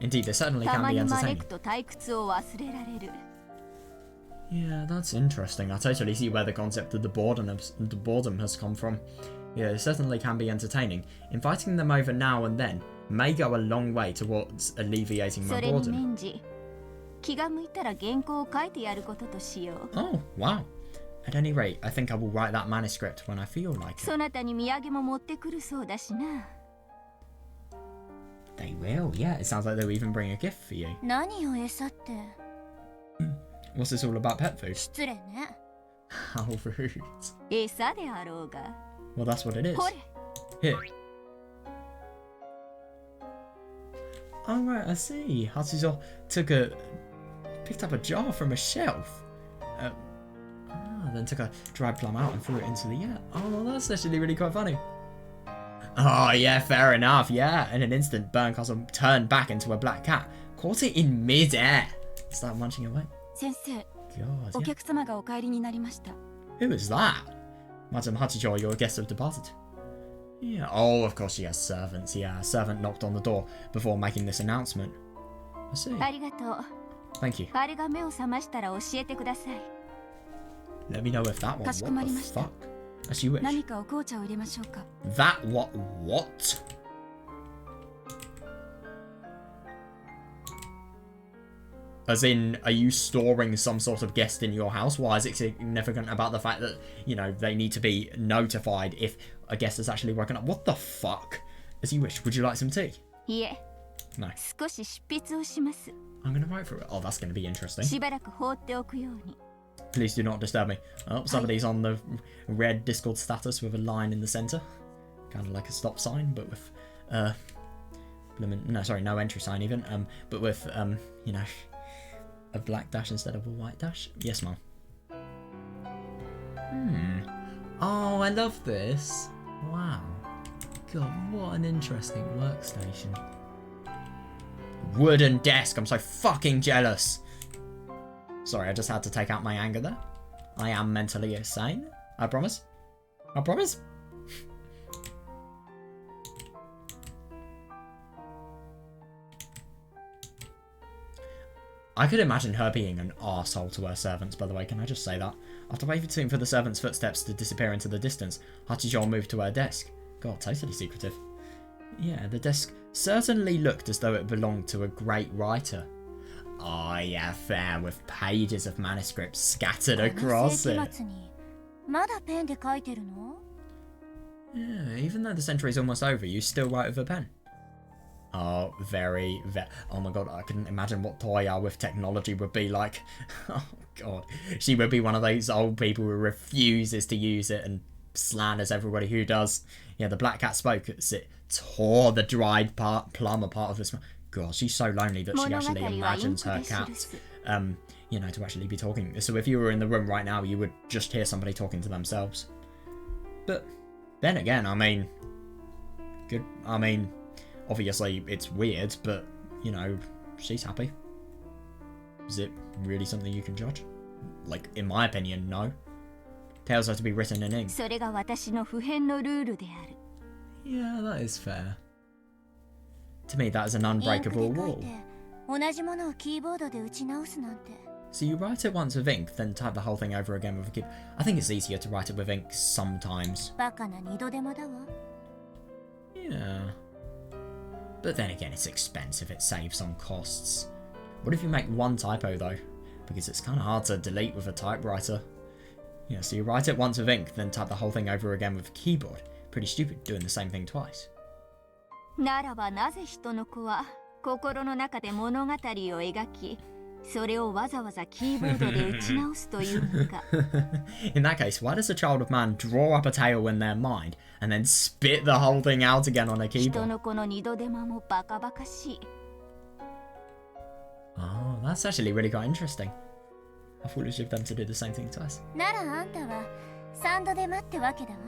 Indeed, there certainly た can ま be に招 entertaining. くと退屈を忘れられる。 Yeah, that's interesting. I totally see where the concept of the boredom has come from. Yeah, it certainly can be entertaining. Inviting them over now and then may go a long way towards alleviating そ my れに boredom. メンジ、気が向いたら原稿を書いてやることとしよう。 Oh, wow. At any rate, I think I will write that manuscript when I feel like it. そなたに土産も持ってくるそうだしな。 They will, yeah. It sounds like they'll even bring a gift for you. 何を餌って。 What's this all about pet food? 失礼ね。 How rude. 餌であろうが。 Well, that's what it is. ほれ。 Here. Oh, right, I see. Hatsuzo picked up a jar from a shelf. Then took a dried plum out and threw it into the air. Oh, well, that's actually really quite funny. Oh, yeah, fair enough, yeah. In an instant, Berncastle turned back into a black cat, caught it in mid-air, started munching away. 先生、 God, お yeah. 客様がお帰りになりました。 Who is that? Madam Hachijo, your guests have departed. Yeah, oh, of course she has servants. Yeah, a servant knocked on the door before making this announcement. I see. ありがとう。 Thank you. あれが目を覚ましたら教えてください。 Let me know if that one. かしこ What ま the りました。 fuck? As you wish. 何かお紅茶を入れましょうか。 That what? What? As in, are you storing some sort of guest in your house? Why is it significant about the fact that, you know, they need to be notified if a guest has actually woken up? What the fuck? As you wish. Would you like some tea? いえ、 No. 少し執筆をします。 I'm gonna write for it. Oh, that's gonna be interesting. しばらく放っておくように。 Please do not disturb me. Oh, somebody's on the red Discord status with a line in the center. Kind of like a stop sign, but with, no, sorry, no entry sign even. But with, you know, a black dash instead of a white dash. Yes, ma'am. Oh, I love this. Wow. God, what an interesting workstation. Wooden desk. I'm so fucking jealous. Sorry, I just had to take out my anger there. I am mentally insane. I promise. I promise. I could imagine her being an arsehole to her servants, by the way, can I just say that? After waiting for the servants' footsteps to disappear into the distance, Hachijo moved to her desk. God, totally secretive. Yeah, the desk certainly looked as though it belonged to a great writer. Oh yeah, fair, with pages of manuscripts scattered across it. まだペンで書いてるの？ Yeah, even though the century's almost over, you still write with a pen. Oh, oh my god, I couldn't imagine what Toya with technology would be like. Oh god, she would be one of those old people who refuses to use it and slanders everybody who does. Yeah, the black cat spoke as it tore the dried plum apart of this. God, she's so lonely that she actually imagines her cat, you know, to actually be talking. So if you were in the room right now, you would just hear somebody talking to themselves. But then again, I mean, obviously it's weird, but, you know, she's happy. Is it really something you can judge? Like, in my opinion, no. Tales are to be written in ink. それが私の不変のルールである。 Yeah, that is fair. To me, that is an unbreakable rule. 同じものをキーボードで打ち直すなんて。 So you write it once with ink, then type the whole thing over again with a keyboard. I think it's easier to write it with ink sometimes. バカな二度手間だわ。 Yeah. But then again, it's expensive, it saves on costs. What if you make one typo though? Because it's kind of hard to delete with a typewriter. Yeah, so you write it once with ink, then type the whole thing over again with a keyboard. Pretty stupid, doing the same thing twice. ならばなぜ人の子は心の中で物語を描き、それをわざわざキーボードで打ち直すというのか。In that case, why does a child of man draw up a tale in their mind and then spit the whole thing out again on a 人 keyboard? の子の二度手間もバカバカしい。Oh, that's actually really quite interesting. I thought it was them to do the same thing twice. ならあんたは三度手間ってわけだわ。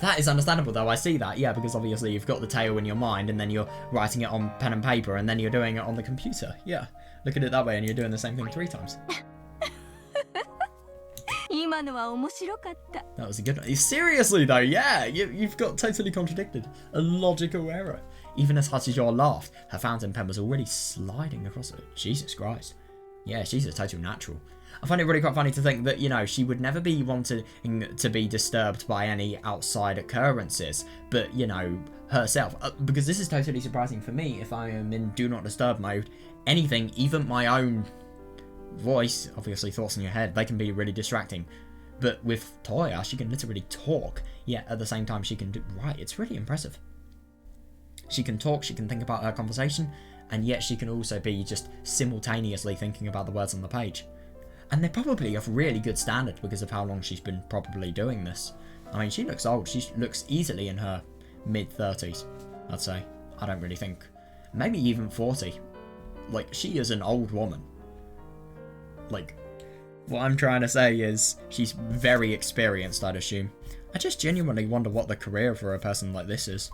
That is understandable though, I see that, yeah, because obviously you've got the tale in your mind and then you're writing it on pen and paper and then you're doing it on the computer. Yeah, look at it that way and you're doing the same thing 3 times. 今のは面白かった。 That was a good one. Seriously though, yeah, you've got totally contradicted. A logical error. Even as Hachijo laughed, her fountain pen was already sliding across it. Jesus Christ. Yeah, she's a total natural. I find it really quite funny to think that, you know, she would never be wanting to be disturbed by any outside occurrences, but, you know, herself. Because this is totally surprising for me if I am in Do Not Disturb mode. Anything, even my own voice, obviously thoughts in your head, they can be really distracting. But with Toya, she can literally talk, yet at the same time she can write. It's really impressive. She can talk, she can think about her conversation, and yet she can also be just simultaneously thinking about the words on the page. And they're probably of really good standard because of how long she's been probably doing this. I mean, she looks old. She looks easily in her mid-30s, I'd say. I don't really think. Maybe even 40. Like, she is an old woman. Like, what I'm trying to say is she's very experienced, I'd assume. I just genuinely wonder what the career for a person like this is.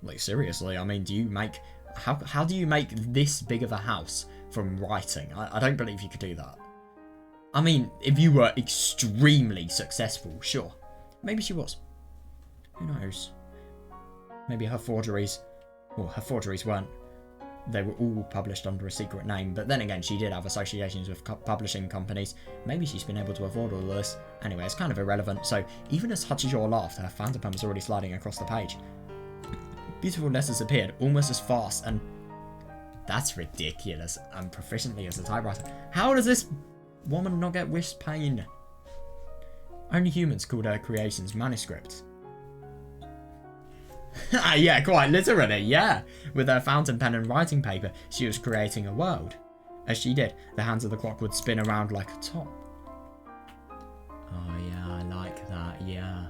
Like, seriously, I mean, do you make... How do you make this big of a house from writing? I don't believe you could do that. I mean, if you were extremely successful, sure. Maybe she was. Who knows? Maybe her forgeries... Well, her forgeries weren't. They were all published under a secret name, but then again, she did have associations with publishing companies. Maybe she's been able to afford all of this. Anyway, it's kind of irrelevant, so even as Hachijo laughed, her fountain pen was already sliding across the page. Beautiful letters appeared, almost as fast, and... That's ridiculous, and proficiently as a typewriter. How does this woman not get wrist pain? Only humans called her creations manuscripts. Yeah, quite literally, yeah. With her fountain pen and writing paper, she was creating a world. As she did, the hands of the clock would spin around like a top. Oh yeah, I like that, yeah.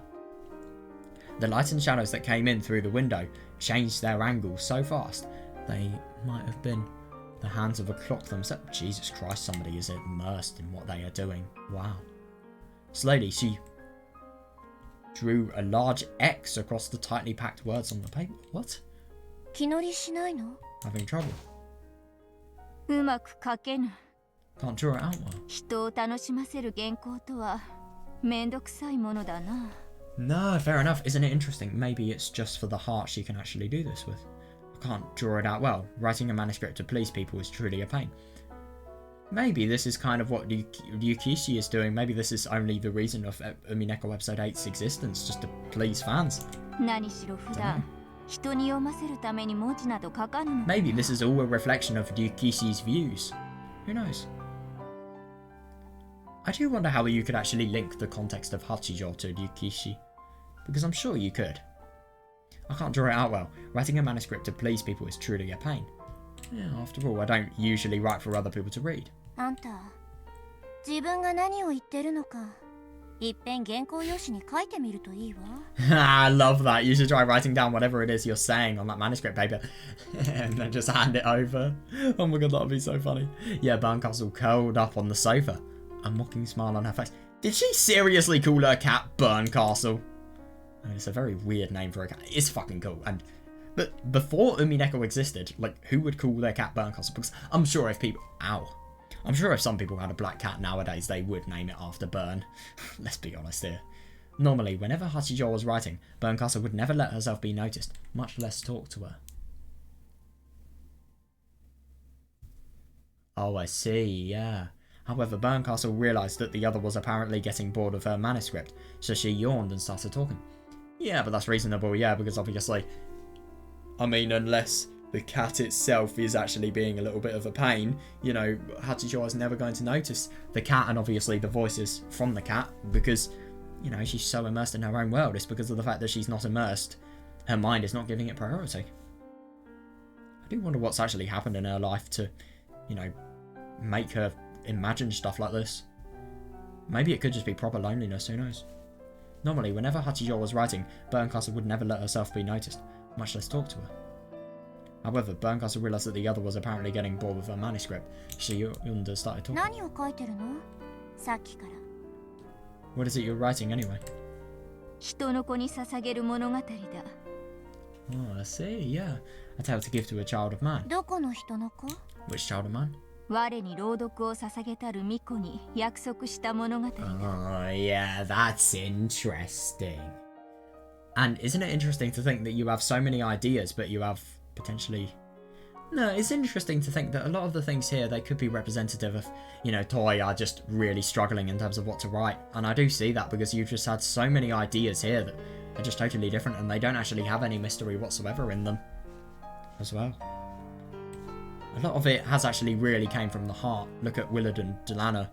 The light and shadows that came in through the window changed their angles so fast, they might have been the hands of a clock themselves. Jesus Christ, somebody is immersed in what they are doing. Wow. Slowly, she drew a large X across the tightly packed words on the paper. What? 気乗りしないの? Having trouble. うまく書けぬ。 Can't draw it out well. 人を楽しませる原稿とはめんどくさいものだな。 No, fair enough. Isn't it interesting? Maybe it's just for the heart she can actually do this with. I can't draw it out well. Writing a manuscript to please people is truly a pain. Maybe this is kind of what Ryukishi is doing. Maybe this is only the reason of Umineko Episode 8's existence, just to please fans. 何しろ普段人に読ませるために文字など書かぬの。 Maybe this is all a reflection of Ryukishi's views. Who knows? I do wonder how you could actually link the context of Hachijo to Ryukishi. Because I'm sure you could. I can't draw it out well. Writing a manuscript to please people is truly a pain. Yeah, after all, I don't usually write for other people to read. あんた、自分が何を言ってるのか、いっぺん原稿用紙に書いてみるといいわ。I love that. You should try writing down whatever it is you're saying on that manuscript paper and then just hand it over. Oh my god, that would be so funny. Yeah, Barncastle curled up on the sofa, a mocking smile on her face. Did she seriously call her cat Barncastle? It's a very weird name for a cat. It's fucking cool. But before Umineko existed, like, who would call their cat Barncastle? Because I'm sure if people... Ow. I'm sure if some people had a black cat nowadays, they would name it after Burn. Let's be honest here. Normally, whenever Hachijo was writing, Barncastle would never let herself be noticed, much less talk to her. Oh, I see, yeah. However, Barncastle realised that the other was apparently getting bored of her manuscript, so she yawned and started talking. Yeah, but that's reasonable, yeah, because obviously... I mean, unless the cat itself is actually being a little bit of a pain, you know, Hachijo's never going to notice the cat and obviously the voices from the cat because, you know, she's so immersed in her own world. It's because of the fact that she's not immersed. Her mind is not giving it priority. I do wonder what's actually happened in her life to, you know, make her imagine stuff like this. Maybe it could just be proper loneliness, who knows? Normally, whenever Hachijo was writing, Berncastle would never let herself be noticed, much less talk to her. However, Berncastle realised that the other was apparently getting bored with her manuscript. Yunda started talking. 何を書いてるの？さっきから。 What is it you're writing anyway? 人の子に捧げる物語だ。 Oh, I see, yeah. A tale to give to a child of man. どこの人の子？ Which child of man? 我に朗読を捧げたる巫女に約束した物語だ。 Oh, yeah, that's interesting. And isn't it interesting to think that you have so many ideas, but you have potentially... No, it's interesting to think that a lot of the things here, they could be representative of, you know, Toya just really struggling in terms of what to write. And I do see that because you've just had so many ideas here that are just totally different and they don't actually have any mystery whatsoever in them as well. A lot of it has actually really came from the heart. Look at Willard and Delana.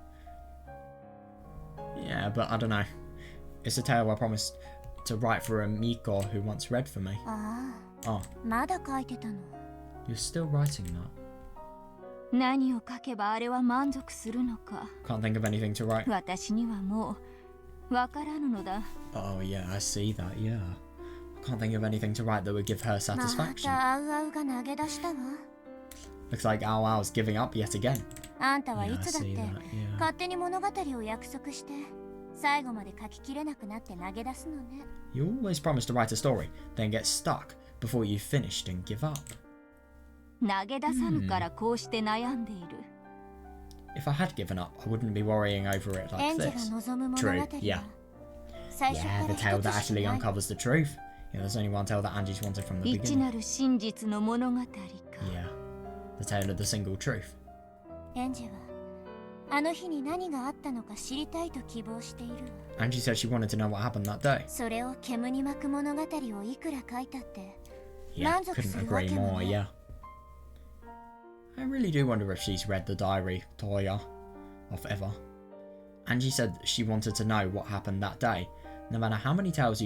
Yeah, but I don't know. It's a tale I promised to write for a Miko who once read for me. あ Oh, あ、まだ書いてたの。 you're still writing that? 何を書けばあれは満足するのか。 Can't think of anything to write. 私にはもうわからぬのだ。 Oh yeah, I see that, yeah. I can't think of anything to write that would give her ま satisfaction. たアウアウが投げ出したわ。 Looks like Ao Ao's giving up yet again. あんたは Yeah, い I つだって see that, yeah. 勝手に物語を約束して最後まで書ききれなくなって投げ出すのね。 You always promise to write a story, then get stuck before you've finished and give up. 投げ出さぬからこうして悩んでいる。 If I had given up, I wouldn't be worrying over it エ like ンジェ this. が望む物語 True, は yeah. 最初 Yeah, か the ら tale 一 that つし actually かない。 uncovers the truth. Yeah, there's only one tale that Angie's wanted from the 一 beginning. なる真実の物語か。 Yeah, the tale of the single truth. エンジェはあの日に何があったのか知りたいと希望しているわ。 Angie said she wanted to know what happened that day. それを煙に巻く物語をいくら書いたって Yeah, 満足 couldn't するわ agree けも more, ない。 yeah. I really do wonder if she's read the diary, Toya, of Eva. Angie said she wanted to know what happened that day. No matter how many tales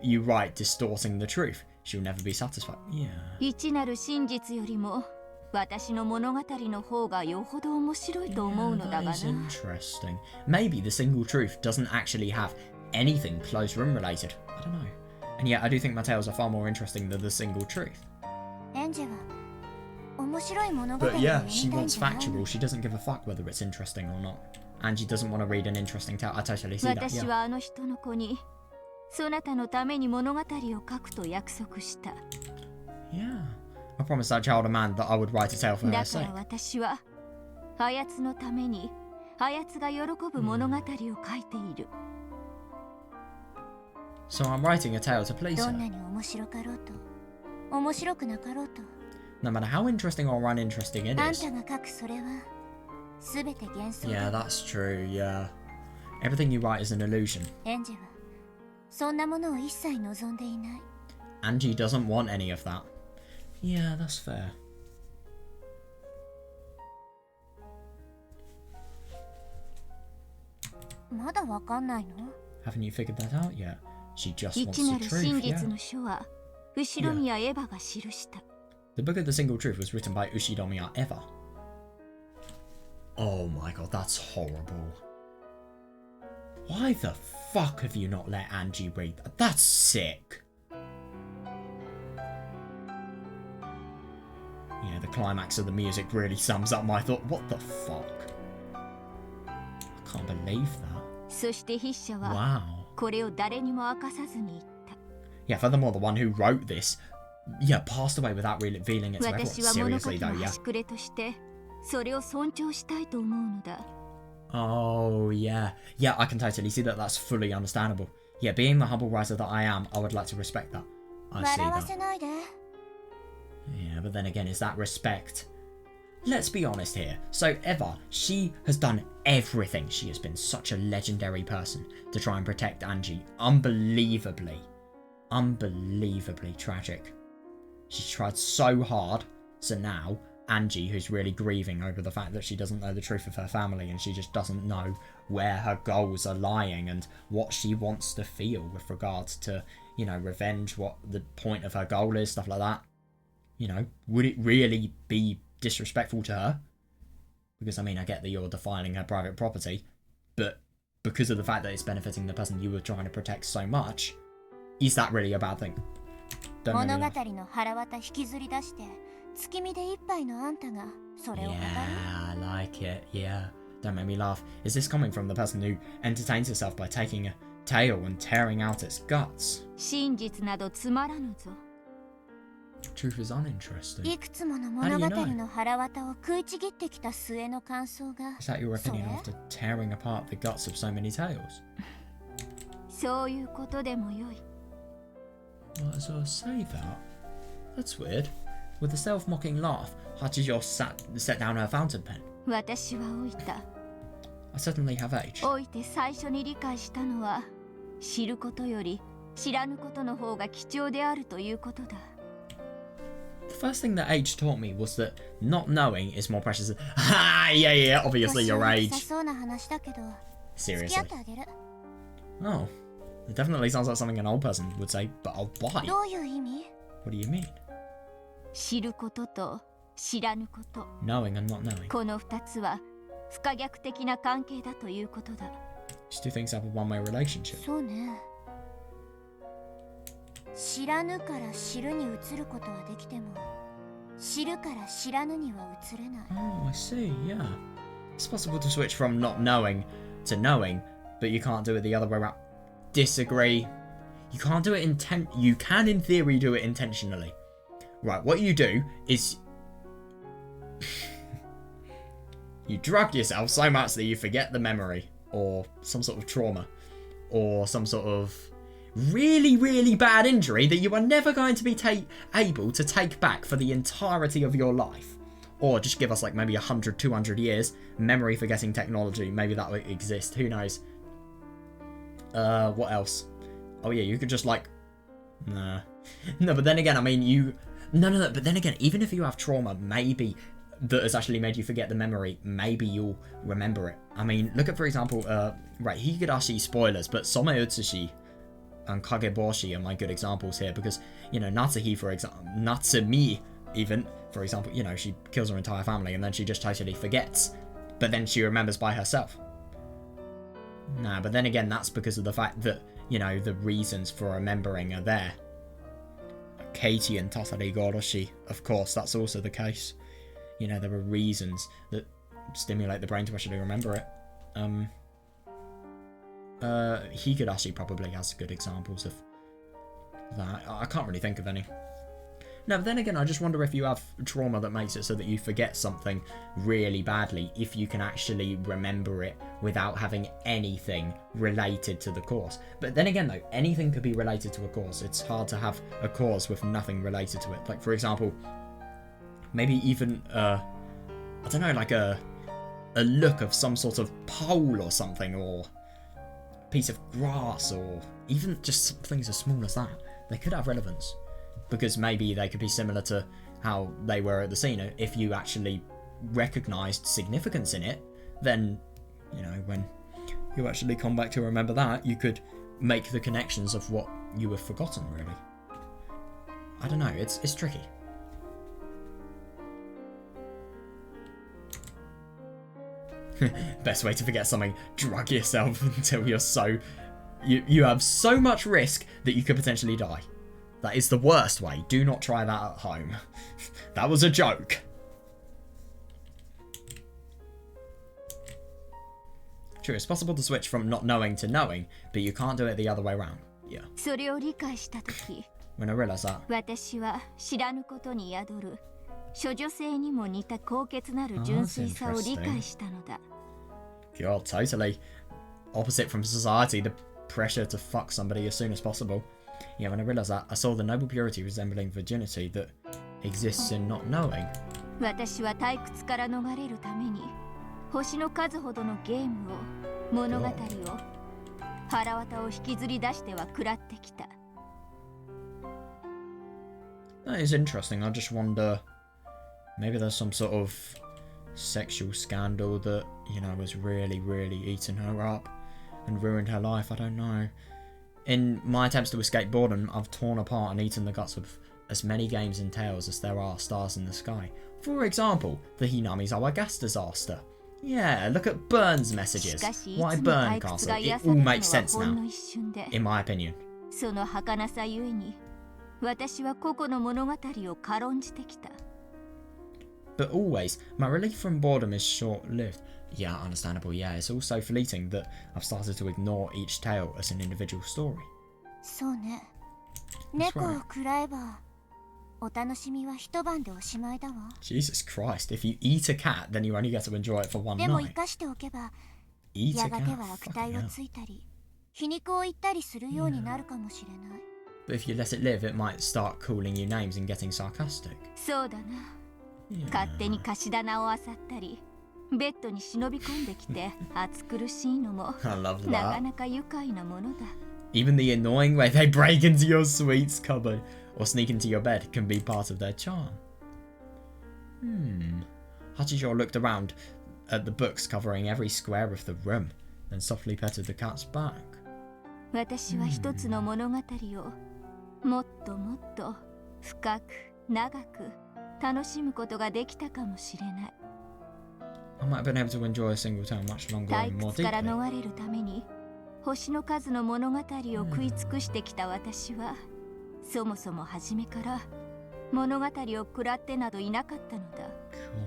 you write distorting the truth, she'll never be satisfied. Yeah. 一なる真実よりも私の物語の方がよほど面白いと思うのだ That が is な。 interesting. Maybe the single truth doesn't actually have anything close room related. I don't know. And yet I do think my tales are far more interesting than the single truth. エンジェは面白い物語を But 読み yeah, たい she ん wants じゃない factual. She doesn't give a fuck whether it's interesting or not. Angie doesn't want to read an interesting tale. I totally see that, 私 yeah. はあの人の子にそなたのために物語を書くと約束した。 Yeah. I promised that child a man that I would write a tale for だ her から sake. 私はあやつのためにあやつが喜ぶ物語を書いている。 So I'm writing a tale to please ど her. んなに面白かろうと面白くなかろうと No matter how interesting or uninteresting it あん is. たが書くそれは全て幻想 Yeah, だ。 that's true, yeah. Everything you write is an illusion. エンジェはそんなものを一切望んでいない。 Angie doesn't want any of that. Yeah, that's fair.まだわかんないの？ Haven't you figured that out yet? She just 一 wants な the る真 truth, 実 yeah. の書は後ろ宮エヴァが記した。 The book of the single truth was written by Ushidomiya Eva. Oh my god, that's horrible. Why the fuck have you not let Angie read that? That's sick. Yeah, the climax of the music really sums up my thought. What the fuck? I can't believe that. そして筆者は Wow. これを誰にも明かさずに言った。 Yeah, furthermore, the one who wrote this, yeah, passed away without revealing it to everyone. 私は物書 Seriously きの though, yeah. 端くれとしてそれを尊重したいと思うのだ。 Oh, yeah. Yeah, I can totally see that. That's fully understandable. Yeah, being the humble writer that I am, I would like to respect that. I see 笑わ that. せないで。 Yeah, but then again, is that respect? Let's be honest here. So, Eva, she has done everything. She has been such a legendary person to try and protect Angie. Unbelievably tragic. She tried so hard. So now, Angie, who's really grieving over the fact that she doesn't know the truth of her family and she just doesn't know where her goals are lying and what she wants to feel with regards to, you know, revenge, what the point of her goal is, stuff like that. You know, would it really be disrespectful to her? Because, I mean, I get that you're defiling her private property, but because of the fact that it's benefiting the person you were trying to protect so much, is that really a bad thing? Don't really know. Yeah, I like it, yeah. Don't make me laugh. Is this coming from the person who entertains herself by taking a tail and tearing out its guts? Truth is uninteresting. How do you know? Is that your opinion after tearing apart the guts of so many tales? Might as well say that. That's weird. With a self-mocking laugh, Hachijo set down her fountain pen. I certainly have aged. The first thing that age taught me was that not knowing is more precious than... yeah, obviously your age. Seriously. Oh, it definitely sounds like something an old person would say, but I'll buy. What do you mean? Knowing and not knowing. These two things have a one-way relationship. Oh, I see, yeah. It's possible to switch from not knowing to knowing, but you can't do it the other way around. Disagree. You can't do it you can in theory do it intentionally. Right, what you do is you drug yourself so much that you forget the memory or some sort of trauma or some sort of really, really bad injury that you are never going to be able to take back for the entirety of your life. Or just give us like maybe 100, 200 years, memory forgetting technology, maybe that would exist, who knows. What else? Oh yeah, you could just like... Nah. No, but then again, I mean, No, but then again, even if you have trauma, maybe that has actually made you forget the memory, maybe you'll remember it. I mean, look at, for example, right, Higurashi spoilers, but Some Utsushi and Kageboshi are my good examples here, because, you know, Natsuhi, for example, Natsumi, even, for example, you know, she kills her entire family and then she just totally forgets, but then she remembers by herself. Nah, but then again, that's because of the fact that, you know, the reasons for remembering are there. Katie and Tatari Goroshi, of course, that's also the case. You know, there are reasons that stimulate the brain to actually remember it. Higurashi probably has good examples of that. I can't really think of any. No, but then again, I just wonder if you have trauma that makes it so that you forget something really badly, if you can actually remember it without having anything related to the cause. But then again, though, anything could be related to a cause. It's hard to have a cause with nothing related to it. Like, for example, maybe even, I don't know, like a look of some sort of pole or something, or a piece of grass, or even just things as small as that. They could have relevance. Because maybe they could be similar to how they were at the scene. If you actually recognised significance in it, then, you know, when you actually come back to remember that, you could make the connections of what you have forgotten, really. I don't know, it's tricky. Best way to forget something, drug yourself until you're so... You have so much risk that you could potentially die. That is the worst way. Do not try that at home. That was a joke. True, it's possible to switch from not knowing to knowing, but you can't do it the other way around. Yeah. When I realised that. God, totally. Opposite from society, the pressure to fuck somebody as soon as possible. Yeah, when I realised that, I saw the noble purity resembling virginity that exists in not knowing. That is interesting. I just wonder, maybe there's some sort of sexual scandal that, you know, has really, really eaten her up and ruined her life. I don't know. In my attempts to escape boredom, I've torn apart and eaten the guts of as many games and tales as there are stars in the sky. For example, the Hinami's Awagast disaster. Yeah, look at Burns' messages. Why Burn Castle? It all makes sense now, in my opinion. その儚さゆえに、私は個々の物語を軽んじてきた。But always, my relief from boredom is short-lived. Yeah, understandable. Yeah, it's also fleeting that I've started to ignore each tale as an individual story. そうね。猫を食らえば、お楽しみは一晩でおしまいだわ。Jesus Christ, if you eat a cat, then you only get to enjoy it for one でも night. 生かしておけば、 Eat や a がて cat? は悪 Fucking 態を hell. ついたり、皮肉を言ったりするようになるかもしれない。But if you let it live, it might start calling you names and getting sarcastic. そうだな。勝手に貸し棚を漁ったり、ベッドに忍び込んできて暑苦しいのも I love なか that. なか愉快なものだ。Even the annoying way they break into your sweets cupboard or sneak into your bed can be part of their charm. Hachijo looked around at the books covering every square of the room, then softly petted the cat's back. 私は一つの物語をもっともっと深く長く楽しむことができたかもしれない。 I might have been able to enjoy a single tale much longer 退 and more 屈から deeply. 逃れるために星の数の物語を食い尽くしてきた私は、そもそも初めから物語を食らってなどいなかったのだ。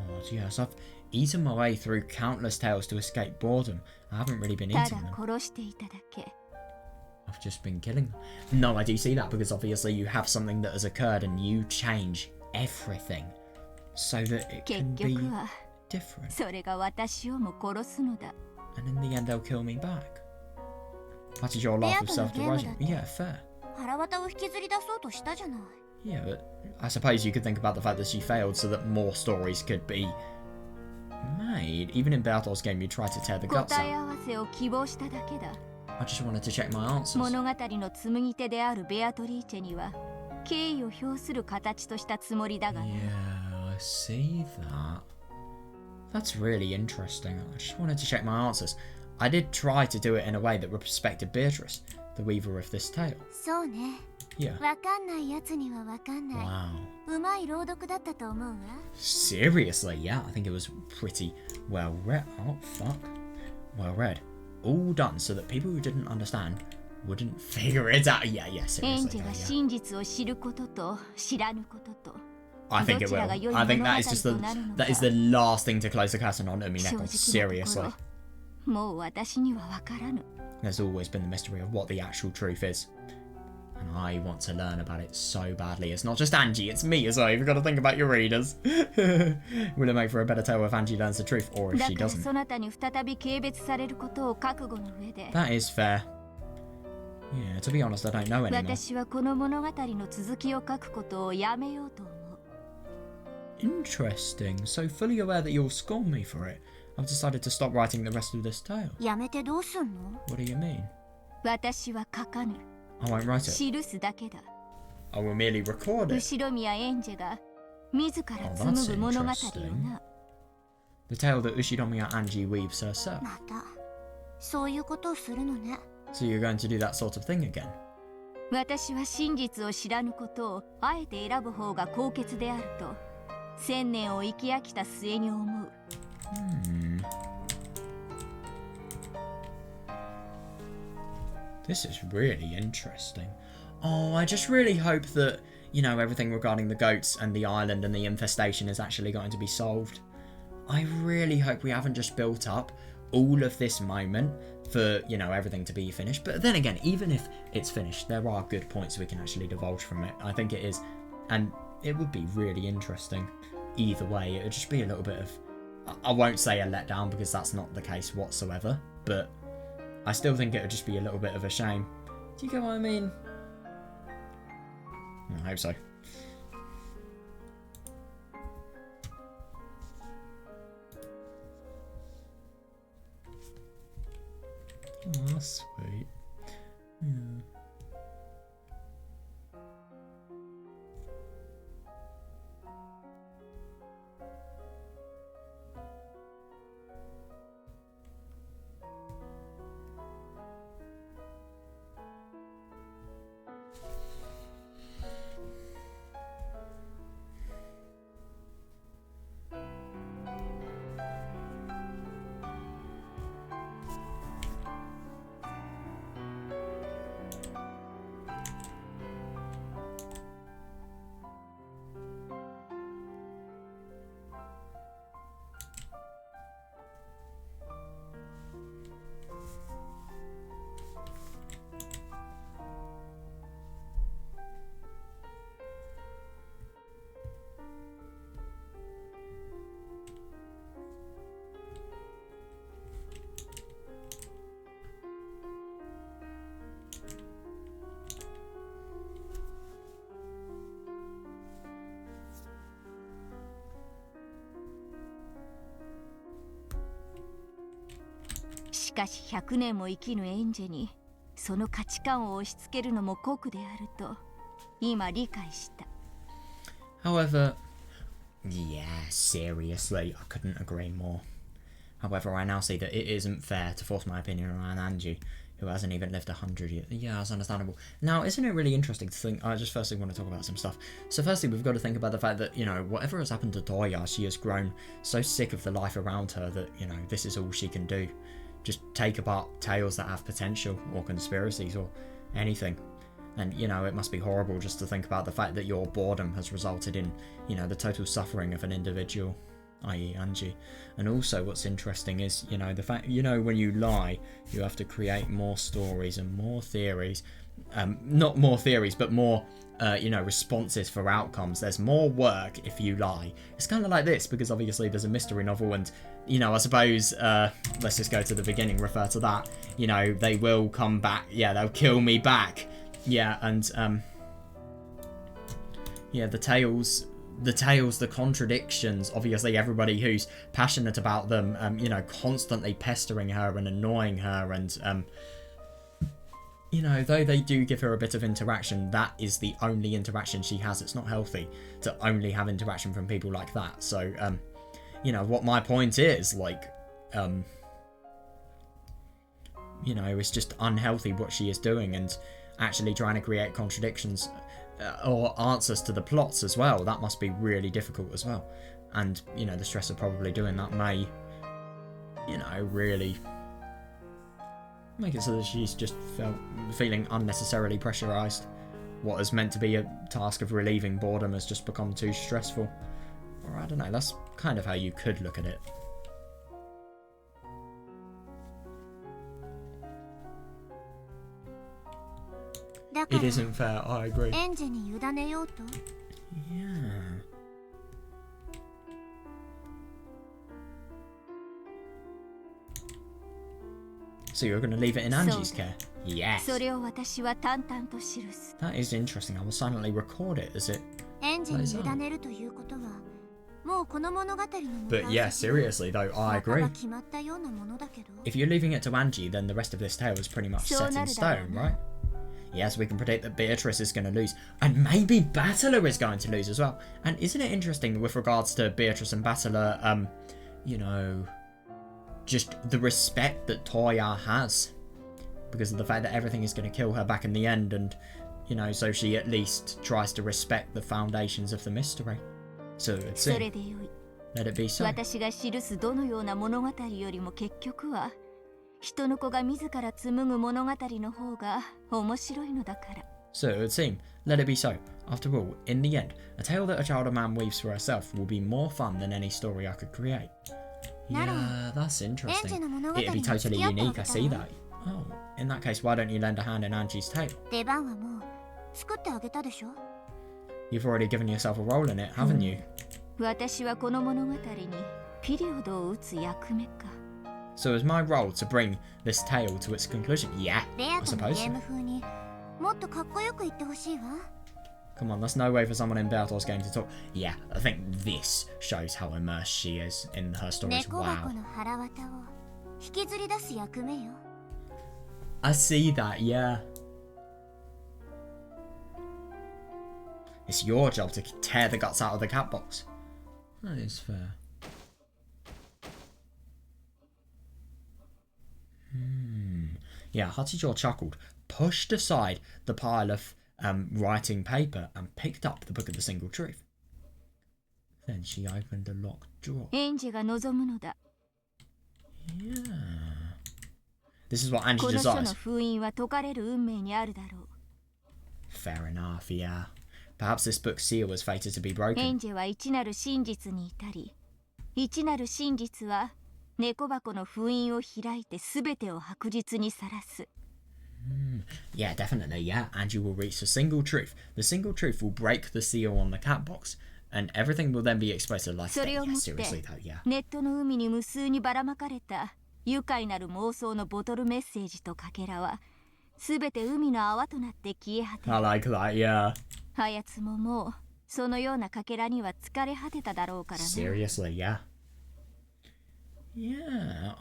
God, yes, I've eaten my way through countless tales to escape boredom. I haven't really been た eating だ them. 殺していただけ。 I've just been killing them. No, I do see that because obviously you have something that has occurred and you change everything so that it 結 can 局 be は different. それが私をも殺すのだ。 And in the end, they'll kill me back. Hachijo laughed with self-derision. Yeah, fair. 腹渡を引きずり出そうとしたじゃない。 Yeah, but I suppose you could think about the fact that she failed so that more stories could be made. Even in Bertol's game, you try to tear the guts 答え out. 合わせを希望しただけだ。 I just wanted to check my answers. 物語の紡ぎ手であるベアトリーチェには敬意を表する形としたつもりだがね。 Yeah, I see that. That's really interesting. I just wanted to check my answers. I did try to do it in a way that respected Beatrice, the weaver of this tale. そうね。 Yeah. わかんないやつにはわかんない。 Wow. うまい朗読だったと思うわ。 Seriously, yeah, I think it was pretty well read. Oh, fuck. Well read. All done so that people who didn't understand wouldn't figure it out. Yeah, yeah, エン seriously. ジェ though, が yeah. 真実を知ることと知らぬことと。 I think it will. I think that is just that is the last thing to close the curtain on 正 Umineko. 直なと Seriously. ころ、もう私にはわからぬ。 There's always been the mystery of what the actual truth is. And I want to learn about it so badly. It's not just Angie, it's me as well. You've got to think about your readers. Will it make for a better tale if Angie learns the truth or if だ she から doesn't? そなたに再び軽蔑されることを覚悟の上で。 That is fair. Yeah, to be honest, I don't know anymore. 私はこの物語の続きを書くことをやめようと思う。 Interesting. So fully aware that you'll scorn me for it, I've decided to stop writing the rest of this tale. やめてどうすんの？ What do you mean? 私は書かぬ。 I won't write it. 記すだけだ。 I will merely record it. 後ろ宮エンジェが自ら Oh, 紡 that's ぐ物語よ interesting. な。 The tale that Ushidomiya Angie weaves herself. また、そういうことをするのね。 So you're going to do that sort of thing again? 私は真実を知らぬことをあえて選ぶ方が高潔であると、千年を生き飽きた末に思う。This is really interesting. Oh, I just really hope that, you know, everything regarding the goats and the island and the infestation is actually going to be solved. I really hope we haven't just built up all of this moment for, you know, everything to be finished. But then again, even if it's finished, there are good points we can actually divulge from it. I think it is. And it would be really interesting. Either way, it would just be a little bit of... I won't say a letdown because that's not the case whatsoever. But I still think it would just be a little bit of a shame. Do you get what I mean? I hope so. Oh, that's sweet. Yeah. しかし100年も生きぬエンジェにその価値観を押し付けるのも酷であると今理解した。 However, yeah, seriously, I couldn't agree more. However, I now see that it isn't fair to force my opinion on Ange, who hasn't even lived 100 years. Yeah, that's understandable. Now, isn't it really interesting to think... I just firstly want to talk about some stuff. So firstly, we've got to think about the fact that, you know, whatever has happened to Toya, she has grown so sick of the life around her that, you know, this is all she can do. Just take apart tales that have potential, or conspiracies, or anything. And, you know, it must be horrible just to think about the fact that your boredom has resulted in, you know, the total suffering of an individual, i.e. Ange. And also what's interesting is, you know, the fact, you know, when you lie, you have to create more stories and more theories. Not more theories, but more, you know, responses for outcomes. There's more work if you lie. It's kind of like this, because obviously there's a mystery novel and, you know, I suppose, let's just go to the beginning, refer to that. You know, they will come back. Yeah, they'll kill me back. Yeah, and, yeah, the tales, the contradictions, obviously everybody who's passionate about them, you know, constantly pestering her and annoying her, and, you know, though they do give her a bit of interaction, that is the only interaction she has. It's not healthy to only have interaction from people like that. So, you know, what my point is, like, you know, it's just unhealthy what she is doing, and actually trying to create contradictions or answers to the plots as well. That must be really difficult as well. And, you know, the stress of probably doing that may, you know, really make it so that she's just feeling unnecessarily pressurized. What is meant to be a task of relieving boredom has just become too stressful. Or I don't know, that's kind of how you could look at it. It isn't fair, I agree. Yeah. So you're going to leave it in Ange's care? Yes. That is interesting. I will silently record it as it plays on. But yeah, seriously though, I agree. If you're leaving it to Ange, then the rest of this tale is pretty much set in stone, right? Yes, we can predict that Beatrice is going to lose. And maybe Battler is going to lose as well. And isn't it interesting with regards to Beatrice and Battler, you know, just the respect that Toya has. Because of the fact that everything is going to kill her back in the end. And, you know, so she at least tries to respect the foundations of the mystery. So it's it. Let it be so. So it would seem, let it be so. After all, in the end, a tale that a child of man weaves for herself will be more fun than any story I could create. Yeah, that's interesting. It'd be totally unique, I see that. Oh, in that case, why don't you lend a hand in Ange's tale? You've already given yourself a role in it, haven't you? So is my role to bring this tale to its conclusion? Yeah, I suppose so. Come on, there's no way for someone in Bertol's game to talk. Yeah, I think this shows how immersed she is in her stories. Wow. I see that, yeah. It's your job to tear the guts out of the cat box. That is fair. Yeah, Hachijo chuckled, pushed aside the pile of writing paper, and picked up the Book of the Single Truth. Then she opened a locked drawer. エンジェが望むのだ。 Yeah. This is what Ange この書の desires. 封印は解かれる運命にあるだろう。 Fair enough, yeah. Perhaps this book's seal was fated to be エン broken. ジェは一なる真実に至り、一なる真実は猫箱の封印を開いて全てを白日にさらす。 Yeah, definitely, yeah. Angie will reach the single truth. The single truth will break the seal on the cat box, and everything will then be exposed to the light of そ day. れを Yeah, もって seriously though, yeah. ネットの海に無数にばらまかれた愉快なる妄想のボトルメッセージとかけらは全て海の泡となって消え果て I like that, yeah. はやつももうそのようなかけらには疲れ果てただろうからね。 Seriously, yeah. Yeah,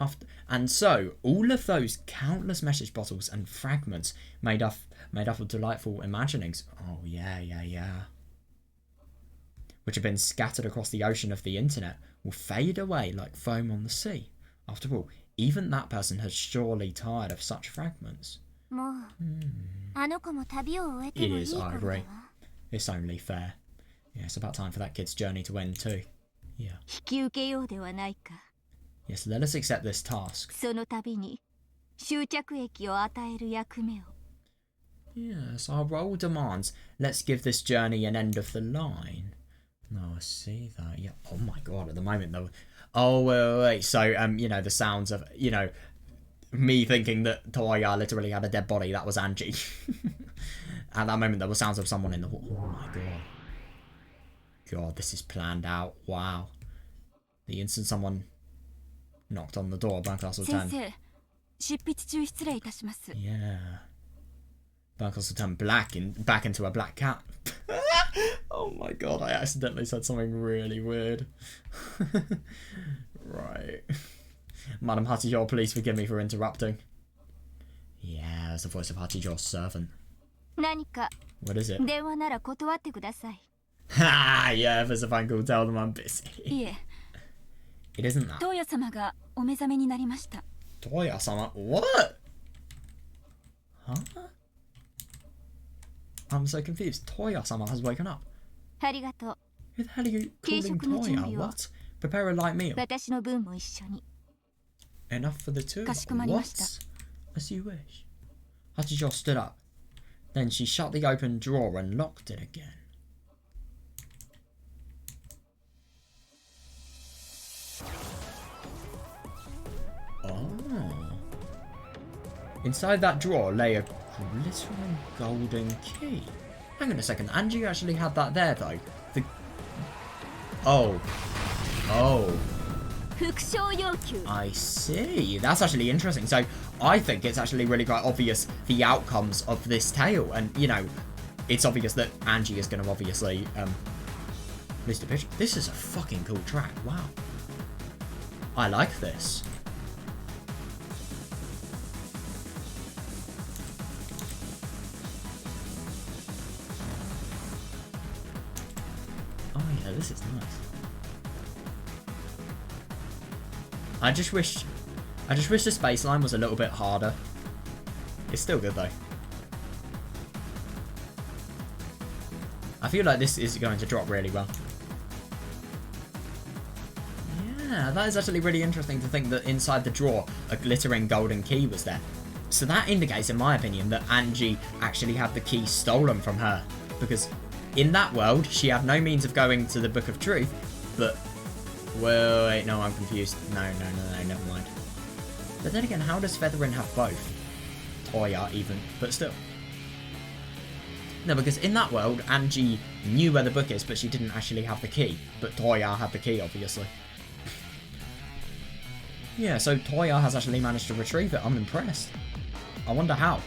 and so all of those countless message bottles and fragments made up of delightful imaginings. Oh yeah, which have been scattered across the ocean of the internet will fade away like foam on the sea. After all, even that person has surely tired of such fragments. もう、あの子も旅を終えて It もいい is, 頃 I だ agree. わ。 It's only fair. Yeah, it's about time for that kid's journey to end too. Yeah. 引き受けようではないか。 Yes, let us accept this task. その度に終着駅を与える役目を。 Yes, our role demands. Let's give this journey an end of the line. No, I see that. Yeah. Oh my god, at the moment though. Oh, wait. So, you know, the sounds of, you know, me thinking that Toya literally had a dead body, that was Angie. At that moment, there were sounds of someone in the wall. Oh my god. God, this is planned out. Wow. The instant someone knocked on the door, Bancastle 先 10. 生、執筆中失礼いたします。 Yeah. Bancastle turned back into a black cat. Oh my god, I accidentally said something really weird. Right. Madam Hachijo, please forgive me for interrupting. Yeah, it's the voice of Hachijo's servant. 何か What is it? 電話なら断ってください。 Ha! Yeah, if there's a phone call, tell them I'm busy. いえ、 It isn't that. 東野様がお目覚めになりました。 Toya-sama? What? Huh? I'm so confused. Toya-sama has woken up. ありがとう。 Who the hell are you calling 軽食の準 Toya? 備を。 What? Prepare a light meal. 私の分も一緒に。 Enough for the two of か us. しこまりま What? した。 As you wish. Hachijo stood up. Then she shut the open drawer and locked it again. Oh. Inside that drawer lay a glittering golden key. Hang on a second, Angie actually had that there though. The... Oh. Oh. 副賞要求。 I see. That's actually interesting. So I think it's actually really quite obvious the outcomes of this tale. And, you know, it's obvious that Angie is going to obviously release the picture. This is a fucking cool track. Wow. I like this. Oh yeah, this is nice. I just wish the space line was a little bit harder. It's still good though. I feel like this is going to drop really well. Yeah, that is actually really interesting to think that inside the drawer a glittering golden key was there. So that indicates, in my opinion, that Angie actually had the key stolen from her. Because in that world, she had no means of going to the Book of Truth, but... Well, wait, no, I'm confused. No, never mind. But then again, how does Featherin have both? Toya, even, but still. No, because in that world, Angie knew where the book is, but she didn't actually have the key. But Toya had the key, obviously. Yeah, so Toya has actually managed to retrieve it. I'm impressed. I wonder how.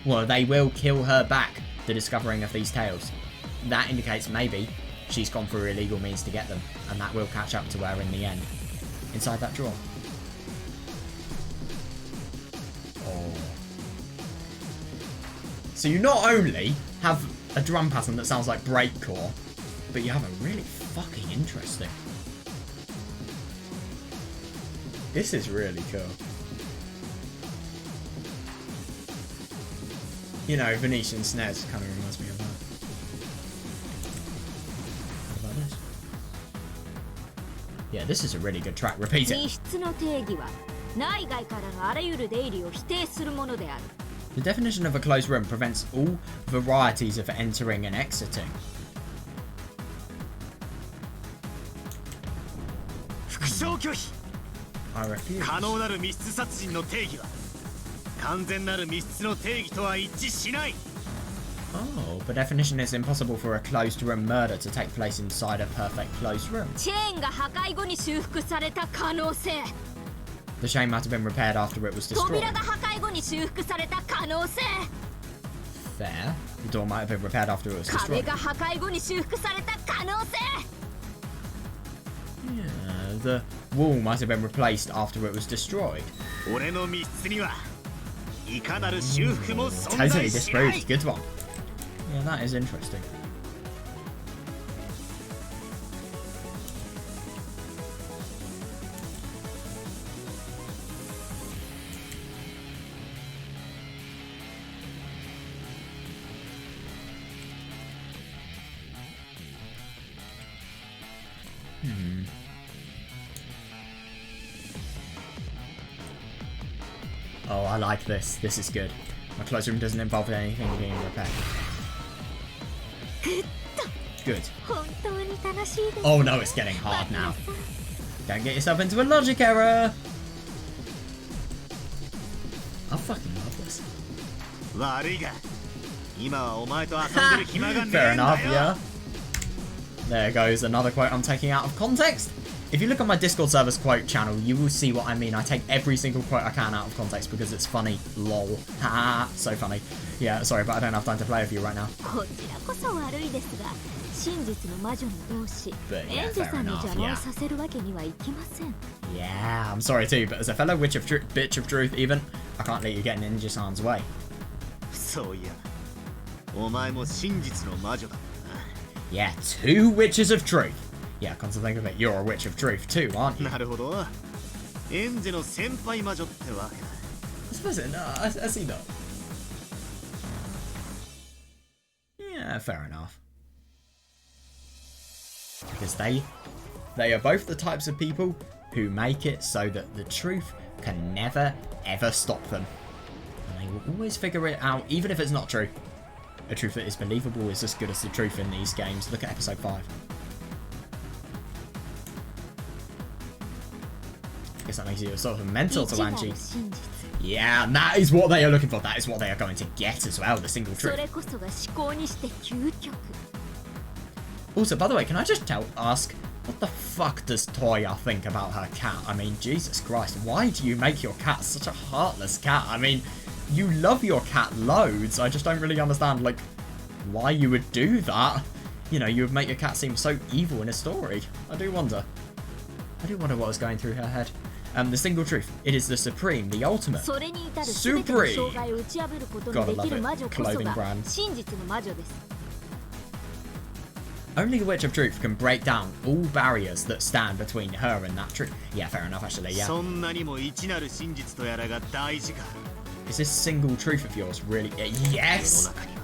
Well, they will kill her back, the discovering of these tales. That indicates maybe she's gone through illegal means to get them, and that will catch up to her in the end. Inside that drawer. Oh. So you not only have a drum pattern that sounds like breakcore, but you have a really fucking interesting. This is really cool. You know, Venetian snares kind of reminds me of that. How about this? Yeah, this is a really good track. Repeat it. 密室の定義は内外からのあらゆる出入りを否定するものである。 The definition of a closed room prevents all varieties of entering and exiting. 復唱拒否 I refuse. 可能なる密室殺人の定義は完全なる密室の定義とは一致しない。 Oh, the definition is impossible for a closed room murder to take place inside a perfect closed room. チェーンが破壊後に修復された可能性。 The chain might have been repaired after it was destroyed. 扉が破壊後に修復された可能性。 Fair. The door might have been repaired after it was 壁 destroyed. が破壊後に修復された可能性。 Yeah, the wall might have been replaced after it was destroyed. 俺の密室にはいかなる修復も存 Totally 在しない。 disproved. Good one. Yeah, that is interesting. Oh, I like this. This is good. My closed room doesn't involve anything being repaired. Good. 本当に楽しいです。 Oh no, it's getting hard now. Don't get yourself into a logic error. I fucking love this. 悪いが今はお前と遊んでる暇がね Fair えんだ enough, よ。 yeah. There goes another quote I'm taking out of context. If you look on my Discord server's quote channel, you will see what I mean. I take every single quote I can out of context because it's funny. Lol. Ha, so funny. Yeah, sorry, but I don't have time to play with you right now. こちらこそ悪いですが、真実の魔女の同志、 But yeah, エンジェ fair さんに enough, 邪魔 yeah. をさせるわけにはいきません。 Yeah, I'm sorry too, but as a fellow bitch of truth even, I can't let you get in Ninja-san's way. そういやお前も真実の魔女だ。 Yeah, two witches of truth. Yeah, come to think of it, you're a witch of truth too, aren't you? なるほど。エンジェの先輩魔女ってわけだ。 I suppose it, no, I see that. Yeah, fair enough. Because they are both the types of people who make it so that the truth can never, ever stop them. And they will always figure it out, even if it's not true. A truth that is believable is as good as the truth in these games. Look at episode 5. I guess that makes you sort of mental to 一な Angie. る真実。 Yeah, and that is what they are looking for. That is what they are going to get as well, the single そ truth. れこそが思考にして究極。 Also, by the way, can I just ask, what the fuck does Toya think about her cat? I mean, Jesus Christ, why do you make your cat such a heartless cat? I mean, you love your cat loads. I just don't really understand, like, why you would do that. You know, you would make your cat seem so evil in a story. I do wonder what was going through her head. The single truth. It is the supreme, the ultimate. それに至る全ての障害を打ち破ることのできる魔女こそ Clothing が brand. 真実の魔女です。 Only the Witch of Truth can break down all barriers that stand between her and that truth. Yeah, fair enough, actually, yeah. そんなにも一なる真実とやらが大事か。 Is this single truth of yours really? 世 Yes! の中には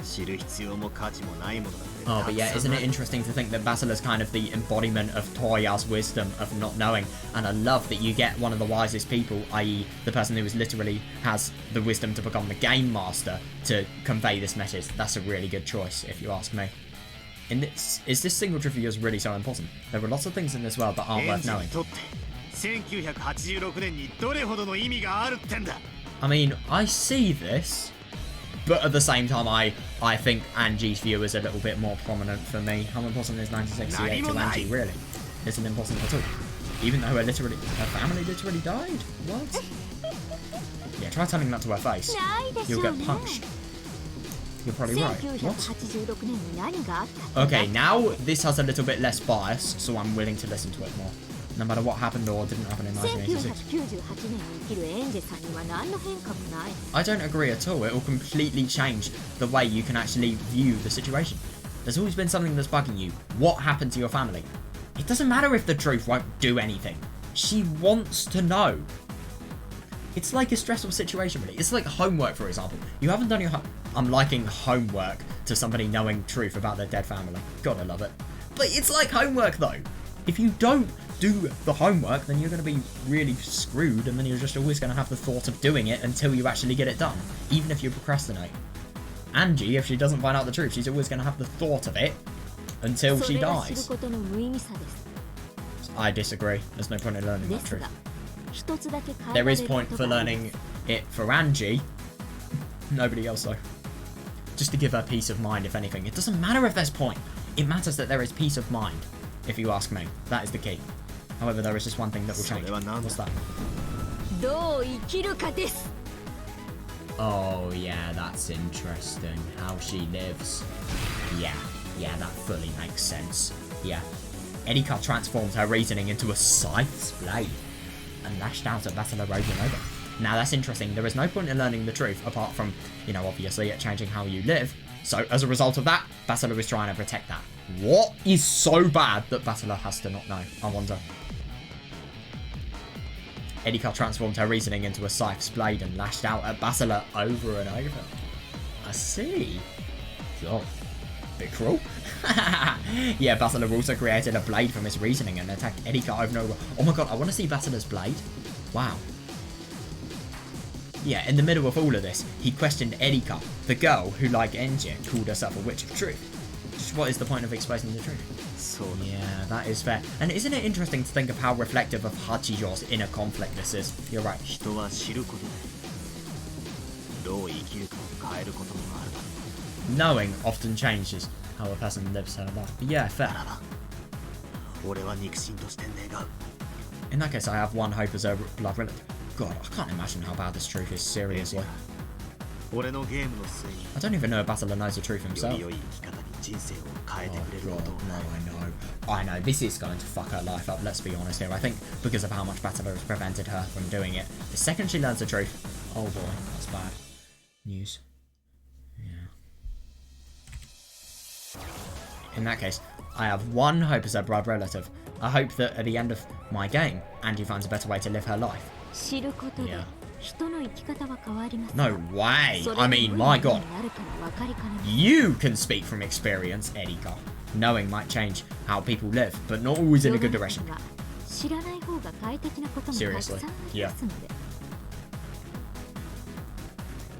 知る必要も価値もないものだって Oh, but yeah, たくさ isn't んあ it る。 interesting to think that Basil is kind of the embodiment of Toya's wisdom of not knowing? And I love that you get one of the wisest people, i.e. the person who is literally has the wisdom to become the game master to convey this message. That's a really good choice, if you ask me. Is this single truth of yours really so important? There are lots of things in this world that aren't エン worth ジに knowing. とって1986年にどれほどの意味があるってんだ。 I mean, I see this, but at the same time, I think Angie's view is a little bit more prominent for me. How important is 1968 to Angie, really? Isn't important at all. Even though her family literally died? What? Yeah, try telling that to her face. ないでし You'll ょう get ね。 punched. You're probably right. What? 1986年に何があったって Okay, now this has a little bit less bias, so I'm willing to listen to it more. no matter what happened or didn't happen in 1986. 1998年に生きるエンジェさんには何の変化もない。 I don't agree at all. It will completely change the way you can actually view the situation. There's always been something that's bugging you. What happened to your family? It doesn't matter if the truth won't do anything. She wants to know. It's like a stressful situation, really. It's like homework, for example. You haven't done your I'm liking homework to somebody knowing truth about their dead family. God, I love it. But it's like homework, though. If you don't do the homework, then you're going to be really screwed, and then you're just always going to have the thought of doing it until you actually get it done, even if you procrastinate. Angie, if she doesn't find out the truth, she's always going to have the thought of it until she dies. I disagree. There's no point in learning that truth. There is point for learning it for Angie. Nobody else, though. Just to give her peace of mind, if anything. It doesn't matter if there's point. It matters that there is peace of mind, if you ask me. That is the key. However, there is just one thing that will change. What's that? Oh, yeah, that's interesting. How she lives. Yeah, that fully makes sense. Yeah. Erika transformed her reasoning into a scythe's blade and lashed out at Battler over and over. Now, that's interesting. There is no point in learning the truth, apart from, you know, obviously it changing how you live. So, as a result of that, Battler is trying to protect that. What is so bad that Battler has to not know? I wonder. Erika transformed her reasoning into a scythe's blade and lashed out at Battler over and over. I see. God. Bit cruel. Yeah, Battler also created a blade from his reasoning and attacked Erika over and over. Oh my god, I want to see Battler's blade. Wow. Yeah, in the middle of all of this, he questioned Erika, the girl who, like Ange, called herself a witch of truth. Just what is the point of exposing the truth? Yeah, that is fair. And isn't it interesting to think of how reflective of Hachijo's inner conflict this is? You're right. Knowing often changes how a person lives her life. But yeah, fair. In that case, I have one hope as a blood relative. God, I can't imagine how bad this truth is, seriously. I don't even know if Battler knows the truth himself. Oh god, no, I know. This is going to fuck her life up, let's be honest here. I think because of how much Battler has prevented her from doing it. The second she learns the truth... Oh boy, that's bad news. Yeah. In that case, I have one hope as a blood relative. I hope that at the end of my game, Angie finds a better way to live her life. Yeah. No way! I mean, my god. You can speak from experience, Erika. Knowing might change how people live, but not always in a good direction. Seriously. Yeah.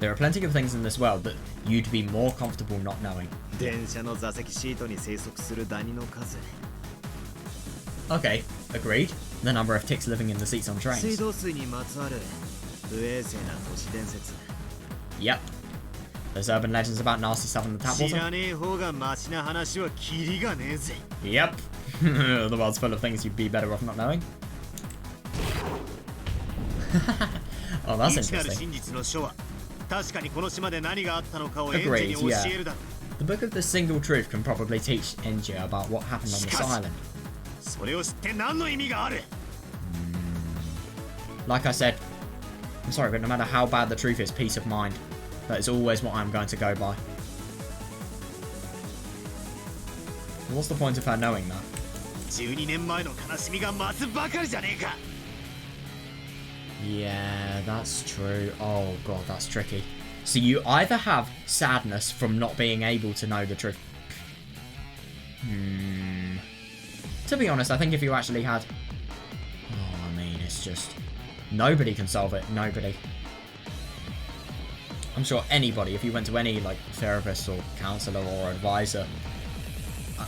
There are plenty of things in this world that you'd be more comfortable not knowing. Okay, agreed. The number of ticks living in the seats on trains. Yep. There's urban legends about nasty stuff in the tap water. Yep. The world's full of things you'd be better off not knowing. Oh, that's interesting. Agreed, yeah. The Book of the Single Truth can probably teach Ange about what happened on this island. Like I said, I'm sorry, but no matter how bad the truth is, peace of mind. That is always what I'm going to go by. What's the point of her knowing that? Yeah, that's true. Oh god, that's tricky. So you either have sadness from not being able to know the truth. To be honest, I think if you actually had... Oh, I mean, it's just... Nobody can solve it. Nobody. I'm sure anybody, if you went to any, like, therapist or counsellor or advisor...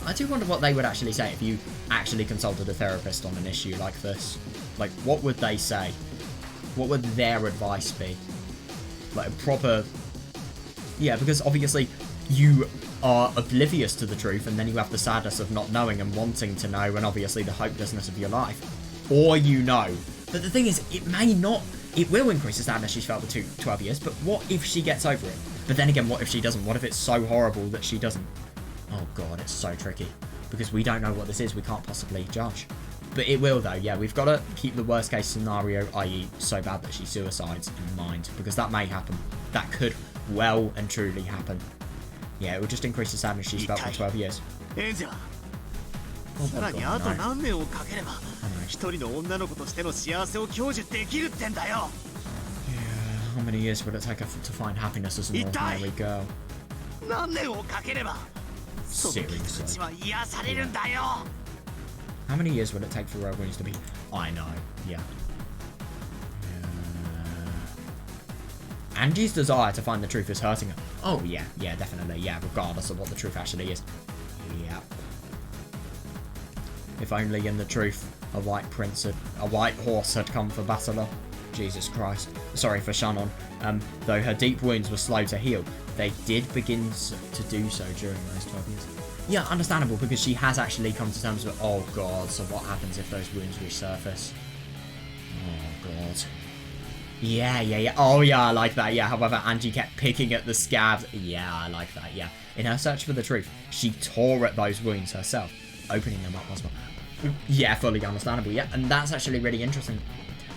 I do wonder what they would actually say if you actually consulted a therapist on an issue like this. Like, what would they say? What would their advice be? Like, a proper... Yeah, because obviously you are oblivious to the truth, and then you have the sadness of not knowing and wanting to know, and obviously the hopelessness of your life. Or you know. But the thing is, it may not... It will increase the sadness she's felt for 12 years, but what if she gets over it? But then again, what if she doesn't? What if it's so horrible that she doesn't? Oh god, it's so tricky. Because we don't know what this is, we can't possibly judge. But it will though, yeah. We've got to keep the worst case scenario, i.e. so bad that she suicides, in mind. Because that may happen. That could well and truly happen. Yeah, it will just increase the sadness she's felt for 12 years. エンジェラ Oh, さらに God, あと no. 何年をかければ一人の女の子としての幸せを享受できるってんだよ Yeah, how many years would it take her to find happiness as an ordinary girl? 何年をかければその傷 Seriously. 口は癒されるんだよ How many years would it take for her wounds to be? I know, yeah. Angie's desire to find the truth is hurting her. Oh, yeah, yeah, definitely, yeah, regardless of what the truth actually is. Yeah. If only in the truth, a white horse had come for Basilar. Jesus Christ. Sorry for Shannon. Though her deep wounds were slow to heal, they did begin to do so during those 12 years. Yeah, understandable, because she has actually come to terms with, oh god, so what happens if those wounds resurface? Oh god. Yeah. Oh yeah, I like that, yeah. However, Angie kept picking at the scabs. Yeah, I like that, yeah. In her search for the truth, she tore at those wounds herself, opening them up as well. Yeah, fully understandable, yeah. And that's actually really interesting.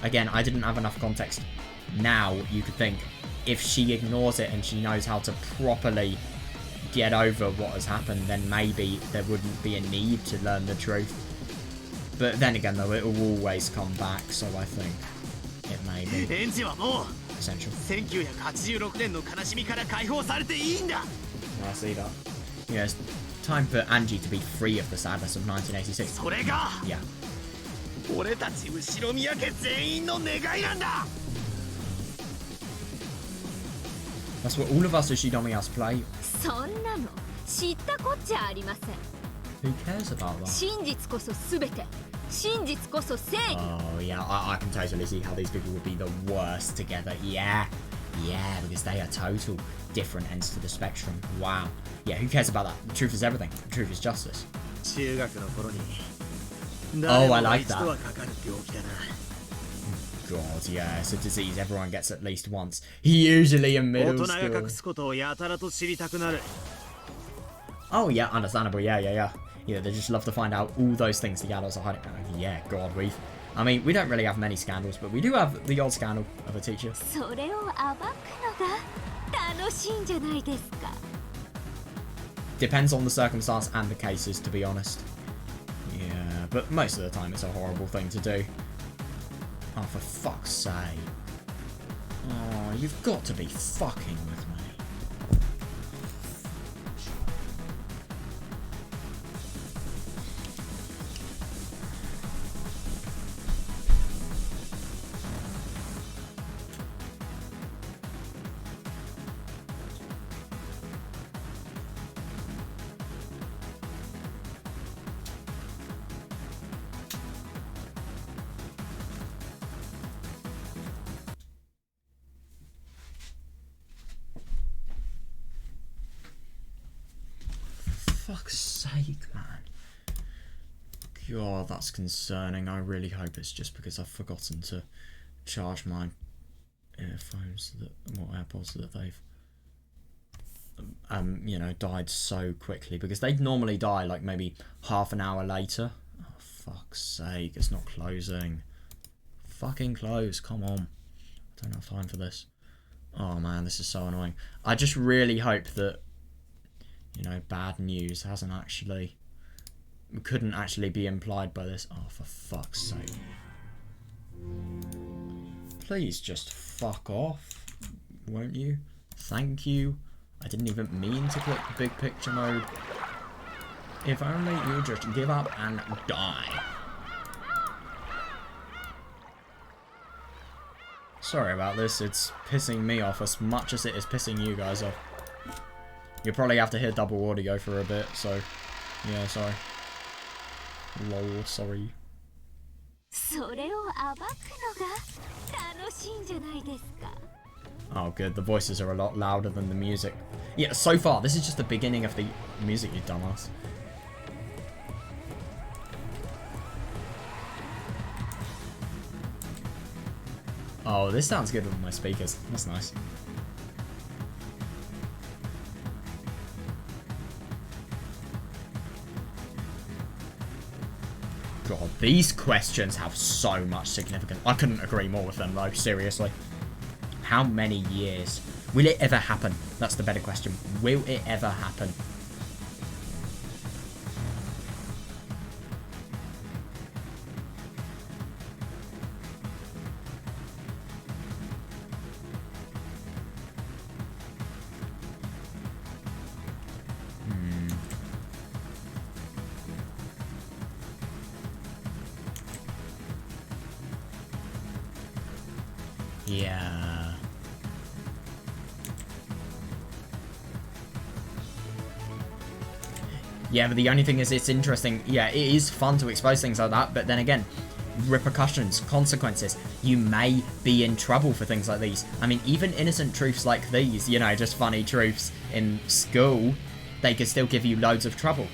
Again, I didn't have enough context. Now, you could think, if she ignores it and she knows how to properly get over what has happened, then maybe there wouldn't be a need to learn the truth. But then again, though, it will always come back, so I think it may be エンジはもう essential. 1986年の悲しみから解放されていいんだ I see that. Yeah, it's time for Angie to be free of the sadness of 1986. それが Yeah. 俺たち後ろ宮家全員の願いなんだ That's what all of us Ushinomias play. そんなの知ったこっちゃありません Who cares about that? 真実こそ全て真実こそ正義 Oh, yeah, I can totally see how these people would be the worst together. Yeah, because they are total different ends to the spectrum. Wow. Yeah, who cares about that? The truth is everything. The truth is justice. 中学の頃に Oh, I like that. 誰もが一度はかかる病気だな God, yeah, it's a disease everyone gets at least once. Usually in 大 middle 人が school. 隠すことをやたらと知りたくなる Oh, yeah, understandable. Yeah. Yeah, they just love to find out all those things the adults are hiding. Oh, yeah, God, I mean, we don't really have many scandals, but we do have the odd scandal of a teacher. それを暴くのが楽しいんじゃないですか Depends on the circumstance and the cases, to be honest. Yeah, but most of the time it's a horrible thing to do. Oh, for fuck's sake. Oh, you've got to be fucking with me. Fuck's sake, man. God, that's concerning. I really hope it's just because I've forgotten to charge my earphones AirPods that they've died so quickly, because they'd normally die like maybe half an hour later. Oh, fuck's sake, it's not closing. Fucking close, come on. I don't have time for this. Oh man, this is so annoying. I just really hope that bad news couldn't actually be implied by this. Oh, for fuck's sake. Please just fuck off, won't you? Thank you. I didn't even mean to click big picture mode. If only you just give up and die. Sorry about this, it's pissing me off as much as it is pissing you guys off. You'll probably have to hear double audio for a bit, so yeah, sorry. Lol, sorry. それを暴くのが楽しいんじゃないですか Oh good, the voices are a lot louder than the music. Yeah, so far, this is just the beginning of the music, you dumbass. Oh, this sounds good with my speakers. That's nice. God, these questions have so much significance. I couldn't agree more with them, though, seriously. How many years? Will it ever happen? That's the better question. Will it ever happen? Yeah. Yeah, but the only thing is, it's interesting. Yeah, it is fun to expose things like that, but then again, repercussions, consequences. You may be in trouble for things like these. I mean, even innocent truths like these, you know, just funny truths in school, they could still give you loads of trouble.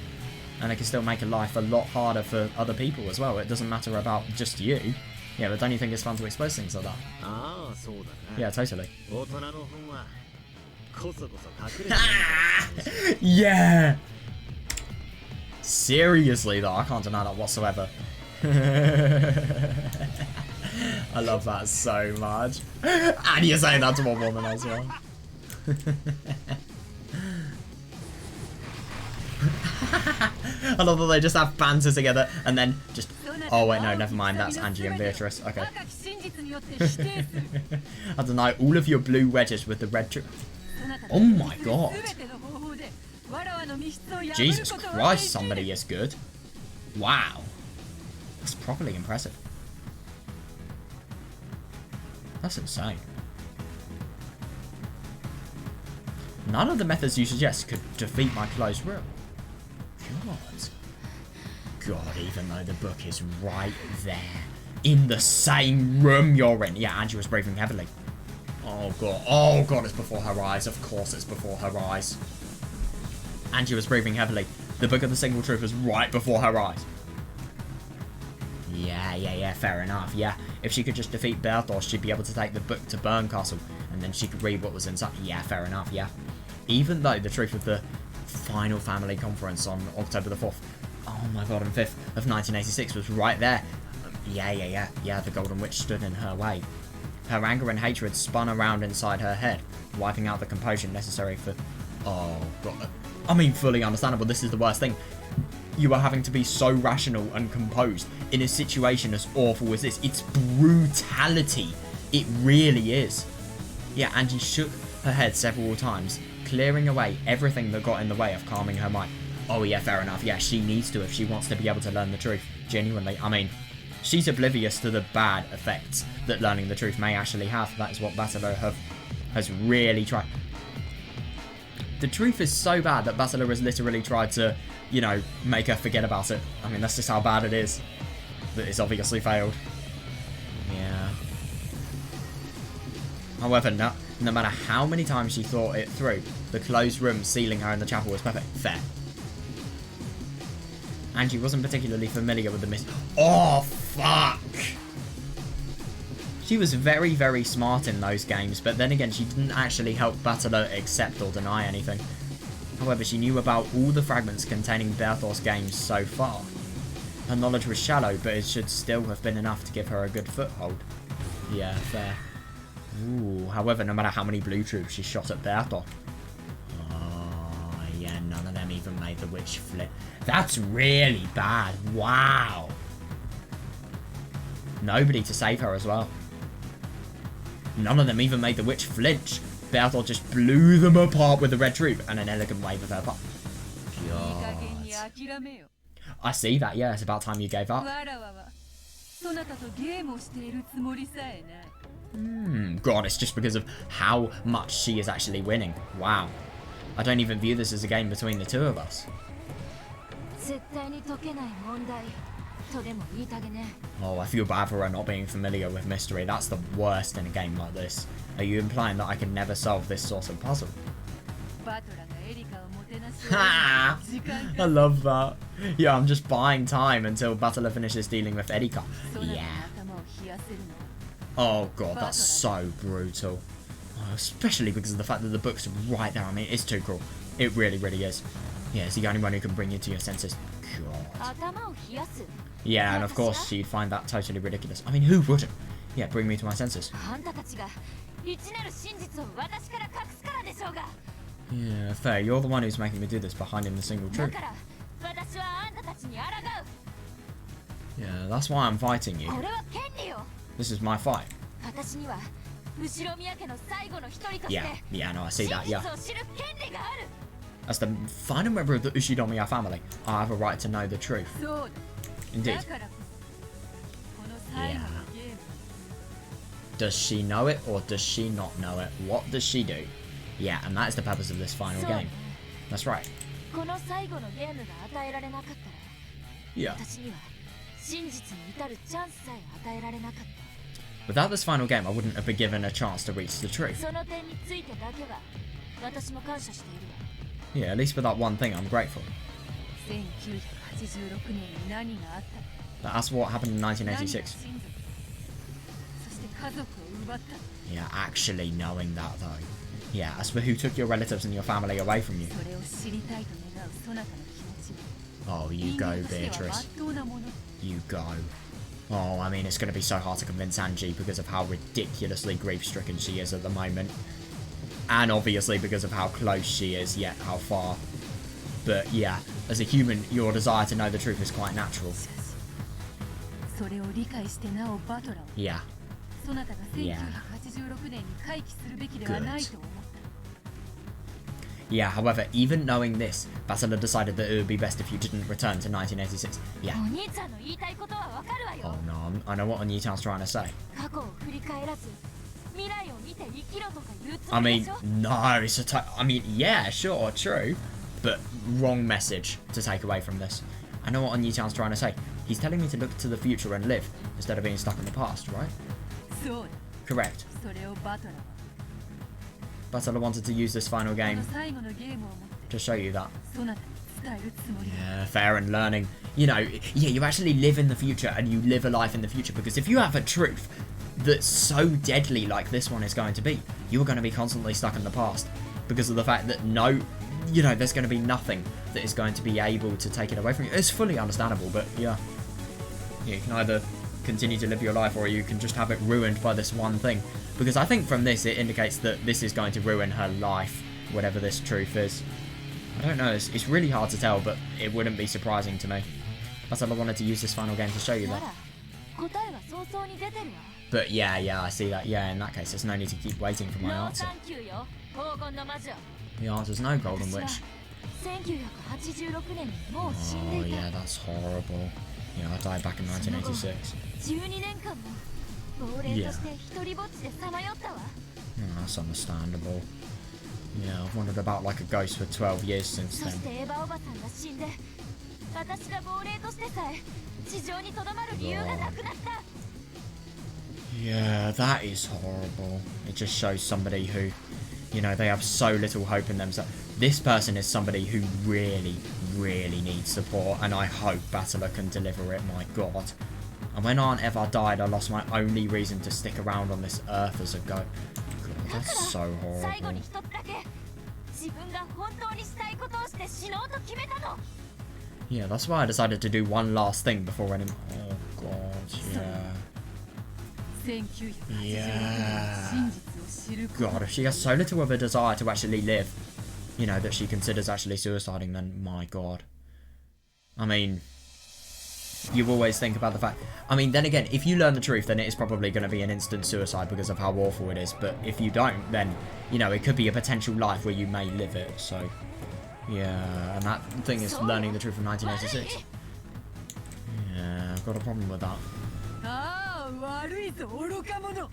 And they can still make a life a lot harder for other people as well. It doesn't matter about just you. Yeah, but don't you think it's fun to expose things like that? Yeah, totally. Yeah! Seriously though, I can't deny that whatsoever. I love that so much. And you're saying that to one woman as well. I love that they just have banter together and then just... Oh wait, no, never mind, that's Angie and Beatrice. Okay. I deny all of your blue wedges with the red... Oh my god. Jesus Christ, somebody is good. Wow. That's properly impressive. That's insane. None of the methods you suggest could defeat my closed room. God, even though the book is right there, in the same room you're in. Yeah, Angie was breathing heavily. Oh god, it's before her eyes. Of course it's before her eyes. Angie was breathing heavily. The book of the single truth was right before her eyes. Yeah, fair enough, yeah. If she could just defeat Berthos, she'd be able to take the book to Burncastle, and then she could read what was inside. Yeah, fair enough, yeah. Even though the truth of the final family conference on October the 4th, oh my god, and 5th of 1986 was right there. Yeah, the Golden Witch stood in her way. Her anger and hatred spun around inside her head, wiping out the composure necessary for... Oh god. I mean, fully understandable, this is the worst thing. You are having to be so rational and composed in a situation as awful as this. It's brutality. It really is. Yeah, Angie shook her head several times, clearing away everything that got in the way of calming her mind. Oh yeah, fair enough. Yeah, she needs to if she wants to be able to learn the truth. Genuinely. I mean, she's oblivious to the bad effects that learning the truth may actually have. That is what Basileau has really tried. The truth is so bad that Basileau has literally tried to, you know, make her forget about it. I mean, that's just how bad it is. That it's obviously failed. Yeah. However, no matter how many times she thought it through, the closed room sealing her in the chapel was perfect. Fair. Angie wasn't particularly familiar with the mystery. Oh, fuck! She was very, very smart in those games, but then again, she didn't actually help Basileau accept or deny anything. However, she knew about all the fragments containing Berthos games so far. Her knowledge was shallow, but it should still have been enough to give her a good foothold. Yeah, fair. Ooh, however, no matter how many blue troops she shot at Berthos. Oh, yeah, none of them even made the witch flip. That's really bad. Wow. Nobody to save her as well. None of them even made the witch flinch. Berthos just blew them apart with the red troop and an elegant wave of her part. God. I see that, yeah, it's about time you gave up. God, it's just because of how much she is actually winning. Wow. I don't even view this as a game between the two of us. Oh, I feel bad for her not being familiar with mystery. That's the worst in a game like this. Are you implying that I can never solve this sort of puzzle? Ha! I love that. Yeah, I'm just buying time until Basileau finishes dealing with Erika. Yeah. Oh god, that's so brutal. Oh, especially because of the fact that the book's right there. I mean, it's too cruel. It really, really is. Yeah, it's the only one who can bring you to your senses. God. 頭を冷やす Yeah, and of course she'd find that totally ridiculous. I mean, who wouldn't? Yeah, bring me to my senses. あんたたちが一なる真実を私から隠すからでしょうが Yeah, fair. You're the one who's making me do this by hiding the single だ truth. から私はあんたたちに抗 Yeah, that's why I'm fighting う you. これは権利よ This is my fight. 私には後ろ宮家の最後の一人として Yeah, yeah, no, I see 真 that, 実 yeah. を知る権利がある As the final member of the Ushinomiya family, I have a right to know the truth. そうだ Indeed. だからこそこの最後のゲーム Does she know it or does she not know it? What does she do? Yeah, and that is the purpose of this final game. That's right. この最後のゲームが与えられなかったら Yeah. 私には真実に至るチャンスさえ与えられなかった Without this final game, I wouldn't have been given a chance to reach the truth. その点についてだけは私も感謝しているわ Yeah, at least for that one thing, I'm grateful. 1986年に何があったの That's what happened in 何が 1986. 親族そして家族を奪った Yeah, actually knowing that though. Yeah, as for who took your relatives and your family away from you. それを知りたいと願うそなたの気持ち Oh, you 人 go, 間としては Beatrice. 真っ当なもの You go. Oh, I mean, it's going to be so hard to convince Angie because of how ridiculously grief-stricken she is at the moment. And obviously because of how close she is, yet how far. But yeah, as a human, your desire to know the truth is quite natural. しかしそれを理解してなおバトラーを Yeah. そなたが1986年に回帰するべきではないと思った Yeah, however, even knowing this, Basila decided that it would be best if you didn't return to 1986. Yeah. お兄ちゃんの言いたいことはわかるわ Oh よ no, I know what Onyi-chan's trying to say. 過去を振り返らず未来を見て生きろとか言うつ I もり mean, でしょ no, it's I mean, yeah, sure, true. But wrong message to take away from this. I know what Onyi-chan's trying to say. He's telling me to look to the future and live, instead of being stuck in the past, right? そうだ Correct. それをバトラーは Basila wanted to use this final こ game の最後のゲームをもって to show you that. そなたに伝えるつもりだ Yeah, fair and learning. You know, yeah, you actually live in the future and you live a life in the future because if you have a truth that's so deadly like this one is going to be, you are going to be constantly stuck in the past because of the fact that you know, there's going to be nothing that is going to be able to take it away from you. It's fully understandable, but yeah. You can either continue to live your life or you can just have it ruined by this one thing. Because I think from this, it indicates that this is going to ruin her life, whatever this truth is. I don't know, it's really hard to tell, but it wouldn't be surprising to me. That's all I wanted to use this final game to show you な that. ら答えは早々に出てるわ But yeah, I see that. Yeah, in that case, there's no need to keep waiting for my ノー answer. サンキューよ黄金の魔女 The answer's no, Golden 私は Witch. 1986年にもう死ん Oh でいた yeah, that's horrible. Yeah, I died back in 1986. 12年間も亡霊として一人ぼっちでさまよったわ Oh, that's understandable. Yeah, I've wandered about like a ghost for 12 years since そし then. てエヴァおばさんが死んで私が亡霊としてさえ地上にとどまる理由がなくなった Yeah, that is horrible. It just shows somebody who, you know, they have so little hope in themselves. This person is somebody who really, really needs support, and I hope Battler can deliver it, my god. And when Aunt Eva died, I lost my only reason to stick around on this earth as a goat. God, だか that's ら so 最後 horrible. に一つだけ自分が本当にしたいことをして死のうと決めたの Yeah, that's why I decided to do one last thing before any... Oh god, yeah. 1986年 Yeah. の真実を知ること God, if she has so little of a desire to actually live, you know, that she considers actually suiciding, then my god. I mean, you always think about the fact... I mean, then again, if you learn the truth, then it is probably going to be an instant suicide because of how awful it is. But if you don't, then, you know, it could be a potential life where you may live it, so... Yeah, and that thing is learning the truth from 1986. Yeah, I've got a problem with that. ああ悪いぞ愚か者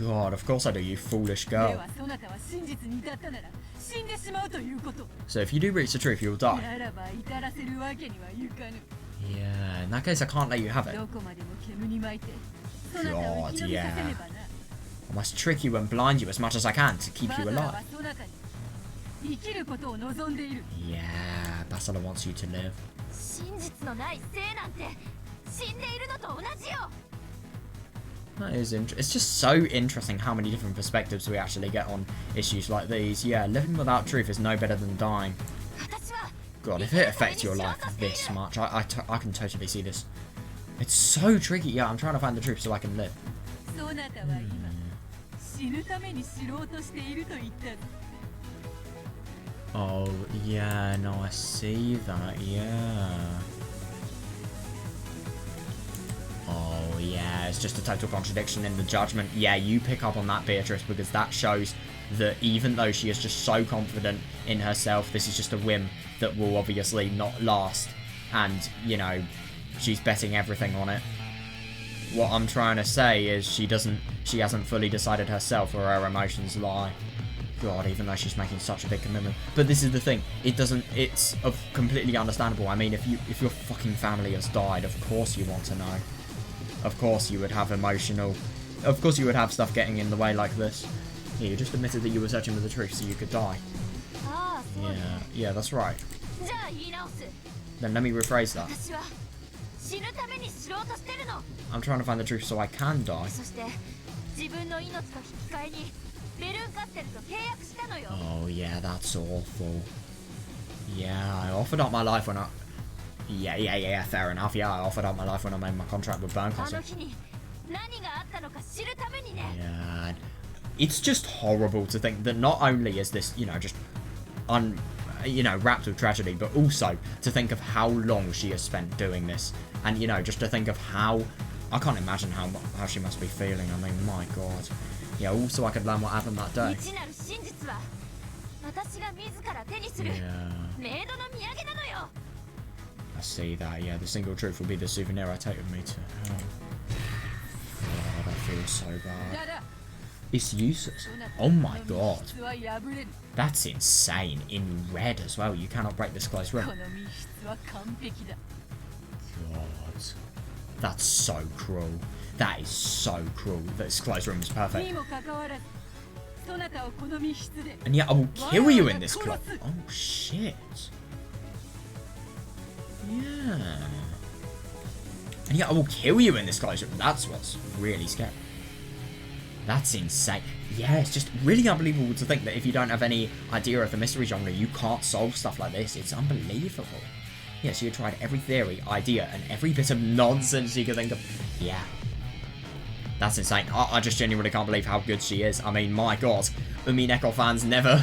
God, of course I do, you foolish で girl. はそなたは真実に至ったなら死んでしまうということ So if you do reach the truth, you'll die. ならば至らせるわけにはいかぬ Yeah, in that case I can't let you have it. どこまでも煙に巻いてそなたを生き延びさせねばな I must trick you and blind you as much as I can to keep バ you トラは alive. そなたに生きることを望んでいる Yeah, Basila wants you to live. 真実のない生なんて死んでいるのと同じよ That is it's just so interesting how many different perspectives we actually get on issues like these. Yeah, living without truth is no better than dying. 私は God, if it affects your life this much, I can totally see this. It's so tricky. Yeah, I'm trying to find the truth so I can live. Oh, yeah, no, I see that, yeah. Oh, yeah, it's just a total contradiction in the judgment. Yeah, you pick up on that, Beatrice, because that shows that even though she is just so confident in herself, this is just a whim that will obviously not last. And, you know, she's betting everything on it. What I'm trying to say is she hasn't fully decided herself where her emotions lie. God, even though she's making such a big commitment. But this is the thing, it's completely understandable. I mean, if your fucking family has died, of course you want to know. Of course you would have of course you would have stuff getting in the way like this. Yeah, you just admitted that you were searching for the truth so you could die. Yeah, that's right. Then let me rephrase that. I'm trying to find the truth so I can die. Oh yeah, that's awful. Yeah, I offered up my life when I... Yeah, fair enough. Yeah, I offered up my life when I made my contract with Burn Castle. Yeah, it's just horrible to think that not only is this, you know, just wrapped with tragedy, but also to think of how long she has spent doing this, and you know, just to think of how I can't imagine how she must be feeling. I mean, my God. Yeah, also I could learn what happened that day. Yeah. I see that, yeah. The single truth will be the souvenir I take with me to hell. God, I feel so bad. It's useless. Oh my God. That's insane. In red as well. You cannot break this close room. God. That's so cruel. That is so cruel. This closed room is perfect. And yet I will kill you in this club. Oh shit. Yeah. And yet I will kill you in this closed room. That's what's really scary. That's insane. Yeah, it's just really unbelievable to think that if you don't have any idea of the mystery genre, you can't solve stuff like this. It's unbelievable. Yeah, so you tried every theory, idea, and every bit of nonsense you could think of. Yeah. That's insane. I just genuinely can't believe how good she is. I mean, my God. Umineko fans never...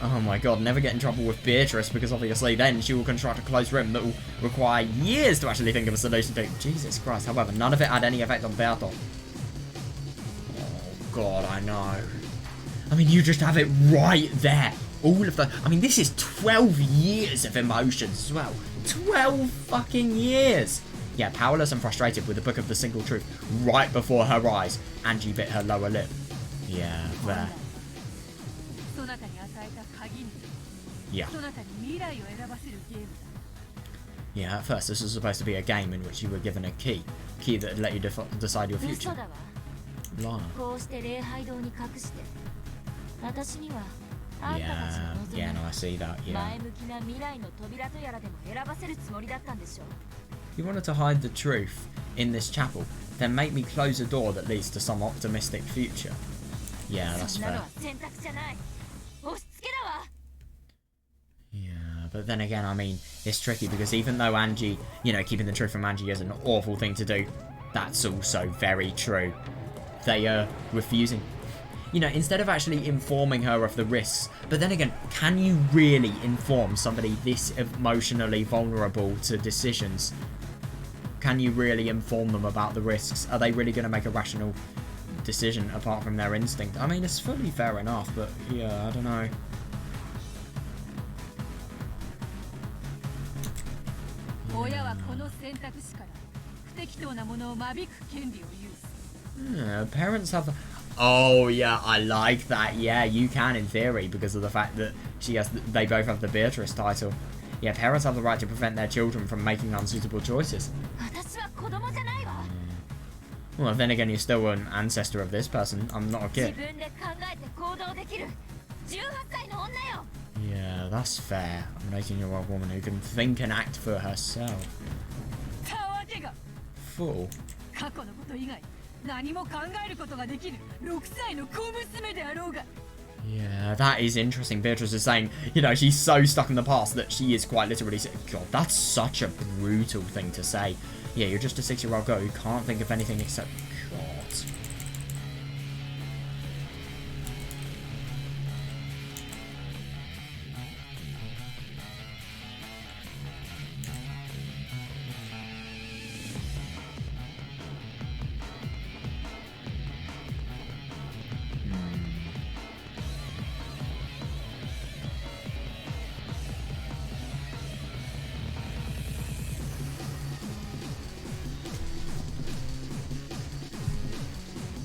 Oh my God, never get in trouble with Beatrice, because obviously then she will construct a closed room that will require years to actually think of a solution to. Jesus Christ. However, none of it had any effect on Berto. Oh God, I know. I mean, you just have it right there. All of the... I mean, this is 12 years of emotions as well. 12 fucking years. Yeah, powerless and frustrated with the Book of the Single Truth right before her eyes. Ange bit her lower lip. Yeah, there. Yeah. Yeah, at first this was supposed to be a game in which you were given a key that would let you decide your future. Lana. Yeah, no, I see that, yeah. You wanted to hide the truth in this chapel, then make me close a door that leads to some optimistic future. Yeah, that's fair. Yeah, but then again, I mean, it's tricky because even though Ange, you know, keeping the truth from Ange is an awful thing to do, that's also very true. They are refusing. You know, instead of actually informing her of the risks. But then again, can you really inform somebody this emotionally vulnerable to decisions? Can you really inform them about the risks? Are they really going to make a rational decision apart from their instinct? I mean, it's fully fair enough, but yeah, I don't know. Yeah, parents have... Oh yeah, I like that. Yeah, you can in theory because of the fact that they both have the Beatrice title. Yeah, parents have the right to prevent their children from making unsuitable choices. Well, then again, you're still an ancestor of this person. I'm not a kid. Yeah, that's fair. I'm an 18-year-old woman who can think and act for herself. Fool. Yeah, that is interesting. Beatrice is saying, you know, she's so stuck in the past that she is quite literally saying, God, that's such a brutal thing to say. Yeah, you're just a 6-year-old girl who can't think of anything except God.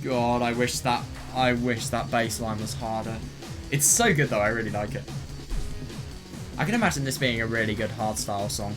God, I wish that bass line was harder. It's so good though, I really like it. I can imagine this being a really good hardstyle song.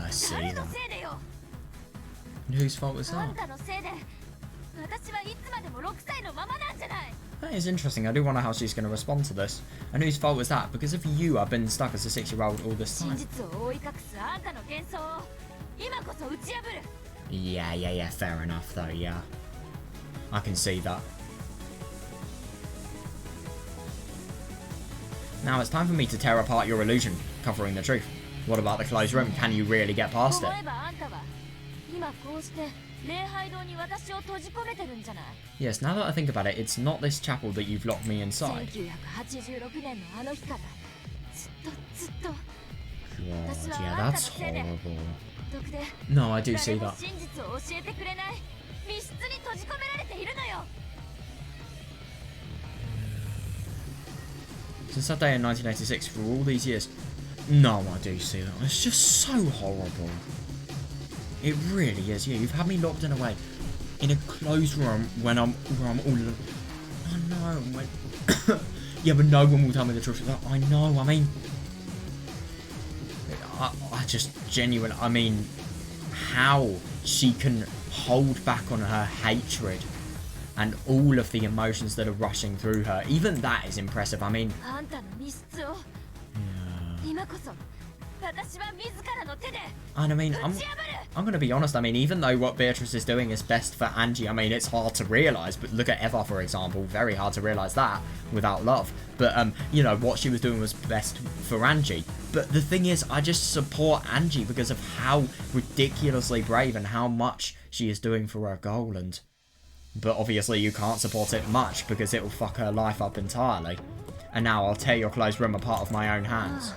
See that. And whose fault was that? That is interesting. I do wonder how she's going to respond to this. And whose fault was that? Because of you, I've been stuck as a 6-year-old all this time. Yeah, fair enough though, yeah. I can see that. Now it's time for me to tear apart your illusion, covering the truth. What about the closed room? Can you really get past it? Yes, now that I think about it, it's not this chapel that you've locked me inside. God, yeah, that's horrible. No, I do see that. Since that day in 1986, for all these years. No, I do see that. It's just so horrible. It really is. Yeah, you've had me locked in away in a closed room where I'm all alone. I know. When yeah, but no one will tell me the truth. I know. I mean, I just genuinely. I mean, how she can hold back on her hatred and all of the emotions that are rushing through her. Even that is impressive. I mean. And I mean, I'm going to be honest, I mean, even though what Beatrice is doing is best for Ange, I mean, it's hard to realise, but look at Eva, for example, very hard to realise that without love. But, you know, what she was doing was best for Ange. But the thing is, I just support Ange because of how ridiculously brave and how much she is doing for her goal. And but obviously you can't support it much because it will fuck her life up entirely. And now I'll tear your closed room apart with my own hands.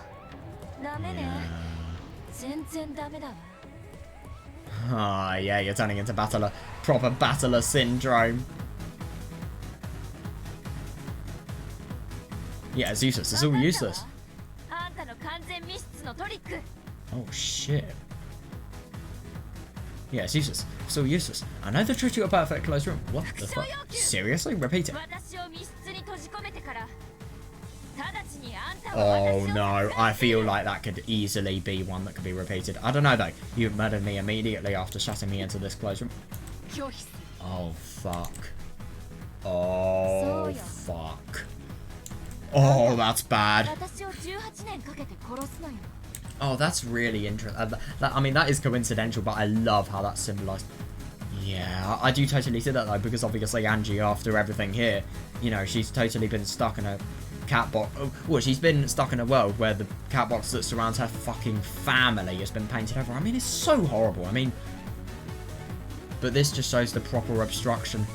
Ah, yeah, you're turning into battler. Proper battler syndrome. Yeah, it's useless. It's all useless. Oh, shit. Yeah, it's useless. It's all useless. I know the trick to a perfect closed room. What the fuck? Seriously? Repeat it. Oh no, I feel like that could easily be one that could be repeated. I don't know though. You murdered me immediately after shutting me into this closed room. Oh fuck. Oh fuck. Oh, that's bad. Oh, that's really interesting. I mean, that is coincidental, but I love how that's symbolised. Yeah, I do totally see that though, because obviously Ange, after everything here, you know, she's totally been stuck in a cat box. Well, she's been stuck in a world where the cat box that surrounds her fucking family has been painted over. I mean, it's so horrible. I mean, but this just shows the proper obstruction.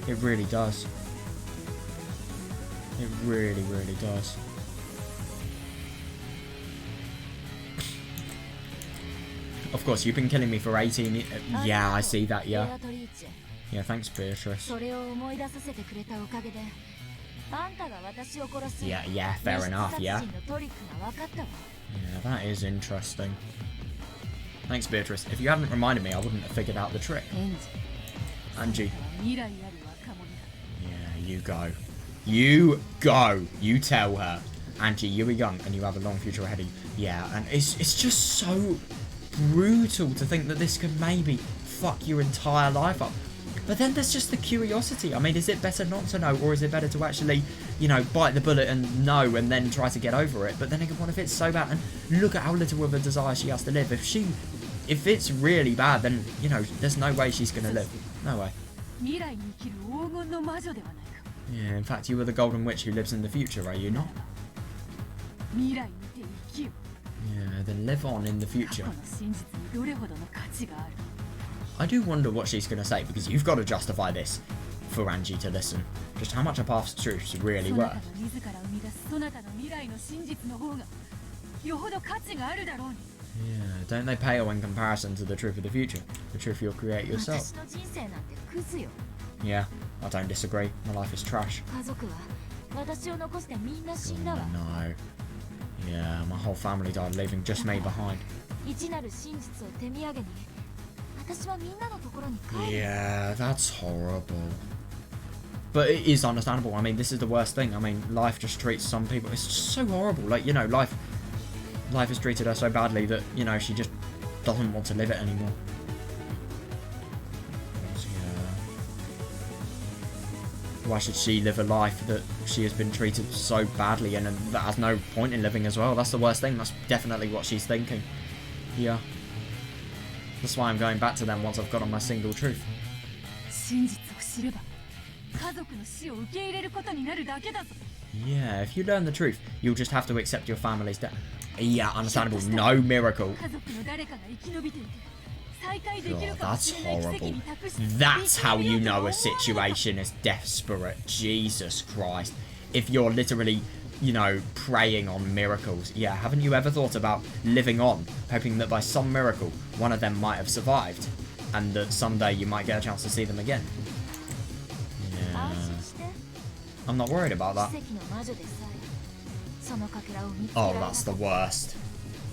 It really does. It really, really does. Of course, you've been killing me for 18... Yeah, I see that, yeah. Yeah, thanks, Beatrice. Yeah, fair enough, yeah. Yeah, that is interesting. Thanks, Beatrice. If you hadn't reminded me, I wouldn't have figured out the trick. Angie. Yeah, you go. You go. You tell her. Angie, you are young and you have a long future ahead of you. Yeah, and it's just so brutal to think that this could maybe fuck your entire life up. But then there's just the curiosity. I mean, is it better not to know, or is it better to actually, you know, bite the bullet and know and then try to get over it? But then again, what if it's so bad? And look at how little of a desire she has to live. If it's really bad, then, you know, there's no way she's going to live. No way. Yeah, in fact, you are the Golden Witch who lives in the future, are you not? Yeah, then live on in the future. I do wonder what she's going to say, because you've got to justify this for Angie to listen. Just how much a past truth's really worth. Yeah, don't they pale in comparison to the truth of the future? The truth you'll create yourself. Yeah, I don't disagree. My life is trash. Oh no. Yeah, my whole family died, leaving just me behind. Yeah, that's horrible. But it is understandable. I mean, this is the worst thing. I mean, life just treats some people... It's just so horrible. Like, you know, life has treated her so badly that, you know, she just doesn't want to live it anymore. Why should she live a life that she has been treated so badly and that has no point in living as well? That's the worst thing. That's definitely what she's thinking. Yeah. That's why I'm going back to them once I've got on my single truth. Yeah, if you learn the truth, you'll just have to accept your family's death. Yeah, understandable. No miracle. God, that's horrible. That's how you know a situation is desperate. Jesus Christ. If you're literally, you know, preying on miracles. Yeah, haven't you ever thought about living on, hoping that by some miracle, one of them might have survived, and that someday you might get a chance to see them again? Yeah. I'm not worried about that. Oh, that's the worst.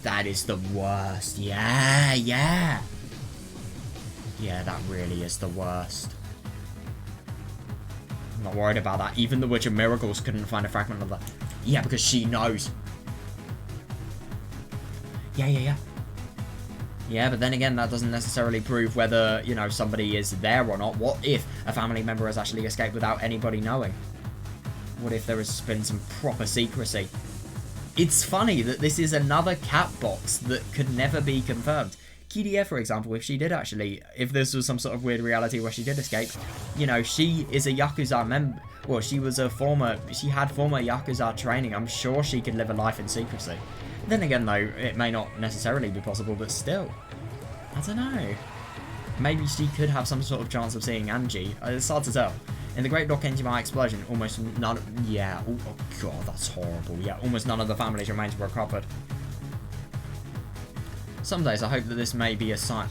That is the worst. Yeah, yeah. Yeah, that really is the worst. I'm not worried about that. Even the Witch of Miracles couldn't find a fragment of that. Yeah, because she knows. Yeah. Yeah, but then again, that doesn't necessarily prove whether, you know, somebody is there or not. What if a family member has actually escaped without anybody knowing? What if there has been some proper secrecy? It's funny that this is another cat box that could never be confirmed. Kirie, for example, if this was some sort of weird reality where she did escape, you know, she is a Yakuza member. Well, she had former Yakuza training. I'm sure she could live a life in secrecy. Then again, though, it may not necessarily be possible, but still. I don't know. Maybe she could have some sort of chance of seeing Ange. It's hard to tell. In the Great Dokenjima explosion, almost none... Yeah, oh god, that's horrible. Yeah, almost none of the family's remains were recovered. Some days I hope that this may be a sign...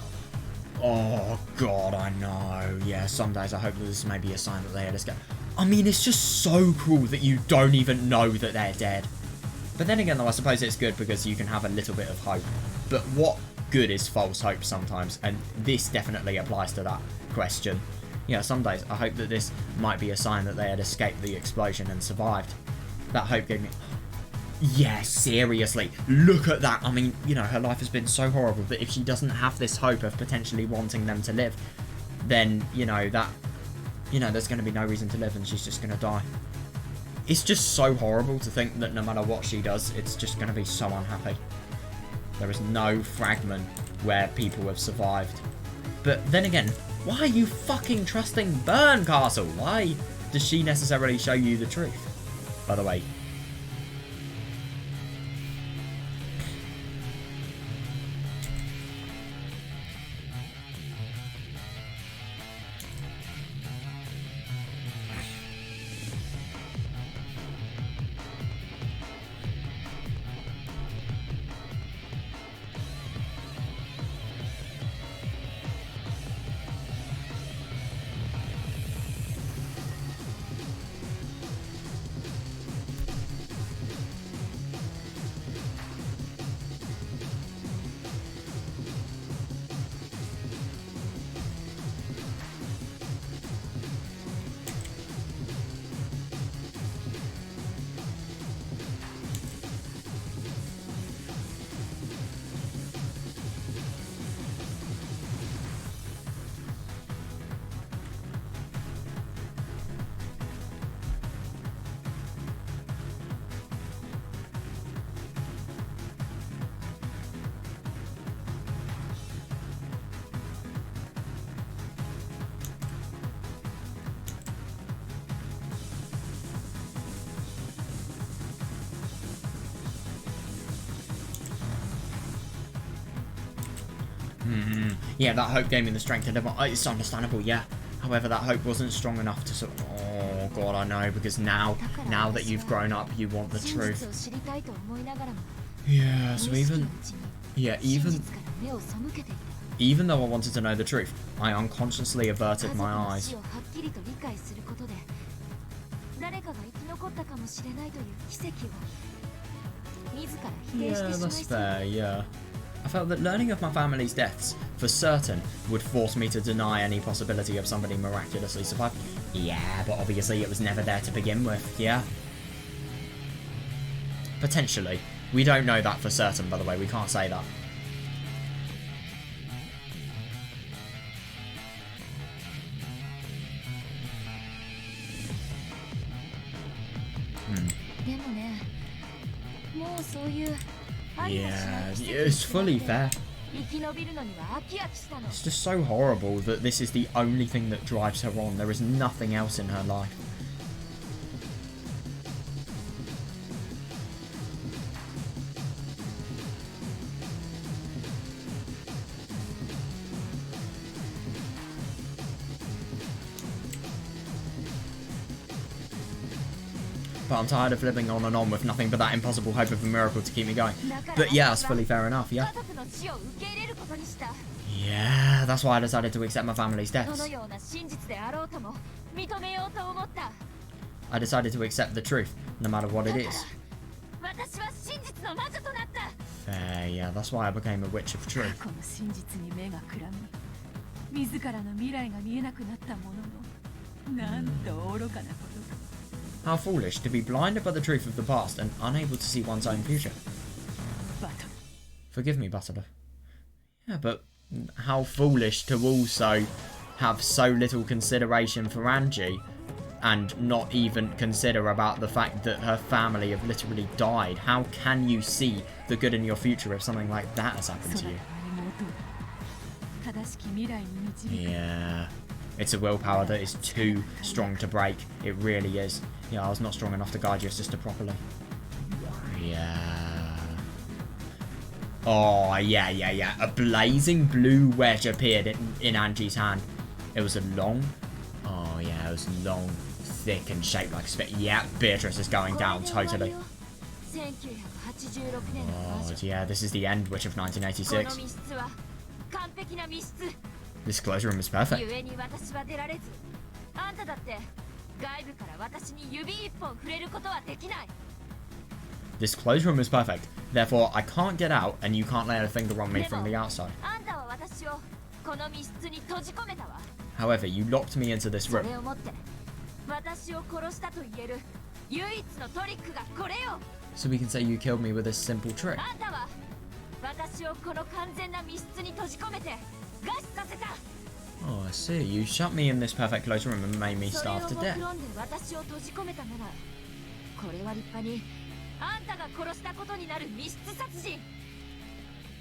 Oh god, I know. Yeah, some days I hope that this may be a sign that they had escaped. I mean, it's just so cruel that you don't even know that they're dead. But then again, though, I suppose it's good because you can have a little bit of hope. But what good is false hope sometimes? And this definitely applies to that question. Yeah, some days I hope that this might be a sign that they had escaped the explosion and survived. That hope gave me... Yeah, seriously, look at that. I mean, you know, her life has been so horrible that if she doesn't have this hope of potentially wanting them to live, then, you know, that... You know, there's going to be no reason to live and she's just going to die. It's just so horrible to think that no matter what she does, it's just going to be so unhappy. There is no fragment where people have survived. But then again, why are you fucking trusting Burn Castle? Why does she necessarily show you the truth? By the way. Yeah, that hope gave me the strength to live on. It's understandable, yeah. However, that hope wasn't strong enough to sort of... Oh, God, I know, because now that you've grown up, you want the truth. Yeah, so even... Yeah, even though I wanted to know the truth, I unconsciously averted my eyes. Yeah, that's fair, yeah. I felt that learning of my family's deaths, for certain, would force me to deny any possibility of somebody miraculously surviving. Yeah, but obviously it was never there to begin with, yeah? Potentially. We don't know that for certain, by the way, we can't say that. Yeah, it's fully fair. It's just so horrible that this is the only thing that drives her on. There is nothing else in her life. But I'm tired of living on and on with nothing but that impossible hope of a miracle to keep me going. But yeah, that's fully fair enough, yeah? Yeah, that's why I decided to accept my family's deaths. I decided to accept the truth, no matter what it is. Fair, yeah, that's why I became a witch of truth. How foolish to be blinded by the truth of the past and unable to see one's own future. Forgive me, Butler. Yeah, but how foolish to also have so little consideration for Angie and not even consider about the fact that her family have literally died. How can you see the good in your future if something like that has happened to you? Yeah. It's a willpower that is too strong to break. It really is. Yeah, I was not strong enough to guide your sister properly. Yeah. Oh, yeah. A blazing blue wedge appeared in Angie's hand. It was a long... Oh, yeah, it was long, thick, and shaped like a spit. Yeah, Beatrice is going down, totally. Oh, yeah, this is the end witch of 1986. This closure room is perfect. This closure room is perfect. Therefore, I can't get out, and you can't lay a finger on me from the outside. However, you locked me into this room. So we can say you killed me with this simple trick. Oh, I see. You shut me in this perfect closed room and made me starve to death.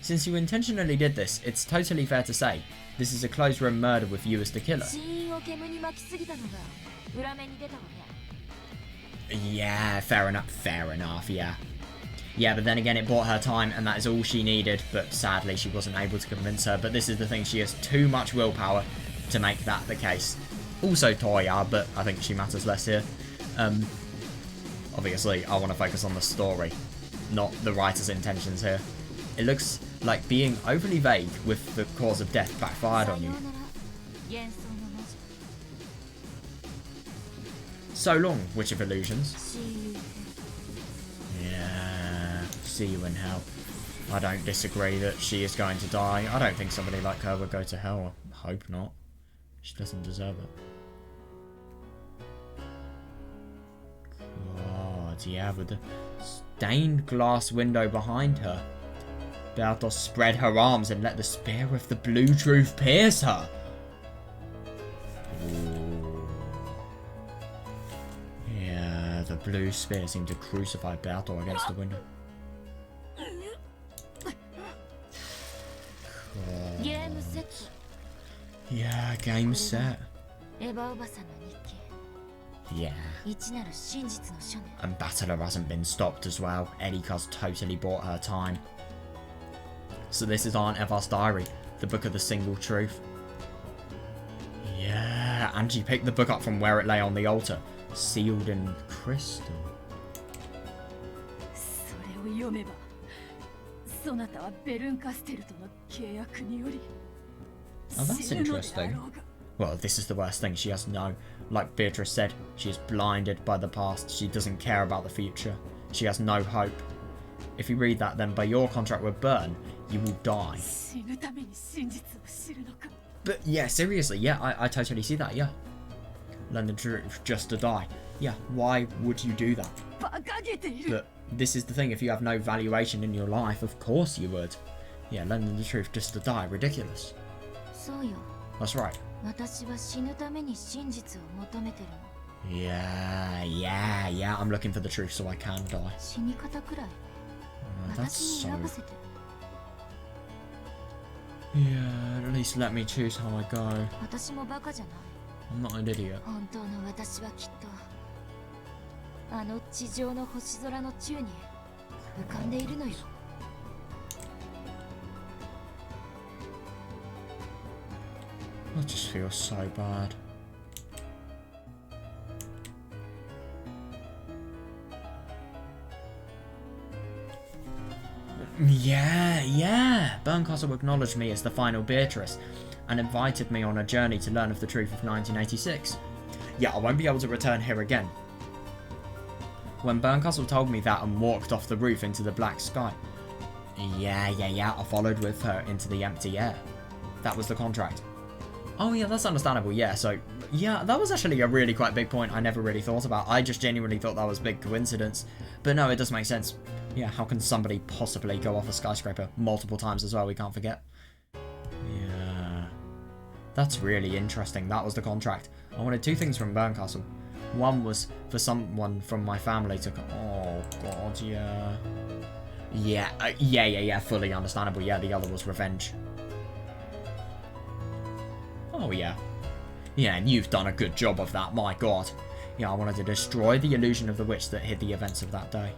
Since you intentionally did this, it's totally fair to say this is a closed room murder with you as the killer. Yeah, fair enough, yeah. Yeah, but then again, it bought her time, and that is all she needed, but sadly she wasn't able to convince her. But this is the thing, she has too much willpower to make that the case. Also Toya, but I think she matters less here. Obviously, I want to focus on the story, not the writer's intentions here. It looks like being overly vague with the cause of death backfired on you. So long, Witch of Illusions. Yeah, see you in hell. I don't disagree that she is going to die. I don't think somebody like her would go to hell. I hope not. She doesn't deserve it. God, yeah, with the stained glass window behind her. Beatos spread her arms and let the spear of the blue truth pierce her. Ooh. Yeah, the blue spear seemed to crucify Beato against the window. God. Yeah, game set. Yeah. And Battler hasn't been stopped as well. Erika's totally bought her time. So this is Aunt Eva's diary. The Book of the Single Truth. Yeah, Angie picked the book up from where it lay on the altar, sealed in crystal. それを読めばそなたはベルンカステルとの契約により Oh, that's 死ぬのであ interesting. ろうが Well, this is the worst thing. She has no, like Beatrice said, she is blinded by the past. She doesn't care about the future. She has no hope. If you read that, then by your contract with Byrne, you will die. 死ぬために真実を知るのか But yeah, seriously, yeah, I totally see that, yeah. Learn the truth just to die. Yeah, why would you do that? 馬鹿げている But this is the thing, if you have no valuation in your life, of course you would. Yeah, learning the truth just to die, ridiculous. そうよ That's right. 私は死ぬために真実を求めてるの Yeah, I'm looking for the truth so I can die. 死に方くらい That's 私 so... に任せて Yeah, at least let me choose how I go. 私もバカじゃない I'm not an idiot. 本当の私はきっとあの地上の星空の宙に浮かんでいるのよ I just feel so bad. Yeah. Berncastle acknowledged me as the final Beatrice and invited me on a journey to learn of the truth of 1986. Yeah, I won't be able to return here again. When Berncastle told me that and walked off the roof into the black sky. Yeah, I followed with her into the empty air. That was the contract. Oh yeah, that's understandable, yeah, so... Yeah, that was actually a really quite big point I never really thought about. I just genuinely thought that was a big coincidence. But no, it does make sense. Yeah, how can somebody possibly go off a skyscraper multiple times as well, we can't forget. Yeah. That's really interesting, that was the contract. I wanted two things from Berncastle. One was for someone from my family to... Oh god, yeah. Yeah, fully understandable. Yeah, the other was revenge. Oh, yeah. Yeah, and you've done a good job of that, my god. Yeah, I wanted to destroy the illusion of the witch that hid the events of that day.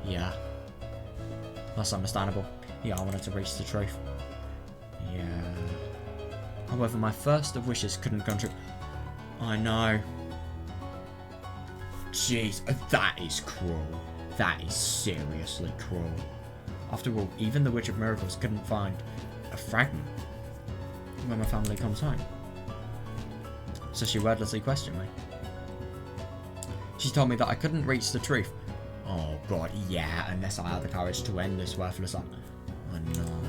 Yeah. That's understandable. Yeah, I wanted to reach the truth. Yeah. However, my first of wishes couldn't come true. I know. Jeez, that is cruel. That is seriously cruel. After all, even the Witch of Miracles couldn't find a fragment when my family comes home. So she wordlessly questioned me. She told me that I couldn't reach the truth. Oh god, yeah, unless I had the courage to end this worthless life. I know.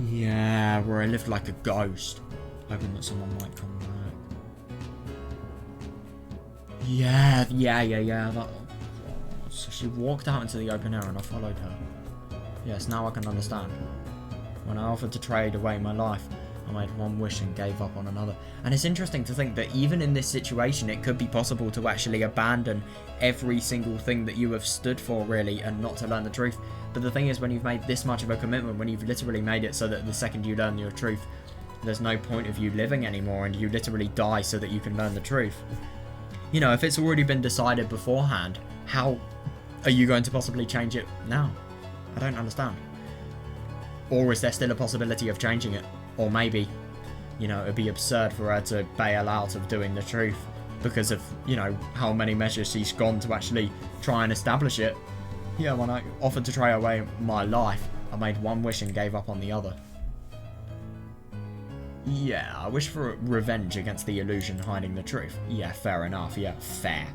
Yeah, where I lived like a ghost, hoping that someone might come back. Yeah, that... So she walked out into the open air and I followed her. Yes, now I can understand. When I offered to trade away my life, I made one wish and gave up on another. And it's interesting to think that even in this situation, it could be possible to actually abandon every single thing that you have stood for, really, and not to learn the truth. But the thing is, when you've made this much of a commitment, when you've literally made it so that the second you learn your truth, there's no point of you living anymore, and you literally die so that you can learn the truth. You know, if it's already been decided beforehand, how are you going to possibly change it now? I don't understand. Or is there still a possibility of changing it? Or maybe, you know, it'd be absurd for her to bail out of doing the truth because of, you know, how many measures she's gone to actually try and establish it. Yeah, when I offered to trade away my life, I made one wish and gave up on the other. Yeah, I wish for revenge against the illusion hiding the truth. Yeah, fair enough. Yeah, fair.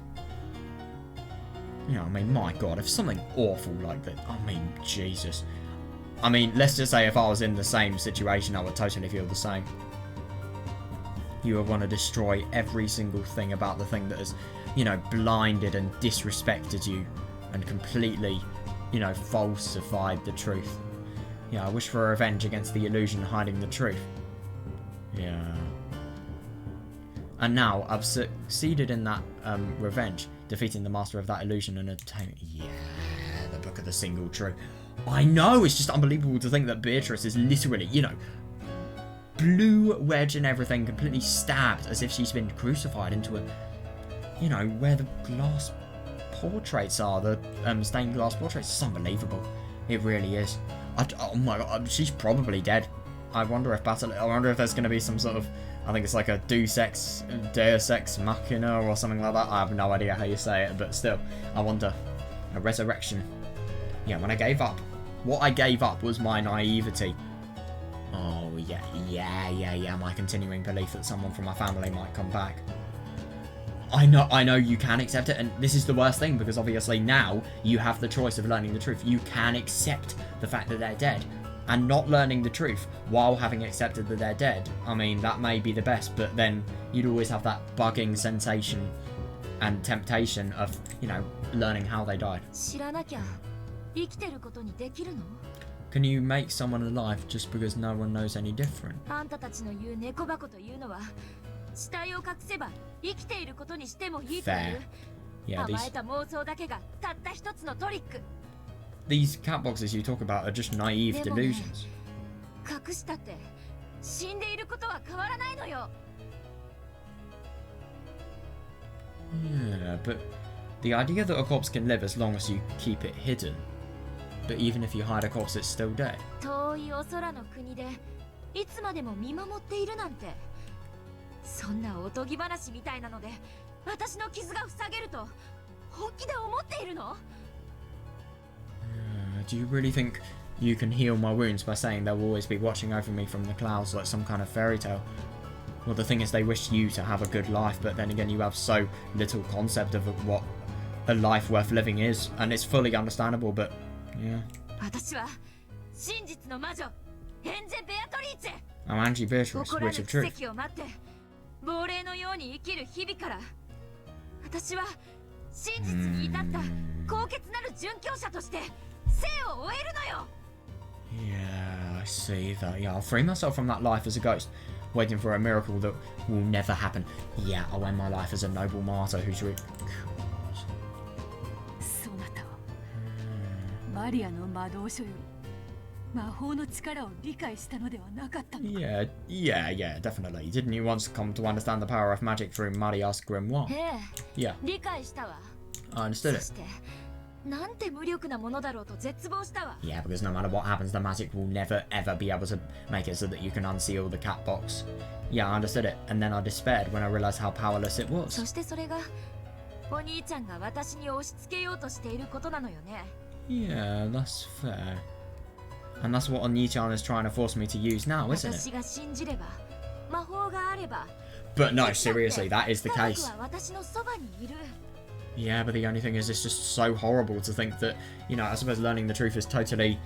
You know, I mean, my god, if something awful like that, I mean, Jesus. I mean, let's just say if I was in the same situation, I would totally feel the same. You would want to destroy every single thing about the thing that has, you know, blinded and disrespected you and completely, you know, falsified the truth. Yeah, I wish for revenge against the illusion hiding the truth. Yeah. And now, I've succeeded in that revenge, defeating the master of that illusion and obtaining... Yeah, the Book of the Single Truth. I know, it's just unbelievable to think that Beatrice is literally, you know, blue wedge and everything, completely stabbed as if she's been crucified into a, you know, where the glass portraits are, the stained glass portraits. It's unbelievable. It really is. Oh my god, she's probably dead. I wonder if there's going to be some sort of, I think it's like a Deus Ex Machina or something like that. I have no idea how you say it, but still, I wonder. A resurrection. Yeah, when I gave up. What I gave up was my naivety. Oh, yeah, my continuing belief that someone from my family might come back. I know you can accept it, and this is the worst thing, because obviously now you have the choice of learning the truth. You can accept the fact that they're dead, and not learning the truth while having accepted that they're dead. I mean, that may be the best, but then you'd always have that bugging sensation and temptation of, you know, learning how they died. Can you make someone alive just because no one knows any different? Fair. Yeah, these cat boxes you talk about are just naive delusions. Yeah, but the idea that a corpse can live as long as you keep it hidden. But even if you hide a corpse, it's still dead. Do you really think you can heal my wounds by saying they'll always be watching over me from the clouds like some kind of fairy tale? Well, the thing is, they wish you to have a good life, but then again, you have so little concept of what a life worth living is, and it's fully understandable, but yeah. I'm Ange Beatrice, Witch of Truth. Yeah, I see that. Yeah, I'll free myself from that life as a ghost, waiting for a miracle that will never happen. Yeah, I'll end my life as a noble martyr who's rich. Yeah, definitely. Didn't you once come to understand the power of magic through Maria's grimoire? Yeah. I understood it. Yeah, because no matter what happens, the magic will never ever be able to make it so that you can unseal the cat box. Yeah, I understood it, and then I despaired when I realised how powerless it was. Yeah, that's fair. And that's what Oni-chan is trying to force me to use now, isn't it? But no, seriously, that is the case. Yeah, but the only thing is, it's just so horrible to think that, you know, I suppose learning the truth is totally...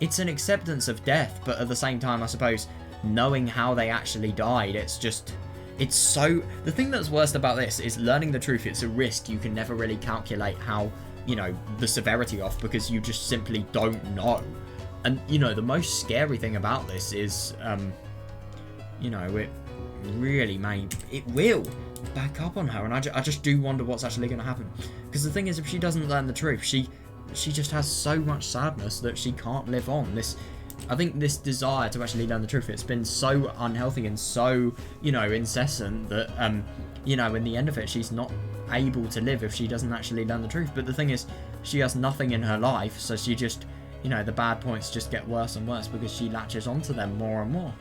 It's an acceptance of death, but at the same time, I suppose, knowing how they actually died, it's just... It's so... The thing that's worst about this is learning the truth, it's a risk you can never really calculate how, you know, the severity of, because you just simply don't know. And, you know, the most scary thing about this is, you know, it really may... It will back up on her, and I just do wonder what's actually going to happen. Because the thing is, if she doesn't learn the truth, she just has so much sadness that she can't live on. I think this desire to actually learn the truth, it's been so unhealthy and so, you know, incessant that, you know, in the end of it, she's not able to live if she doesn't actually learn the truth. But the thing is, she has nothing in her life, so she just, you know, the bad points just get worse and worse because she latches onto them more and more.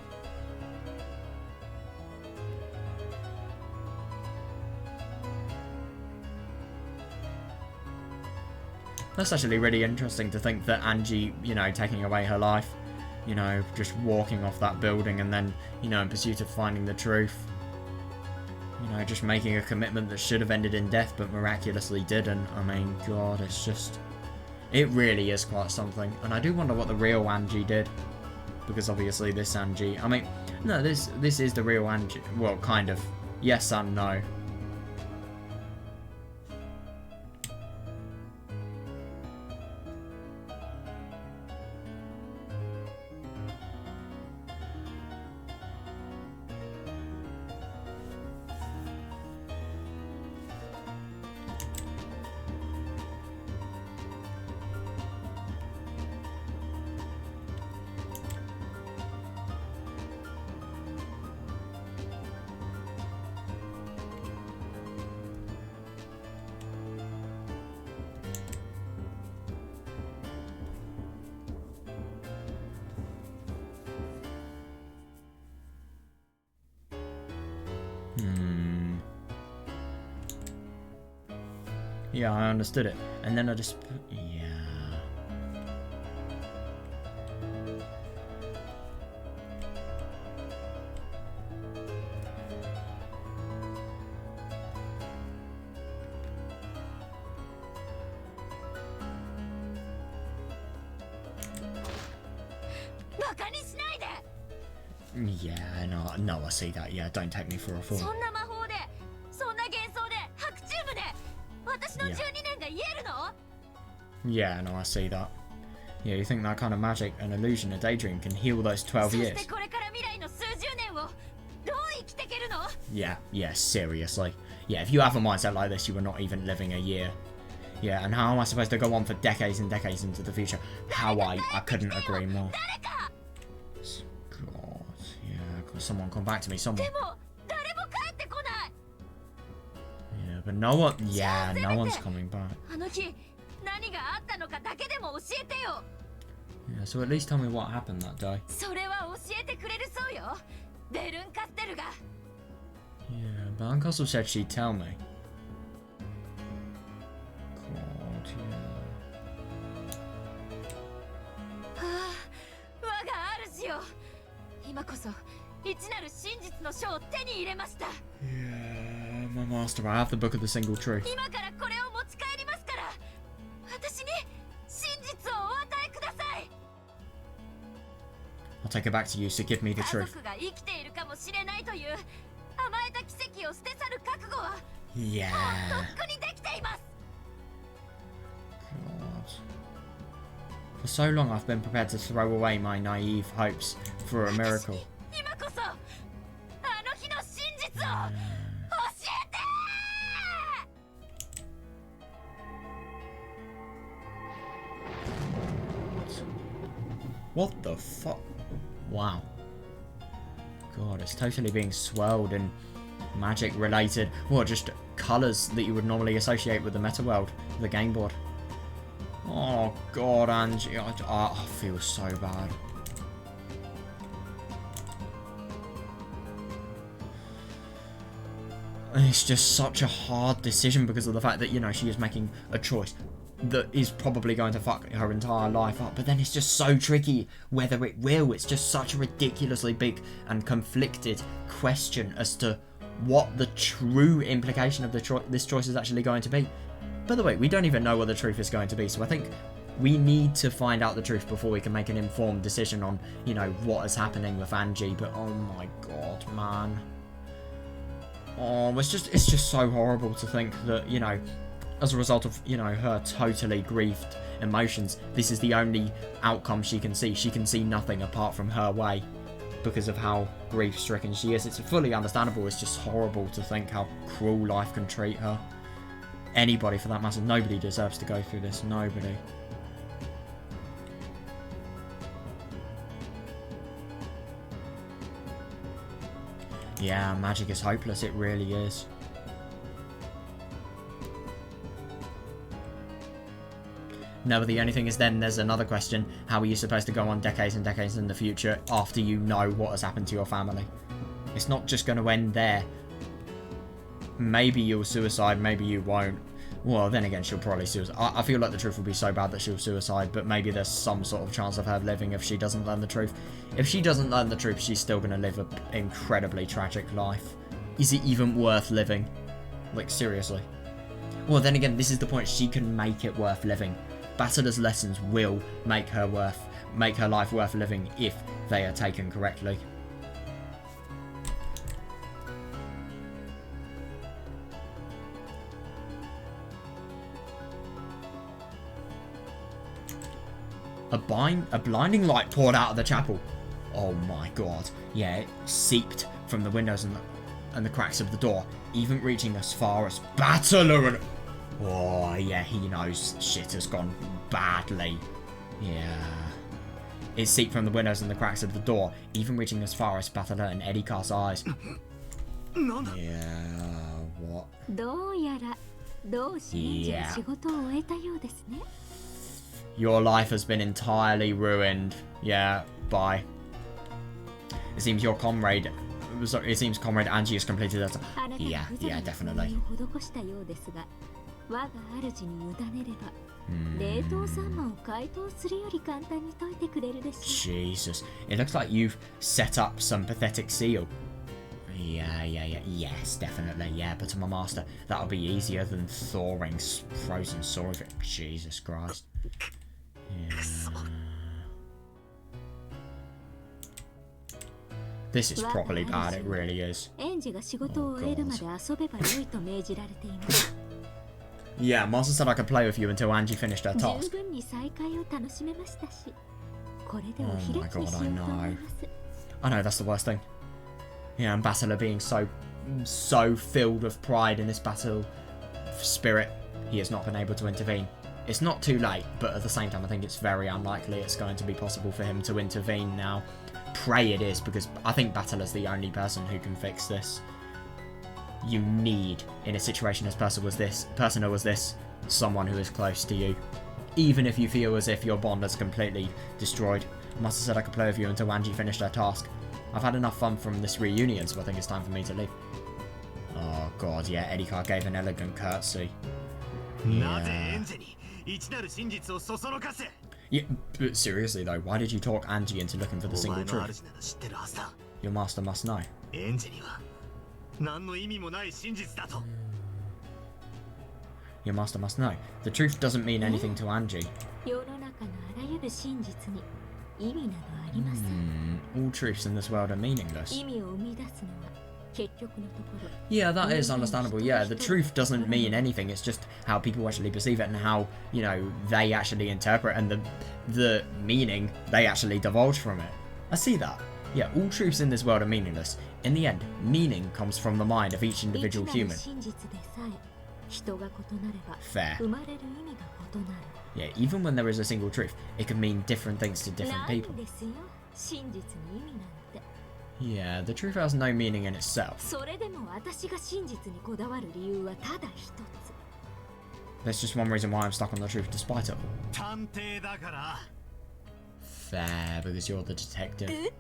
That's actually really interesting to think that Ange, you know, taking away her life, you know, just walking off that building and then, you know, in pursuit of finding the truth, you know, just making a commitment that should have ended in death but miraculously didn't. I mean, God, it's just... It really is quite something. And I do wonder what the real Ange did. Because obviously this Ange... I mean, no, this is the real Ange. Well, kind of. Yes and no. Yeah, I understood it. And then I just... Yeah. バカにしないで。 Yeah, no, I see that. Yeah, don't take me for a fool. そんな魔法で、そんな幻想で、白チューブで、私の12年が言えるの？ Yeah, no, I see that. Yeah, you think that kind of magic, an illusion, a daydream can heal those 12 years? そしてこれから未来の数十年をどう生きていけるの？ Yeah, seriously. Yeah, if you have a mindset like this, you are not even living a year. Yeah, and how am I supposed to go on for decades and decades into the future? How I couldn't agree more. God, yeah, could someone come back to me, someone. でも誰も帰ってこない。 Yeah, but no one, yeah, no one's coming back. あの日何があったのかだけでも教えてよ。 Yeah, so at least tell me what happened that day. それは教えてくれるそうよ。ベルンカステルが。 Yeah, but Aunt Castle said she'd tell me. God, yeah. はあ、我が主よ。今こそ一なる真実の書を手に入れました。 Yeah, my master, I have the book of the single truth. 今からこれを持ち帰りますから、私に真実をお与えください。 I'll take it back to you, so give me the 家 truth. 族が生きているかもしれないという甘えた奇跡を捨て去る覚悟は Yeah. とっくにできています。 God. For so long I've been prepared to throw away my naive hopes for a miracle. 今こそあの日の真実を教えて。 What the fuck? Wow. God, it's totally being swirled in magic related, well, just colours that you would normally associate with the meta world, the game board. Oh God, Ange, I feel so bad. It's just such a hard decision because of the fact that, you know, she is making a choice that is probably going to fuck her entire life up, but then it's just so tricky whether it will. It's just such a ridiculously big and conflicted question as to what the true implication of this choice is actually going to be. By the way, we don't even know what the truth is going to be, so I think we need to find out the truth before we can make an informed decision on, you know, what is happening with Ange. But oh my God, man. Oh, it's just so horrible to think that, you know, as a result of, you know, her totally grieved emotions, this is the only outcome she can see. She can see nothing apart from her way because of how grief-stricken she is. It's fully understandable. It's just horrible to think how cruel life can treat her. Anybody for that matter. Nobody deserves to go through this. Nobody. Yeah, magic is hopeless. It really is. No, but the only thing is then there's another question. How are you supposed to go on decades and decades in the future after you know what has happened to your family? It's not just going to end there. Maybe you'll suicide, maybe you won't. Well, then again, she'll probably suicide. I feel like the truth will be so bad that she'll suicide, but maybe there's some sort of chance of her living if she doesn't learn the truth. If she doesn't learn the truth, she's still going to live an incredibly tragic life. Is it even worth living? Like, seriously. Well, then again, this is the point. She can make it worth living. Basila's lessons will make her life worth living if they are taken correctly. A blinding light poured out of the chapel. Oh my God. Yeah, it seeped from the windows and the cracks of the door, even reaching as far as Basila and... Oh, yeah, he knows shit has gone badly. Yeah. It seeped from the windows and the cracks of the door, even reaching as far as Basila and Eddicar's eyes. Yeah, what? どうやら同志エンジは仕事を終えたようですね。 Your life has been entirely ruined. Yeah, bye. It seems your comrade... It seems comrade Ange has completed that. Yeah, definitely. 我が主に委ねれば冷凍サンマを解凍するより簡単に解いてくれるでしょう。 Jesus. It looks like you've set up some pathetic seal. Yeah. Yes, definitely. Yeah, but to my master, that'll be easier than thawing frozen sword. Jesus Christ. Yeah. This is properly bad, it really is. エンジが仕事を終えるまで遊べば良いと命じられています。 Yeah, Master said I could play with you until Angie finished her 十 task. 分に再会を楽しめましたし、これでお Oh 開 my きに god, し I ようと思い know. ます。 I know, that's the worst thing. Yeah, and Battler being so filled with pride in this battle spirit, he has not been able to intervene. It's not too late, but at the same time, I think it's very unlikely it's going to be possible for him to intervene now. Pray it is, because I think Battler's the only person who can fix this. You need, in a situation as personal as this, someone who is close to you. Even if you feel as if your bond is completely destroyed. Master said I could play with you until Angie finished her task. I've had enough fun from this reunion, so I think it's time for me to leave. Oh god, yeah, Eddie Carr gave an elegant curtsy. Yeah. Yeah, but seriously though, why did you talk Angie into looking for the single truth? Your master must know. Your master must know. The truth doesn't mean anything to Angie. 世の中のあらゆる真実に意味などありません。 All truths in this world are meaningless. 意味を生み出すのは結局のところ。 Yeah, that is understandable. Yeah, the truth doesn't mean anything. It's just how people actually perceive it and how, you know, they actually interpret and the meaning they actually divulge from it. I see that. Yeah, all truths in this world are meaningless. In the end, meaning comes from the mind of each individual human. 真実でさえ人が異なれば Fair. 生まれる意味が異なる。 Yeah, even when there is a single truth, it can mean different things to different ない people. んですよ、真実に意味なんて。 Yeah, the truth has no meaning in itself. それでも私が真実にこだわる理由はただ一つ。 There's just one reason why I'm stuck on the truth despite it all. 探偵だから。 Fair, because you're the detective.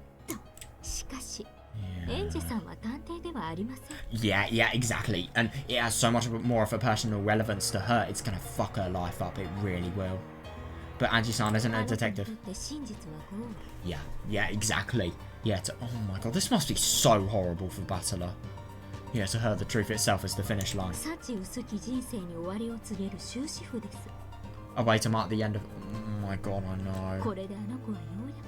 しかし、エンジェさんは探偵ではありません。 Yeah, exactly. And it has so much more of a personal relevance to her. It's gonna fuck her life up. It really will. But Angie-san isn't a あなたに detective. とって真実はゴール。 Yeah, exactly. Yeah, oh my god, this must be so horrible for Battler. Yeah, to her, the truth itself is the finish line. 幸薄き人生に終わりを告げる終止符です。 A way to mark the end of... Oh my god, I こ know. れであの子はようやく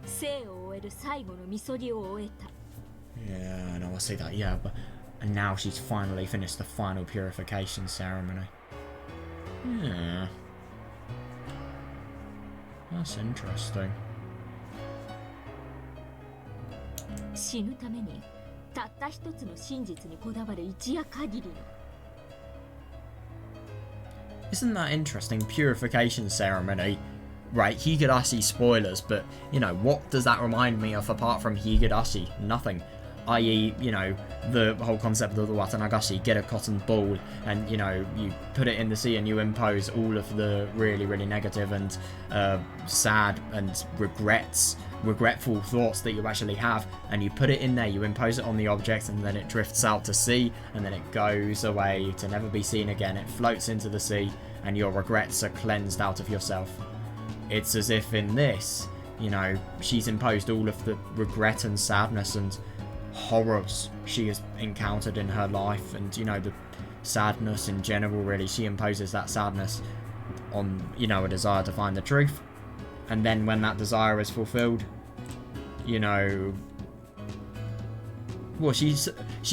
生を終える最後のみそぎを終えた。 Yeah, I know, I see that, yeah, but... And now she's finally finished the final purification ceremony. Yeah. That's interesting. 死ぬためにたった一つの真実にこだわる一夜限りの。 Isn't that interesting? Purification ceremony. Right, Higurashi spoilers, but, you know, what does that remind me of apart from Higurashi? Nothing. I.e., you know, the whole concept of the Watanagashi, get a cotton ball and, you know, you put it in the sea and you impose all of the really, really negative and sad and regretful thoughts that you actually have, and you put it in there, you impose it on the object, and then it drifts out to sea, and then it goes away to never be seen again. It floats into the sea, and your regrets are cleansed out of yourself. It's as if in this, you know, she's imposed all of the regret and sadness and horrors she has encountered in her life, and, you know, the sadness in general, really. She imposes that sadness on, you know, a desire to find the truth. And then when that desire is fulfilled, you know... Well, she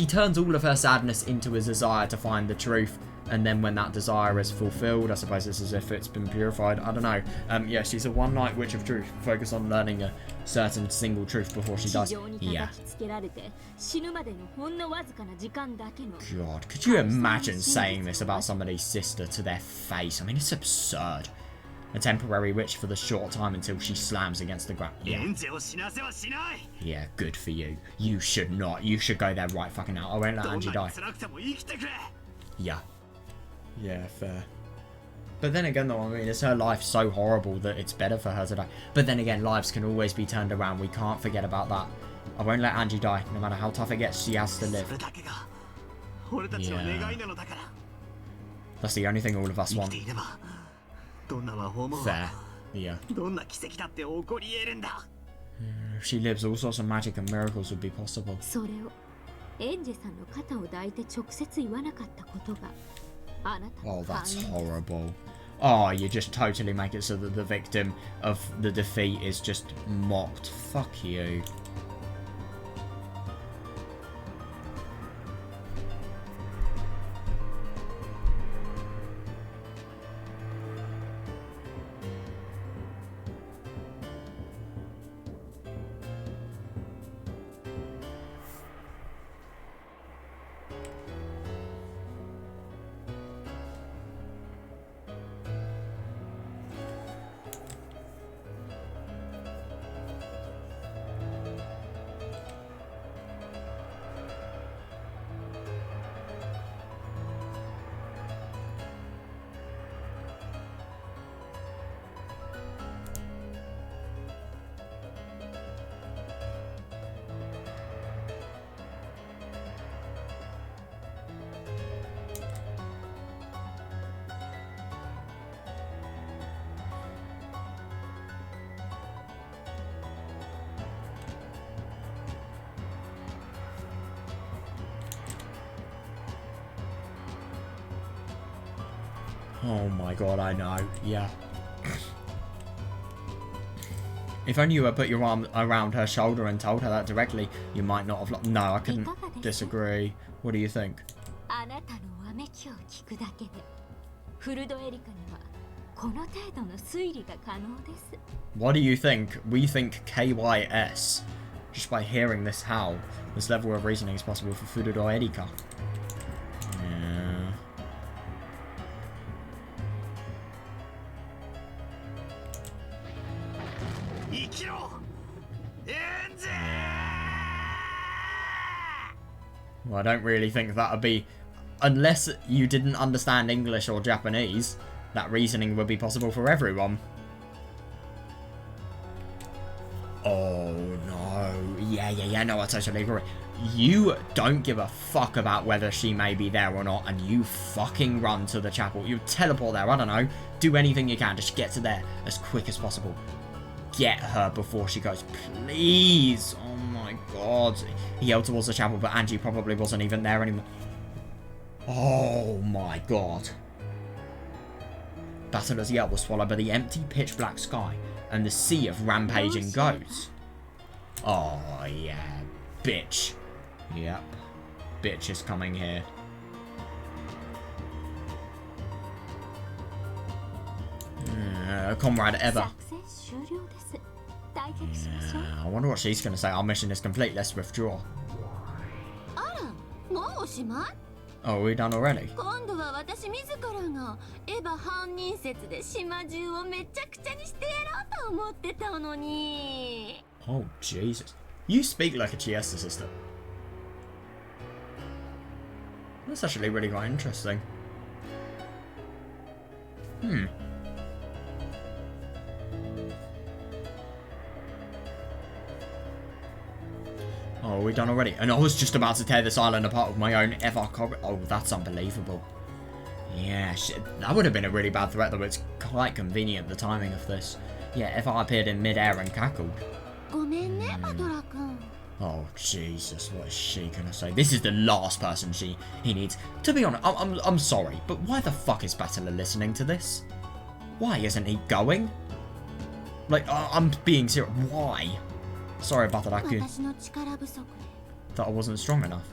turns all of her sadness into a desire to find the truth. And then when that desire is fulfilled, I suppose it's as if it's been purified. I don't know. Yeah, she's a one-night witch of truth, focused on learning a certain single truth before she dies. Yeah. God, could you imagine saying this about somebody's sister to their face? I mean, it's absurd. A temporary witch for the short time until she slams against the ground. Yeah. Yeah, good for you. You should not. You should go there right fucking now. I won't let Angie die. Yeah. Yeah, fair. But then again, though, I mean, is her life so horrible that it's better for her to die? But then again, lives can always be turned around. We can't forget about that. I won't let Angie die. No matter how tough it gets, she has to live. Yeah. That's the only thing all of us 生き want. ていればどんな魔法も Fair. Yeah. どんな奇跡だって起こり得るんだ If she lives, all sorts of magic and miracles would be possible. それをエンジェさんの肩を抱いて直接言わなかったことがあなた Oh, の that's 反応 horrible. Oh, you just totally make it so that the victim of the defeat is just mocked. Fuck you. Oh my god, I know. Yeah. If only you had put your arm around her shoulder and told her that directly, you might not have... No, I couldn't disagree. What do you think? あなたのわめきを聞くだけでフルドエリカにはこの程度の推理が可能です What do you think? We think KYS. Just by hearing this howl, this level of reasoning is possible for Furudo Erika. Yeah. Well, I don't really think that would be... Unless you didn't understand English or Japanese, that reasoning would be possible for everyone. Oh, no. Yeah, no, I totally agree. You don't give a fuck about whether she may be there or not, and you fucking run to the chapel. You teleport there, I don't know. Do anything you can, just get to there as quick as possible. Get her before she goes, please. Oh my god. He yelled towards the chapel, but Angie probably wasn't even there anymore. Oh my god. Basila's yell was swallowed by the empty pitch black sky and the sea of rampaging goats. Oh yeah, bitch. Yep, bitch is coming here. Comrade Eva. Yeah, I wonder what she's going to say. Our mission is complete. Let's withdraw. Oh, are we done already? 今度は私自らがエヴァ犯人説で島中をめちゃくちゃにしてやろうと思ってたのに。Oh, Jesus. You speak like a Chiesa sister. That's actually really quite interesting. Oh, are we done already? And I was just about to tear this island apart with my own Eva Cobra. Oh, that's unbelievable. Yeah, shit. That would have been a really bad threat, though. It's quite convenient, the timing of this. Yeah, Eva appeared in mid-air and cackled. Oh, Jesus, what is she gonna say? This is the last person he needs. To be honest, I'm sorry, but why the fuck is Battler listening to this? Why isn't he going? Like, I'm being serious. Why? Sorry about that, that I wasn't strong enough.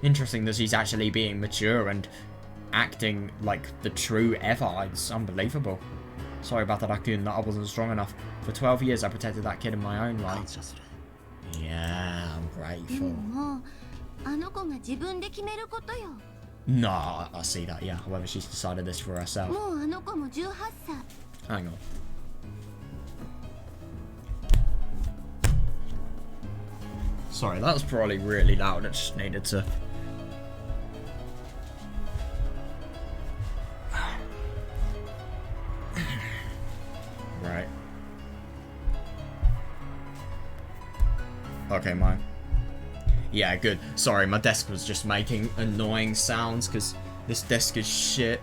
Interesting that she's actually being mature and acting like the true Eva. It's unbelievable. Sorry about that, Akun, that I wasn't strong enough. For 12 years, I protected that kid in my own way. Yeah, I'm grateful. No, I see that, yeah. However, she's decided this for herself. Hang on. Sorry, that was probably really loud. I just needed to... Right. Okay, mine. Yeah, good. Sorry, my desk was just making annoying sounds because this desk is shit.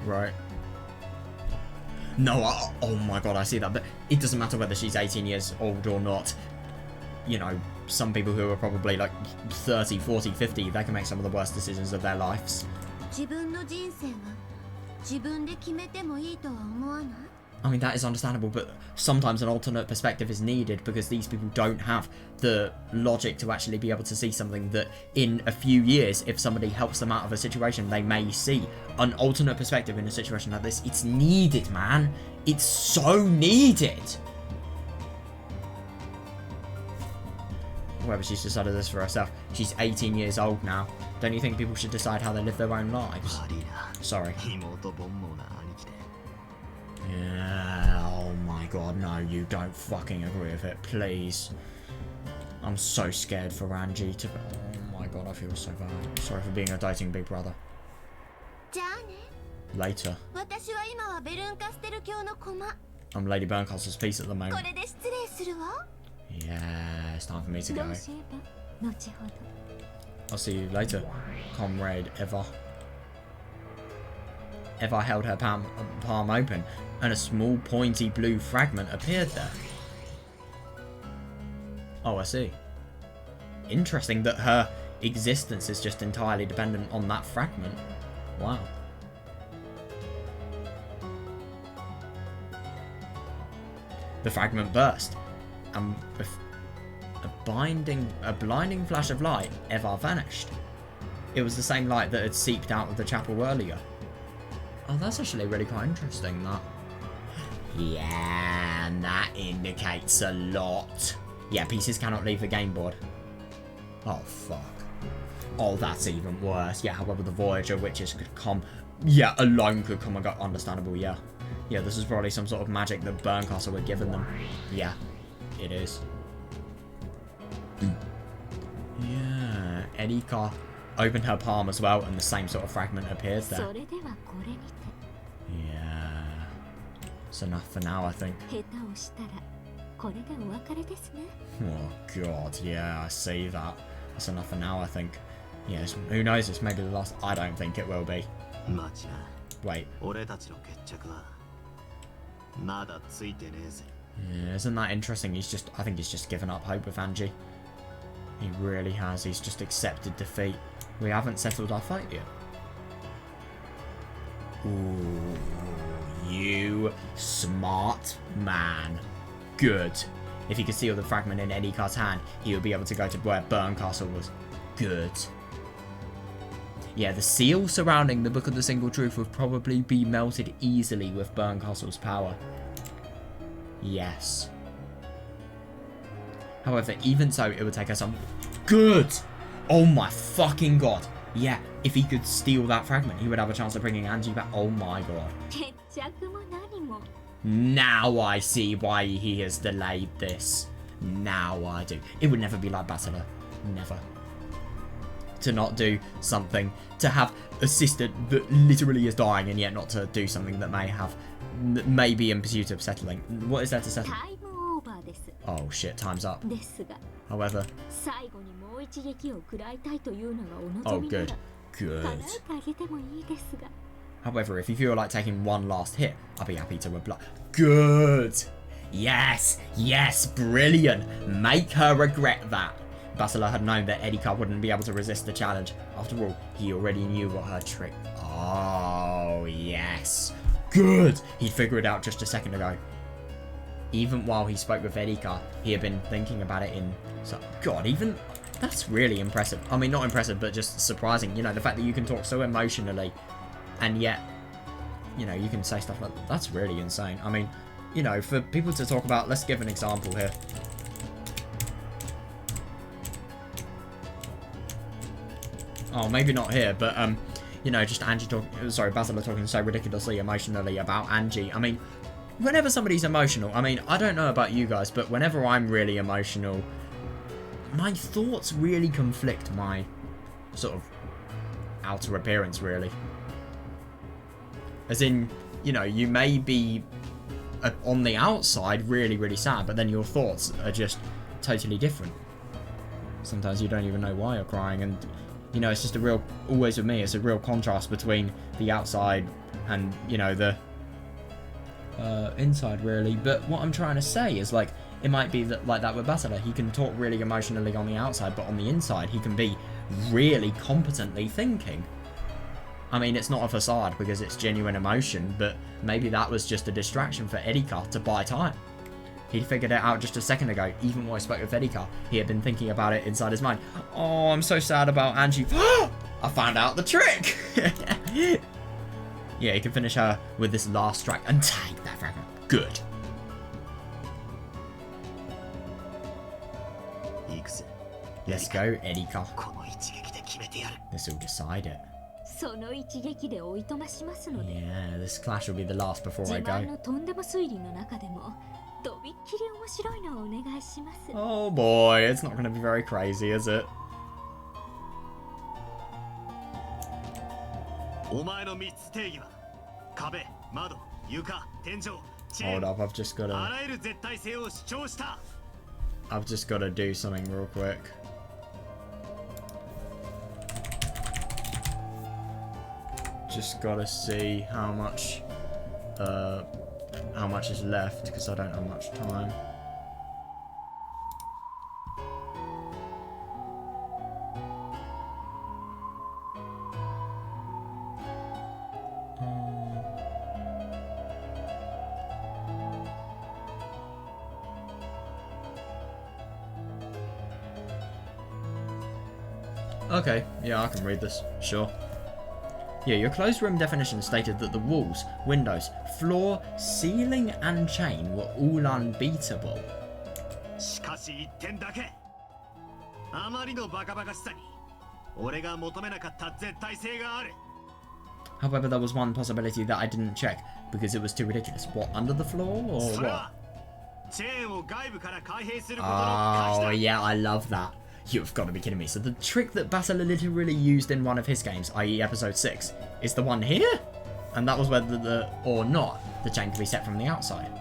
Right. No, oh my god, I see that. But it doesn't matter whether she's 18 years old or not. You know, some people who are probably like 30, 40, 50, they can make some of the worst decisions of their lives. I mean, that is understandable, but sometimes an alternate perspective is needed because these people don't have the logic to actually be able to see something that in a few years, if somebody helps them out of a situation, they may see. An alternate perspective in a situation like this, it's needed, man. It's so needed. Whether she's decided this for herself. She's 18 years old now. Don't you think people should decide how they live their own lives? Sorry. Yeah, oh my god, no, you don't fucking agree with it, please. I'm so scared for Ange to... Oh my god, I feel so bad. Sorry for being a doting big brother. Later. I'm Lady Berncastle's piece at the moment. Yeah, it's time for me to go. I'll see you later, comrade Eva. Eva held her palm open, and a small pointy blue fragment appeared there. Oh, I see. Interesting that her existence is just entirely dependent on that fragment. Wow. The fragment burst, and with a blinding flash of light, Eva vanished. It was the same light that had seeped out of the chapel earlier. Oh, that's actually really quite interesting, that. Yeah, and that indicates a lot. Yeah, pieces cannot leave the game board. Oh, fuck. Oh, that's even worse. Yeah, however, the Voyager witches could come... Yeah, alone could come and go. Understandable, yeah. Yeah, this is probably some sort of magic that Berncastle had given them. Yeah, it is. Yeah, Erika opened her palm as well, and the same sort of fragment appears there. Yeah. It's enough for now, I think. Oh god, yeah, I see that. That's enough for now, I think. Yes, who knows, it's maybe the last... I don't think it will be. Wait. Yeah, isn't that interesting? I think he's just given up hope with Ange. He really has. He's just accepted defeat. We haven't settled our fight yet. Ooh, you smart man. Good. If he could steal the fragment in Erika's hand, he would be able to go to where Berncastle was. Good. Yeah, the seal surrounding the Book of the Single Truth would probably be melted easily with Berncastle's power. Yes. However, even so, it would take us some... Good! Oh my fucking god. Yeah, if he could steal that fragment, he would have a chance of bringing Ange back. Oh my god. Now I see why he has delayed this. Now I do. It would never be like Battler. Never. To not do something, to have a sister that literally is dying and yet not to do something that may be in pursuit of settling. What is there to settle? Oh shit, time's up. However... Oh, good. Good. However, if you feel like taking one last hit, I'll be happy to reply. Good! Yes! Yes! Brilliant! Make her regret that. Battler had known that Erika wouldn't be able to resist the challenge. After all, he already knew what her trick... Oh, yes. Good! He'd figured it out just a second ago. Even while he spoke with Erika, he had been thinking about it in... So, God, even... That's really impressive. I mean, not impressive, but just surprising. You know, the fact that you can talk so emotionally, and yet, you know, you can say stuff like that. That's really insane. I mean, you know, for people to talk about... Let's give an example here. Oh, maybe not here, but, you know, just Ange talking... Sorry, Battler talking so ridiculously emotionally about Ange. I mean... Whenever somebody's emotional, I mean, I don't know about you guys, but whenever I'm really emotional, my thoughts really conflict my sort of outer appearance, really. As in, you know, you may be on the outside really, really sad, but then your thoughts are just totally different. Sometimes you don't even know why you're crying, and you know, it's just a real, always with me, it's a real contrast between the outside and, you know, the inside, really. But what I'm trying to say is, like, it might be that like that with Butler. He can talk really emotionally on the outside, but on the inside, he can be really competently thinking. I mean, it's not a facade because it's genuine emotion, but maybe that was just a distraction for Erika to buy time. He figured it out just a second ago. Even while I spoke with Erika, he had been thinking about it inside his mind. Oh, I'm so sad about Angie. I found out the trick! Yeah, he can finish her with this last strike and take that fragment. Good. Let's go, Erika. This will decide it. その一撃でおいとましますので。 Yeah, this clash will be the last before 自 I 慢 go. のとんでも推理の中でもとびっきり面白いのをお願いします。 Oh boy, it's not going to be very crazy, is it? お前の3つ定義は壁、窓、床、天井、チェー Hold ン、 up, I've just got あ to... らゆる絶対性を主張した。 I've just got to do something real quick. Just got to see how much is left because I don't have much time. Okay, yeah, I can read this, sure. Yeah, your closed room definition stated that the walls, windows, floor, ceiling and chain were all unbeatable. しかし一点だけ。あまりのバカバカしさに俺が求めなかった絶対性がある。 However, there was one possibility that I didn't check because it was too ridiculous. What, under the floor or それ what? はチェーンを外部から開閉することの開 Oh, 始だ。 yeah, I love that. You've got to be kidding me. So the trick that Basila literally used in one of his games, i.e. episode 6, is the one here? And that was whether or not, the chain could be set from the outside.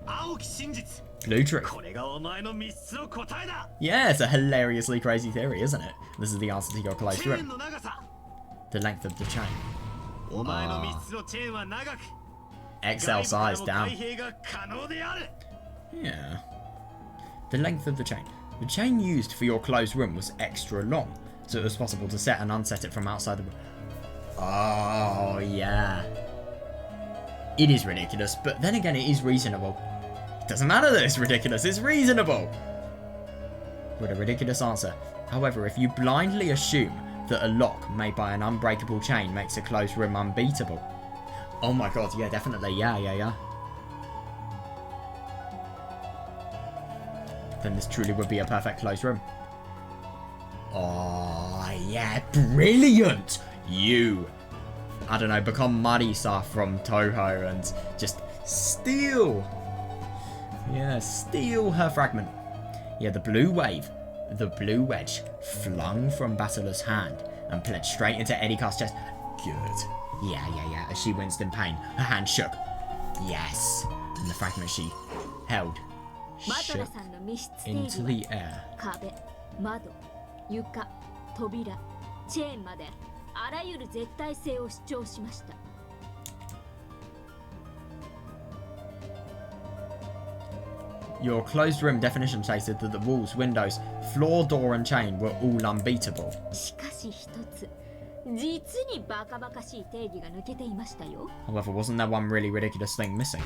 青き真実。 Blue trick. これがお前の3つの答えだ。 Yeah, it's a hilariously crazy theory, isn't it? This is the answer to your closed チェーン room. の長さ。 The length of the chain. お前の3つのチェーンは長く。 XL 外 size 部からも down. 開閉が可能である。 Yeah. The length of the chain. The chain used for your closed room was extra long, so it was possible to set and unset it from outside the room. Oh, yeah. It is ridiculous, but then again, it is reasonable. It doesn't matter that it's ridiculous, it's reasonable! What a ridiculous answer. However, if you blindly assume that a lock made by an unbreakable chain makes a closed room unbeatable. Oh my god, yeah, definitely, yeah. Then this truly would be a perfect closed room. Oh, yeah, brilliant! You, I don't know, become Marisa from Toho and just steal. Yeah, steal her fragment. Yeah, the blue wave, the blue wedge, flung from Basila's hand and plunged straight into Erika's chest. Good. Yeah. As she winced in pain, her hand shook. Yes. And the fragment she held マトラ shook さんの密室定 into 義は the air. 壁、窓、床、扉、チェーンまであらゆる絶対性を主張しました。 Your closed room definition stated that the walls, windows, floor, door and chain were all unbeatable. しかし一つ、実にバカバカしい定義が抜けていましたよ。 However, wasn't there one really ridiculous thing missing?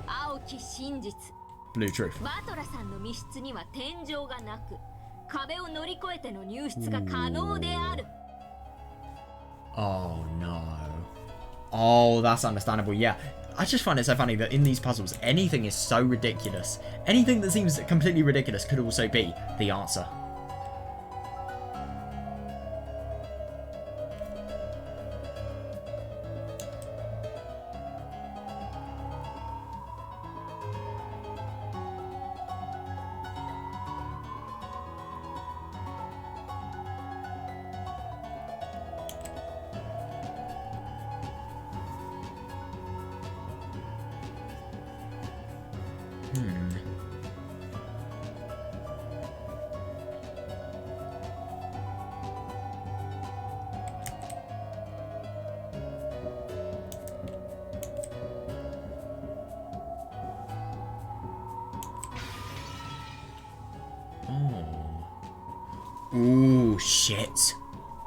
青き真実。 Blue truth. バトラさんの密室には天井がなく、壁を乗り越えての入室が可能である。 Oh no. Oh, that's understandable, yeah. I just find it so funny that in these puzzles, anything is so ridiculous. Anything that seems completely ridiculous could also be the answer. Ooh, shit.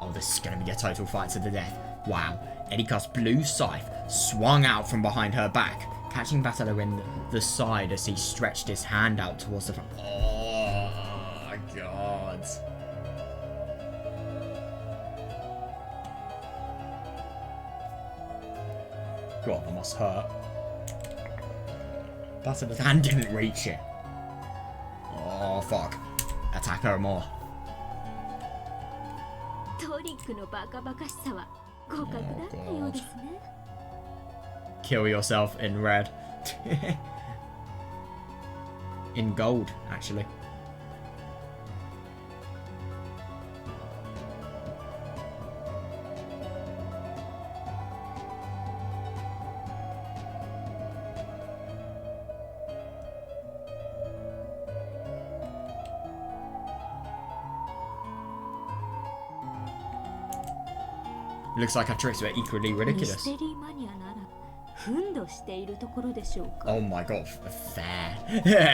Oh, this is going to be a total fight to the death. Wow. Erika's blue scythe swung out from behind her back, catching Battler in the side as he stretched his hand out towards the front. Oh, God. God, that must hurt. Battler's hand didn't reach it. Oh, fuck. Attack her more. トリックのバカバカしさは互角だったようですね。Kill yourself in red. In gold, actually. Looks like our tricks were equally ミ ridiculous. ステリーマニアなら奮闘しているところでしょうか。 Oh my god, fair.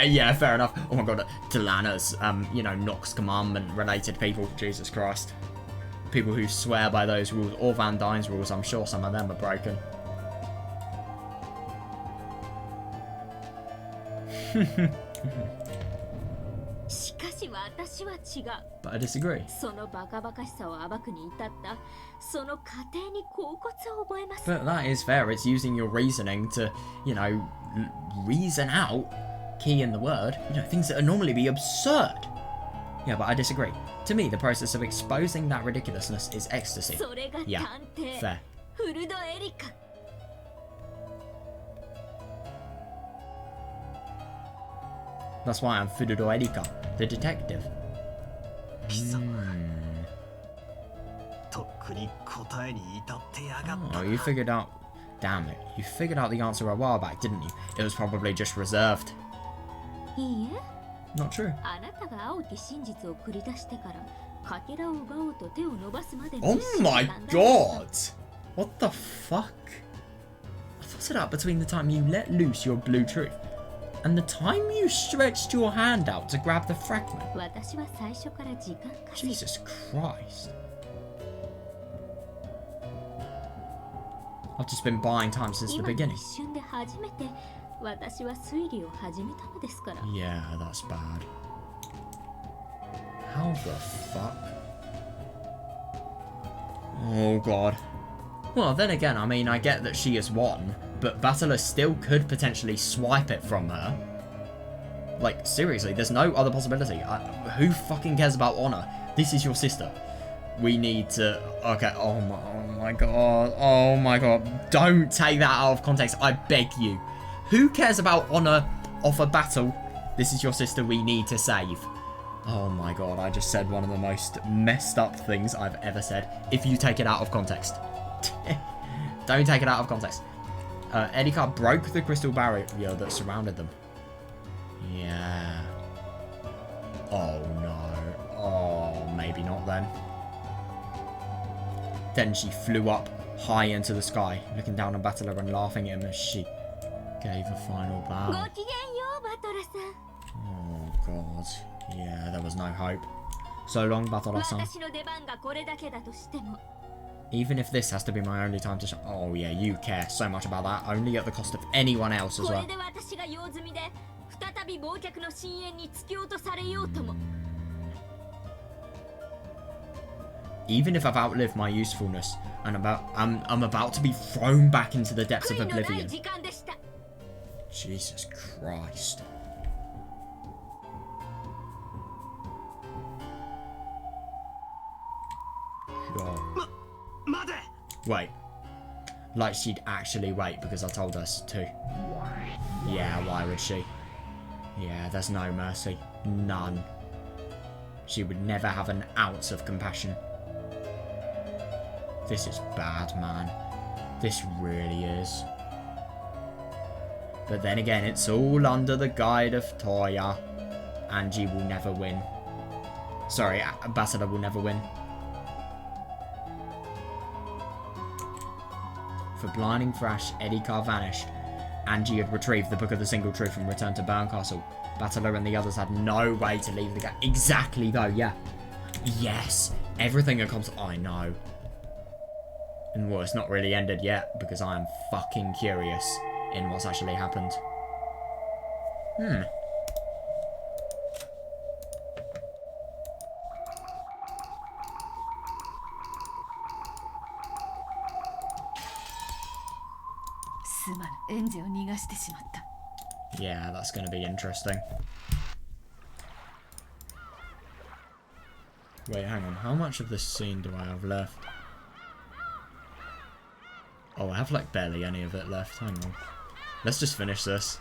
Yeah, fair enough. Oh my god, Delana's, you know, Nox commandment related people. Jesus Christ. People who swear by those rules, or Van Dyne's rules, I'm sure some of them are broken. しかし私は違う。 But I disagree. そのバカバカしさを暴くに至ったその過程に恍惚を覚えます。 But that is fair. It's using your reasoning to, you know, reason out, key in the word, you know, things that would normally be absurd. Yeah, but I disagree. To me, the process of exposing that ridiculousness is ecstasy. それが Yeah, 探偵、 fair. フルドエリカ。 That's why I'm Furudo Erika, the detective. 貴様とっくに答えに至ってやがった Oh, you figured out... Damn it. You figured out the answer a while back, didn't you? It was probably just reserved. いいえ、 Not true. あなたが青き真実を繰り出してからかけらを奪おうと手を伸ばすまで Oh に my 時間が god! What the fuck? I thought it out between the time you let loose your blue truth and the time you stretched your hand out to grab the fragment. 私は最初から時間稼ぎ。 Jesus Christ. I've just been buying time since the 今の beginning. 一瞬で初めて私は推理を始めたのですから。 Yeah, that's bad. How the fuck? Oh god. Well, then again, I mean, I get that she has won, but Battler still could potentially swipe it from her. Like, seriously, there's no other possibility. Who fucking cares about honor? This is your sister. We need to... Okay, oh my god. Oh my god. Don't take that out of context, I beg you. Who cares about honor of a battle? This is your sister we need to save. Oh my god, I just said one of the most messed up things I've ever said. If you take it out of context. Don't take it out of context. Erika broke the crystal barrier that surrounded them. Yeah. Oh no. Oh, maybe not then. Then she flew up high into the sky, looking down on Battler and laughing at him as she gave a final ご bow. きげんようバトラさん。 Oh god. Yeah, there was no hope. So long, Battler-san. 私の出番がこれだけだとしても。 Even if this has to be my only time to shine. Oh yeah, you care so much about that. Only at the cost of anyone else as こ well. れで私が用済みで再び忘却の深淵に突き落とされようとも。 Even if I've outlived my usefulness, and I'm about to be thrown back into the depths of 悔いのない oblivion. 時間でした。 Jesus Christ. God. 待て Wait. Like she'd actually wait because I told us to. Yeah, why would she? Yeah, there's no mercy. None. She would never have an ounce of compassion. This is bad, man. This really is. But then again, it's all under the guide of Toya. Ange will never win. Sorry, Ambassador will never win. For blinding Thrash, Erika vanished. Ange had retrieved the Book of the Single Truth and returned to Burn Castle. Battler and the others had no way to leave the game. Exactly, though, yeah. Yes, everything that comes. I know. And well, it's not really ended yet because I am fucking curious in what's actually happened. Hmm. Yeah, that's going to be interesting. Wait, hang on. How much of this scene do I have left? Oh, I have like barely any of it left. Hang on. Let's just finish this.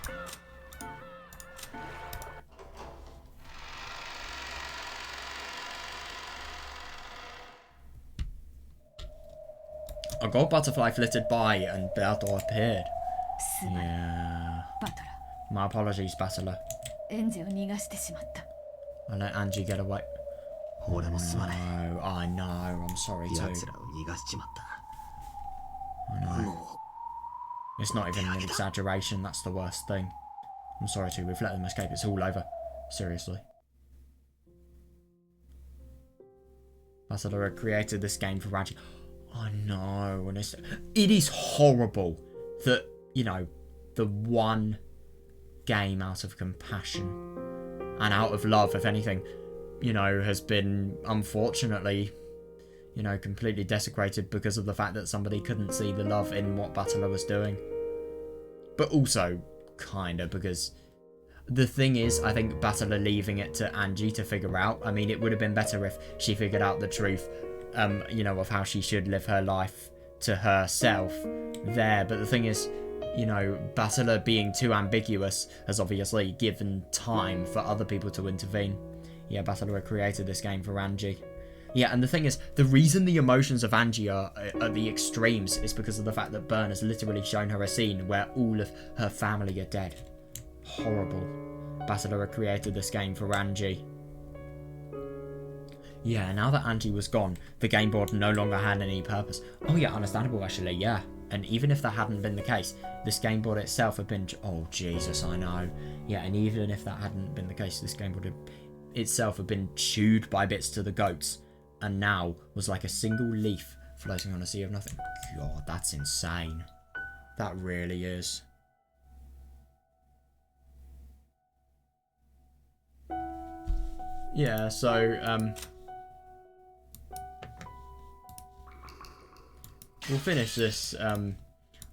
A gold butterfly flitted by and Battle appeared. Yeah. My apologies, Battler. I let Angie get away. No, I know. I'm sorry too. I know. It's not even an exaggeration. That's the worst thing. I'm sorry too. We've let them escape. It's all over. Seriously. Battler created this game for Angie. I know. And it is horrible that, you know, the one game out of compassion and out of love, if anything, you know, has been, unfortunately, you know, completely desecrated because of the fact that somebody couldn't see the love in what Battler was doing. But also, kinda, because the thing is, I think Battler leaving it to Angie to figure out, I mean, it would have been better if she figured out the truth, you know, of how she should live her life to herself there. But the thing is, you know, Battler being too ambiguous has obviously given time for other people to intervene. Yeah, Battler created this game for Angie. Yeah, and the thing is, the reason the emotions of Angie are at the extremes is because of the fact that Byrne has literally shown her a scene where all of her family are dead. Horrible. Battler created this game for Angie. Yeah, now that Angie was gone, the game board no longer had any purpose. Oh yeah, understandable actually, yeah. And even if that hadn't been the case, this game board itself had been... Oh, Jesus, I know. Yeah, and even if that hadn't been the case, this game board itself had been chewed by bits to the goats, and now was like a single leaf floating on a sea of nothing. God, that's insane. That really is. Yeah, so, we'll finish this.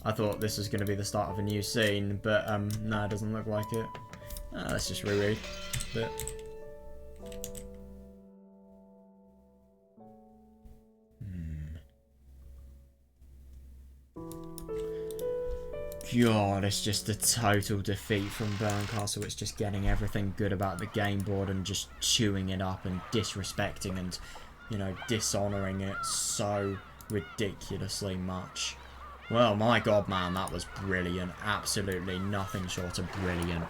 I thought this was going to be the start of a new scene, but no, it doesn't look like it. Let's just reread a bit. God, it's just a total defeat from Burncastle. It's just getting everything good about the game board and just chewing it up and disrespecting and, you know, dishonouring it so ridiculously much. Well, my God, man, that was brilliant. Absolutely nothing short of brilliant.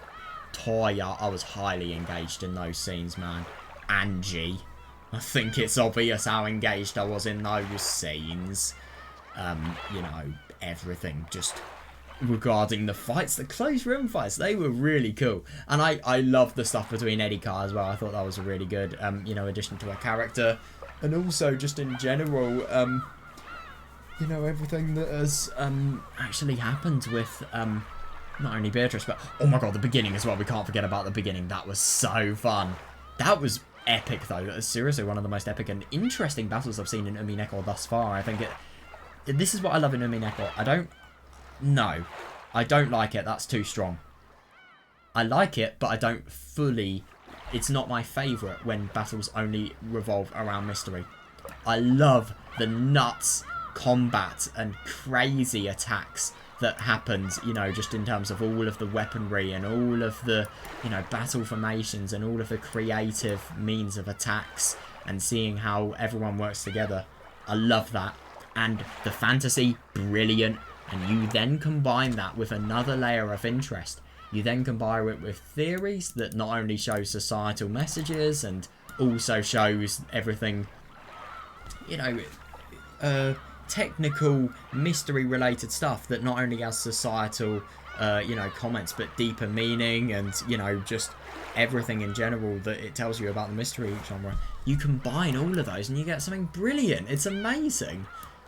Toya, I was highly engaged in those scenes, man. Angie, I think it's obvious how engaged I was in those scenes. You know, everything just... regarding the fights, the close room fights, they were really cool. And I loved the stuff between Eddie Carr as well. I thought that was a really good, you know, addition to her character. And also, just in general, you know, everything that has actually happened with not only Beatrice, but, oh my God, the beginning as well. We can't forget about the beginning. That was so fun. That was epic, though. That was seriously one of the most epic and interesting battles I've seen in Umineko thus far. I think this is what I love in Umineko. No, I don't like it. That's too strong. I like it, but I don't fully... It's not my favourite when battles only revolve around mystery. I love the nuts combat and crazy attacks that happens, you know, just in terms of all of the weaponry and all of the, you know, battle formations and all of the creative means of attacks and seeing how everyone works together. I love that. And the fantasy, brilliant. And you then combine that with another layer of interest. You then combine it with theories that not only show societal messages and also shows everything, you know, technical, mystery-related stuff that not only has societal you know, comments, but deeper meaning and, you know, just everything in general that it tells you about the mystery genre. You combine all of those and you get something brilliant. It's amazing.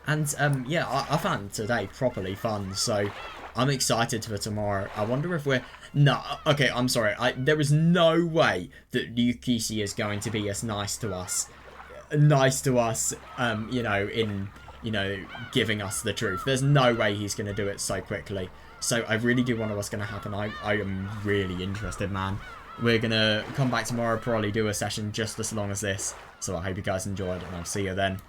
And, yeah, I found today properly fun, so I'm excited for tomorrow. I wonder if we're... No, okay, I'm sorry. There is no way that Yukishi is going to be as nice to us. You know, in, you know, giving us the truth. There's no way he's going to do it so quickly. So I really do wonder what's going to happen. I am really interested, man. We're going to come back tomorrow, probably do a session just as long as this. So I hope you guys enjoyed, and I'll see you then.